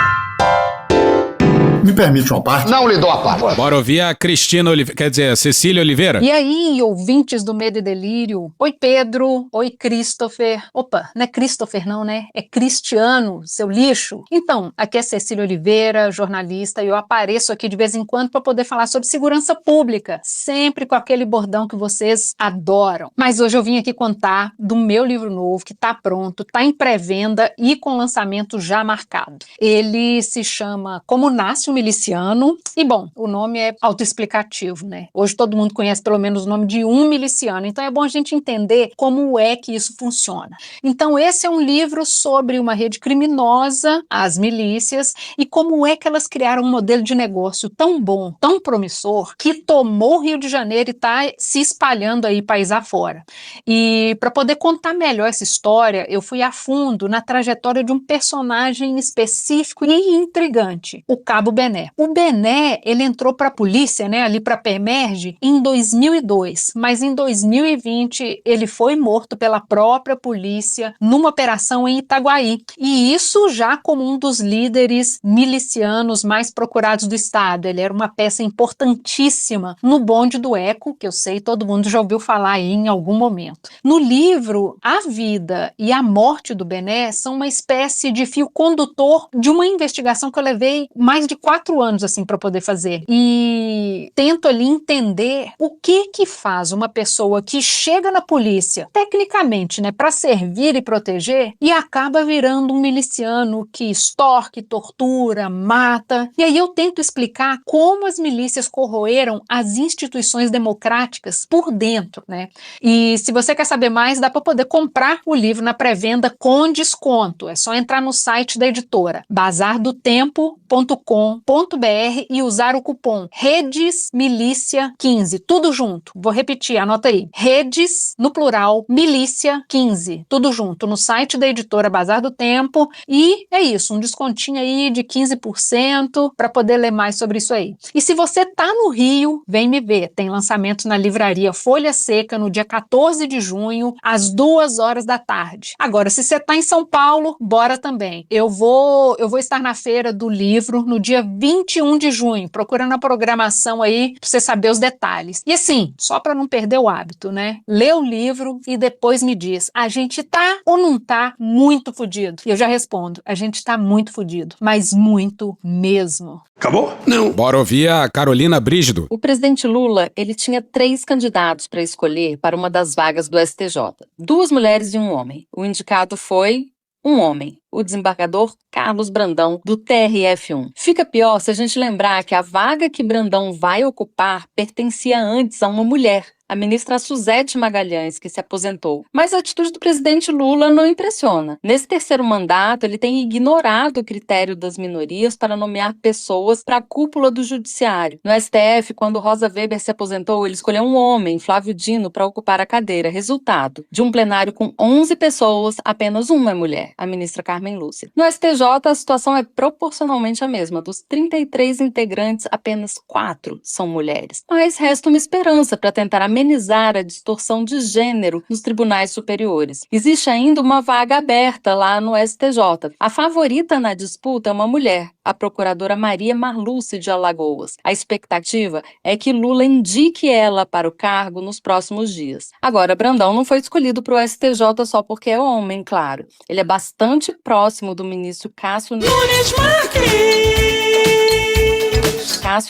Me permite uma parte? Não lhe dou a parte. Bora ouvir a Cristina Oliveira, quer dizer, a Cecília Oliveira. E aí, ouvintes do Medo e Delírio? Oi, Pedro. Oi, Christopher. Opa, não é Christopher não, né? É Cristiano, seu lixo. Então, aqui é Cecília Oliveira, jornalista, e eu apareço aqui de vez em quando para poder falar sobre segurança pública, sempre com aquele bordão que vocês adoram. Mas hoje eu vim aqui contar do meu livro novo, que tá pronto, tá em pré-venda e com lançamento já marcado. Ele se chama Como Nasce um Miliciano, e bom, o nome é autoexplicativo, né? Hoje todo mundo conhece pelo menos o nome de um miliciano, então é bom a gente entender como é que isso funciona. Então esse é um livro sobre uma rede criminosa, as milícias, e como é que elas criaram um modelo de negócio tão bom, tão promissor, que tomou o Rio de Janeiro e está se espalhando aí país afora. E para poder contar melhor essa história, eu fui a fundo na trajetória de um personagem específico e intrigante, o Cabo Bené. Bené. O Bené, ele entrou para a polícia, né, ali para a PEMERG, em 2002, mas em 2020 ele foi morto pela própria polícia numa operação em Itaguaí. E isso já como um dos líderes milicianos mais procurados do estado. Ele era uma peça importantíssima no bonde do Eco, que eu sei todo mundo já ouviu falar aí em algum momento. No livro, a vida e a morte do Bené são uma espécie de fio condutor de uma investigação que eu levei mais de 4 anos assim para poder fazer. E tento ali entender o que faz uma pessoa que chega na polícia, tecnicamente, né, para servir e proteger, e acaba virando um miliciano que extorque, tortura, mata. E aí eu tento explicar como as milícias corroeram as instituições democráticas por dentro, né? E se você quer saber mais, dá para poder comprar o livro na pré-venda com desconto. É só entrar no site da editora, bazardotempo.com.br, e usar o cupom REDESMILÍCIA15, tudo junto. Vou repetir, anota aí. Redes, no plural, Milícia 15, tudo junto, no site da editora Bazar do Tempo. E é isso, um descontinho aí de 15% para poder ler mais sobre isso aí. E se você tá no Rio, vem me ver. Tem lançamento na livraria Folha Seca no dia 14 de junho, às 2h da tarde. Agora, se você tá em São Paulo, bora também. Eu vou estar na Feira do Livro no dia 21 de junho, procurando a programação aí pra você saber os detalhes. E assim, só para não perder o hábito, né? Lê o livro e depois me diz, a gente tá ou não tá muito fudido? E eu já respondo, a gente tá muito fudido, mas muito mesmo. Acabou? Não. Bora ouvir a Carolina Brígido. O presidente Lula, ele tinha 3 candidatos para escolher para uma das vagas do STJ. 2 mulheres e um homem. O indicado foi um homem, o desembargador Carlos Brandão, do TRF1. Fica pior se a gente lembrar que a vaga que Brandão vai ocupar pertencia antes a uma mulher, a ministra Suzete Magalhães, que se aposentou. Mas a atitude do presidente Lula não impressiona. Nesse 3º mandato, ele tem ignorado o critério das minorias para nomear pessoas para a cúpula do judiciário. No STF, quando Rosa Weber se aposentou, ele escolheu um homem, Flávio Dino, para ocupar a cadeira. Resultado, de um plenário com 11 pessoas, apenas uma é mulher, a ministra Carmen Lúcia. No STJ, a situação é proporcionalmente a mesma. Dos 33 integrantes, apenas 4 são mulheres. Mas resta uma esperança para tentar amenizar a distorção de gênero nos tribunais superiores. Existe ainda uma vaga aberta lá no STJ. A favorita na disputa é uma mulher, a procuradora Maria Marluce de Alagoas. A expectativa é que Lula indique ela para o cargo nos próximos dias. Agora, Brandão não foi escolhido para o STJ só porque é homem, claro. Ele é bastante próximo do ministro Cássio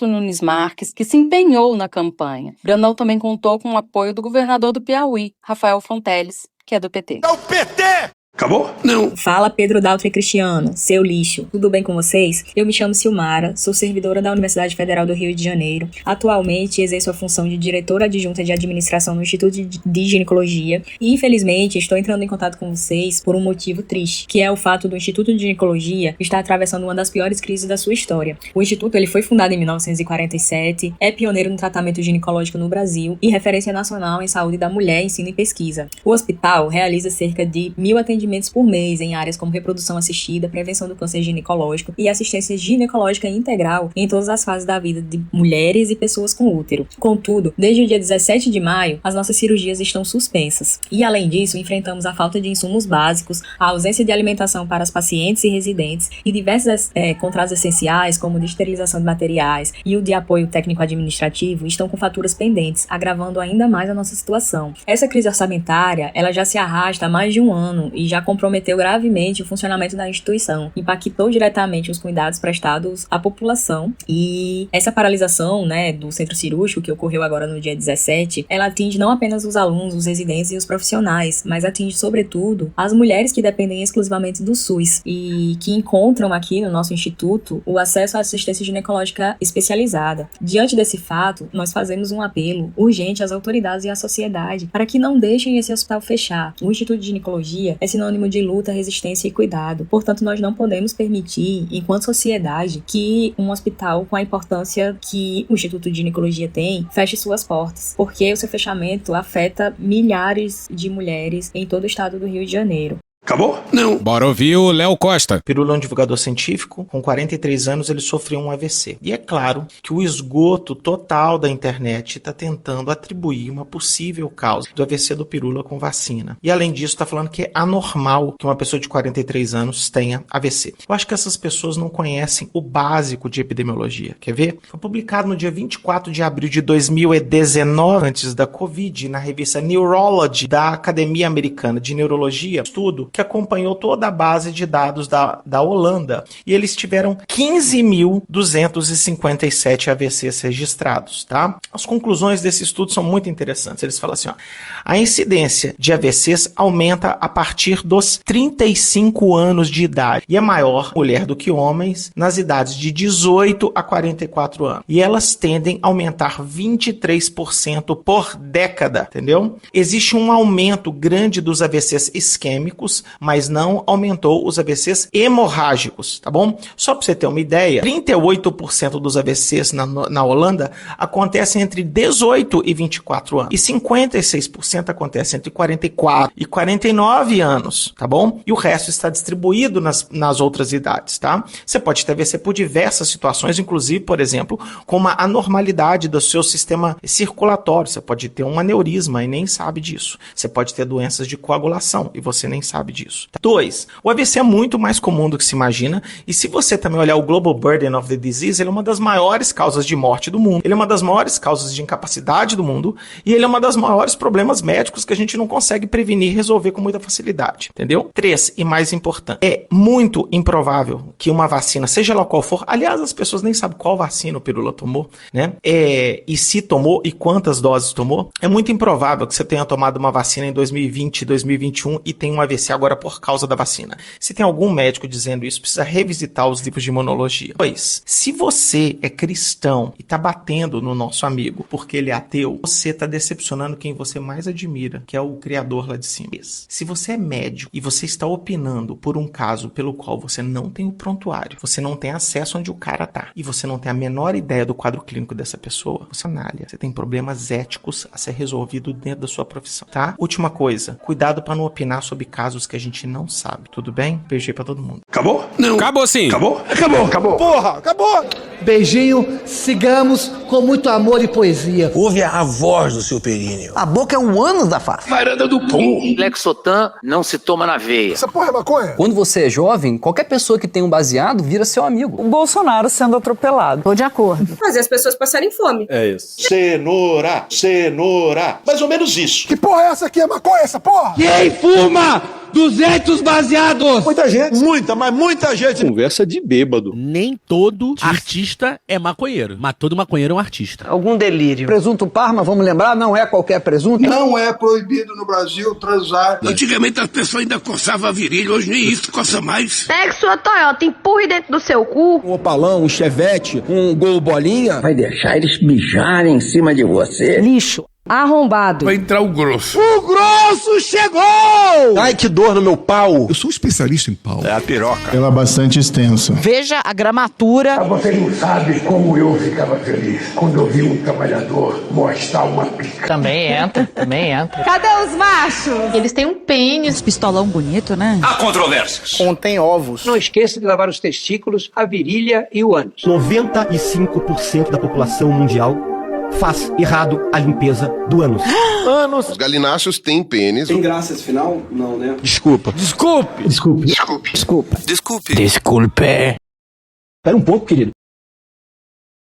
Nunes Marques, que se empenhou na campanha. Brandão também contou com o apoio do governador do Piauí, Rafael Fonteles, que é do PT. É o PT! Acabou? Não. Fala Pedro Daltri Cristiano, seu lixo. Tudo bem com vocês? Eu me chamo Silmara, sou servidora da Universidade Federal do Rio de Janeiro. Atualmente exerço a função de diretora adjunta de administração no Instituto de Ginecologia e infelizmente estou entrando em contato com vocês por um motivo triste, que é o fato do Instituto de Ginecologia estar atravessando uma das piores crises da sua história. O Instituto ele foi fundado em 1947, é pioneiro no tratamento ginecológico no Brasil e referência nacional em saúde da mulher, ensino e pesquisa. O hospital realiza cerca de 1.000 atendimentos por mês em áreas como reprodução assistida, prevenção do câncer ginecológico e assistência ginecológica integral em todas as fases da vida de mulheres e pessoas com útero. Contudo, desde o dia 17 de maio, as nossas cirurgias estão suspensas. E, além disso, enfrentamos a falta de insumos básicos, a ausência de alimentação para as pacientes e residentes e diversos contratos essenciais, como de esterilização de materiais e o de apoio técnico-administrativo, estão com faturas pendentes, agravando ainda mais a nossa situação. Essa crise orçamentária, ela já se arrasta há mais de um ano e já comprometeu gravemente o funcionamento da instituição, impactou diretamente os cuidados prestados à população e essa paralisação, do centro cirúrgico que ocorreu agora no dia 17, ela atinge não apenas os alunos, os residentes e os profissionais, mas atinge sobretudo as mulheres que dependem exclusivamente do SUS e que encontram aqui no nosso instituto o acesso à assistência ginecológica especializada. Diante desse fato, nós fazemos um apelo urgente às autoridades e à sociedade para que não deixem esse hospital fechar. O Instituto de Ginecologia é sinônimo de luta, resistência e cuidado. Portanto, nós não podemos permitir, enquanto sociedade, que um hospital com a importância que o Instituto de Ginecologia tem, feche suas portas, porque o seu fechamento afeta milhares de mulheres em todo o estado do Rio de Janeiro. Acabou? Não. Bora ouvir o Léo Costa. Pirula é um divulgador científico. Com 43 anos, ele sofreu um AVC. E é claro que o esgoto total da internet está tentando atribuir uma possível causa do AVC do Pirula com vacina. E além disso, está falando que é anormal que uma pessoa de 43 anos tenha AVC. Eu acho que essas pessoas não conhecem o básico de epidemiologia. Quer ver? Foi publicado no dia 24 de abril de 2019, antes da Covid, na revista Neurology da Academia Americana de Neurologia, estudo que acompanhou toda a base de dados da Holanda. E eles tiveram 15.257 AVCs registrados, tá? As conclusões desse estudo são muito interessantes. Eles falam assim, ó, a incidência de AVCs aumenta a partir dos 35 anos de idade e é maior mulher do que homens nas idades de 18 a 44 anos. E elas tendem a aumentar 23% por década, entendeu? Existe um aumento grande dos AVCs isquêmicos, mas não aumentou os AVCs hemorrágicos, tá bom? Só para você ter uma ideia, 38% dos AVCs na Holanda acontecem entre 18 e 24 anos. E 56% acontecem entre 44 e 49 anos, tá bom? E o resto está distribuído nas outras idades, tá? Você pode ter AVC por diversas situações, inclusive, por exemplo, com uma anormalidade do seu sistema circulatório. Você pode ter um aneurisma e nem sabe disso. Você pode ter doenças de coagulação e você nem sabe disso. 2. O AVC é muito mais comum do que se imagina, e se você também olhar o Global Burden of the Disease, ele é uma das maiores causas de morte do mundo, ele é uma das maiores causas de incapacidade do mundo, e ele é uma das maiores problemas médicos que a gente não consegue prevenir e resolver com muita facilidade, entendeu? 3, e mais importante, é muito improvável que uma vacina, seja lá qual for, aliás, as pessoas nem sabem qual vacina o Pirula tomou, né? E se tomou e quantas doses tomou, é muito improvável que você tenha tomado uma vacina em 2020, 2021 e tenha um AVC agora por causa da vacina. Se tem algum médico dizendo isso, precisa revisitar os livros de imunologia. 2. Se você é cristão e tá batendo no nosso amigo porque ele é ateu, você tá decepcionando quem você mais admira, que é o criador lá de cima. Se você é médico e você está opinando por um caso pelo qual você não tem o prontuário, você não tem acesso onde o cara tá, e você não tem a menor ideia do quadro clínico dessa pessoa, você analisa. Você tem problemas éticos a ser resolvido dentro da sua profissão, tá? Última coisa, cuidado para não opinar sobre casos que a gente não sabe. Tudo bem? Beijo aí pra todo mundo. Acabou? Não. Acabou sim. Acabou? Acabou. Acabou. Porra, acabou! Beijinho, sigamos com muito amor e poesia. Ouve a voz do seu períneo. A boca é um ânus da face. Varanda do pum. Lexotan não se toma na veia. Essa porra é maconha? Quando você é jovem, qualquer pessoa que tem um baseado vira seu amigo. O Bolsonaro sendo atropelado. Tô de acordo. Fazer as pessoas passarem fome. É isso. Cenoura, cenoura. Mais ou menos isso. Que porra é essa aqui? É maconha essa porra? Quem fuma 200 baseados? Muita gente. Mas muita gente. Conversa de bêbado. Nem todo artista é maconheiro, mas todo maconheiro é um artista. Algum delírio. Presunto Parma, vamos lembrar, não é qualquer presunto. Não é proibido no Brasil transar. Antigamente as pessoas ainda coçavam a virilha, hoje nem isso coça mais. Pegue sua Toyota, empurre dentro do seu cu. Um Opalão, um Chevette, um Gol Bolinha. Vai deixar eles mijarem em cima de você? Lixo. Arrombado. Vai entrar o grosso. O grosso chegou! Ai, que dor no meu pau. Eu sou especialista em pau. É a piroca. Ela é bastante extensa. Veja a gramatura. Você não sabe como eu ficava feliz quando eu vi um trabalhador mostrar uma pica. Também entra. Cadê os machos? Eles têm um pênis. Pistolão bonito, né? Há controvérsias. Contém ovos. Não esqueça de lavar os testículos, a virilha e o ânus. 95% da população mundial faz errado a limpeza do ânus. Os galináceos têm pênis. Tem graça esse final? Não, né? Desculpa. Desculpe. Espera um pouco, querido.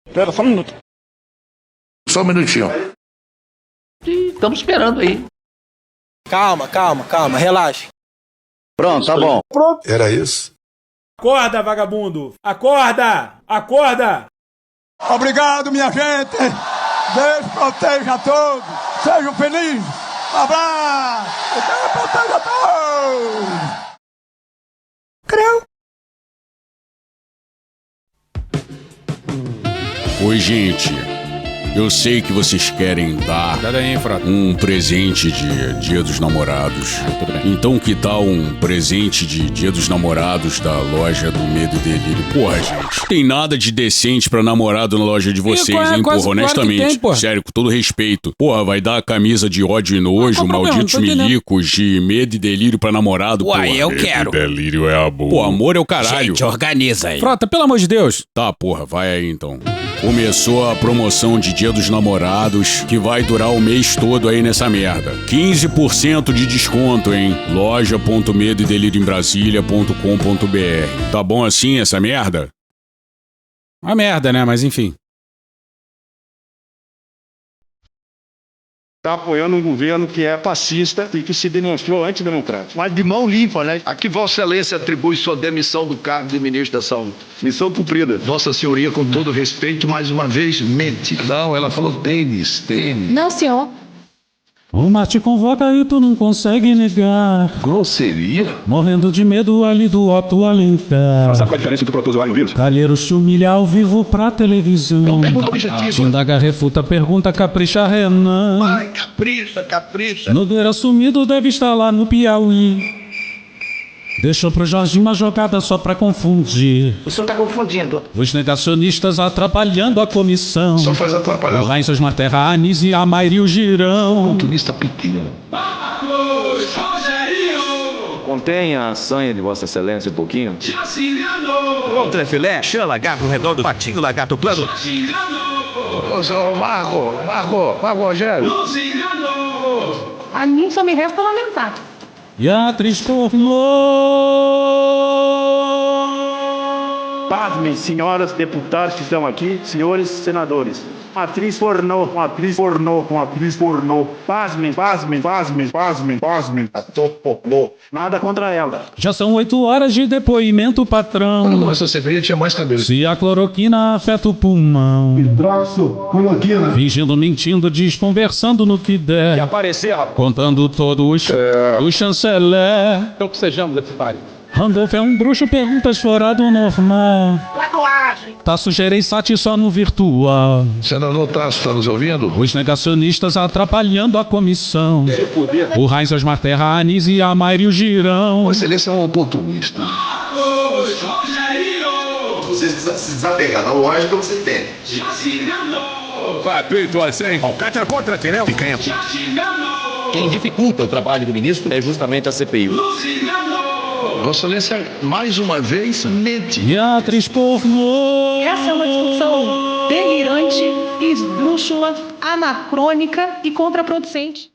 Espera só um minuto. Só um minutinho. Estamos esperando aí. Calma, relaxa. Pronto, tá bom. Era isso? Acorda, vagabundo! Acorda! Obrigado, minha gente. Deus proteja a todos. Sejam felizes. Um abraço. Deus proteja a todos. Oi, gente. Eu sei que vocês querem dar um presente de Dia dos Namorados. Tudo bem. Então que tal um presente de Dia dos Namorados da loja do Medo e Delírio? Porra, gente, tem nada de decente pra namorado na loja de vocês, hein, porra, honestamente. Sério, com todo respeito. Porra, vai dar a camisa de ódio e nojo, malditos milicos de Medo e Delírio pra namorado, porra. Uai, eu quero. Delírio é a boa. Pô, amor é o caralho. Gente, organiza aí. Frota, pelo amor de Deus. Tá, porra, vai aí então. Começou a promoção de Dia dos Namorados, que vai durar o mês todo aí nessa merda. 15% de desconto, hein? loja.medoedelirioembrasilha.com.br. Tá bom assim essa merda? Uma merda, né? Mas enfim. Está apoiando um governo que é fascista e que se demonstrou antidemocrático. Mas de mão limpa, né? A que Vossa Excelência atribui sua demissão do cargo de ministro da Saúde? Missão cumprida. Vossa Senhoria, com todo respeito, mais uma vez, mente. Não, ela falou tênis. Não, senhor. O mar te convoca e tu não consegue negar. Grosseria? Morrendo de medo ali do Otto Alencar. Sabe qual a diferença do protozoário e o vírus? Calheiros te humilha ao vivo pra televisão. Te indaga, refuta, pergunta, capricha, Renan. Ai, capricha. Nogueira sumido deve estar lá no Piauí. Deixou pro Jorginho uma jogada só pra confundir. O senhor tá confundindo. Os negacionistas atrapalhando a comissão. Só faz atrapalhar. O Raíssa Marterra, a Anísio e a Mairi o Girão. Turista pequeno. Contenha a sanha de Vossa Excelência um pouquinho. Contra filé, chã, lagarto redondo, patinho, lagarto plano. Marco, Rogério. A mim só me resta lamentar. E a atriz pornô. Pasmem, senhoras deputadas que estão aqui, senhores senadores. Uma atriz pornô. Pasmem. Ator pornô. Nada contra ela. Já são 8 horas de depoimento, patrão. Quando começou a cerveja, tinha mais cabelo. Se a cloroquina afeta o pulmão. Hidroxo, cloroquina. Fingindo, mentindo, desconversando no que der. E aparecer, rapaz. Contando todos o chanceler. Então que sejamos deputados. Randolph é um bruxo, perguntas fora do normal. Tatuagem. Tá sujeira e sati só no virtual. Senador Tasso, está nos ouvindo? Os negacionistas atrapalhando a comissão. O Raíssa Marterra, a Anísio e a Mairi o Girão. Vossa Excelência é um oportunista. Você se desapegar da lógica, você tem. Vai, peito, assim. Contra entendeu? Picanha. Quem dificulta o trabalho do ministro é justamente a CPI. Vossa Excelência, mais uma vez, mente. E a atriz pornô. Essa é uma discussão delirante, esdrúxula, anacrônica e contraproducente.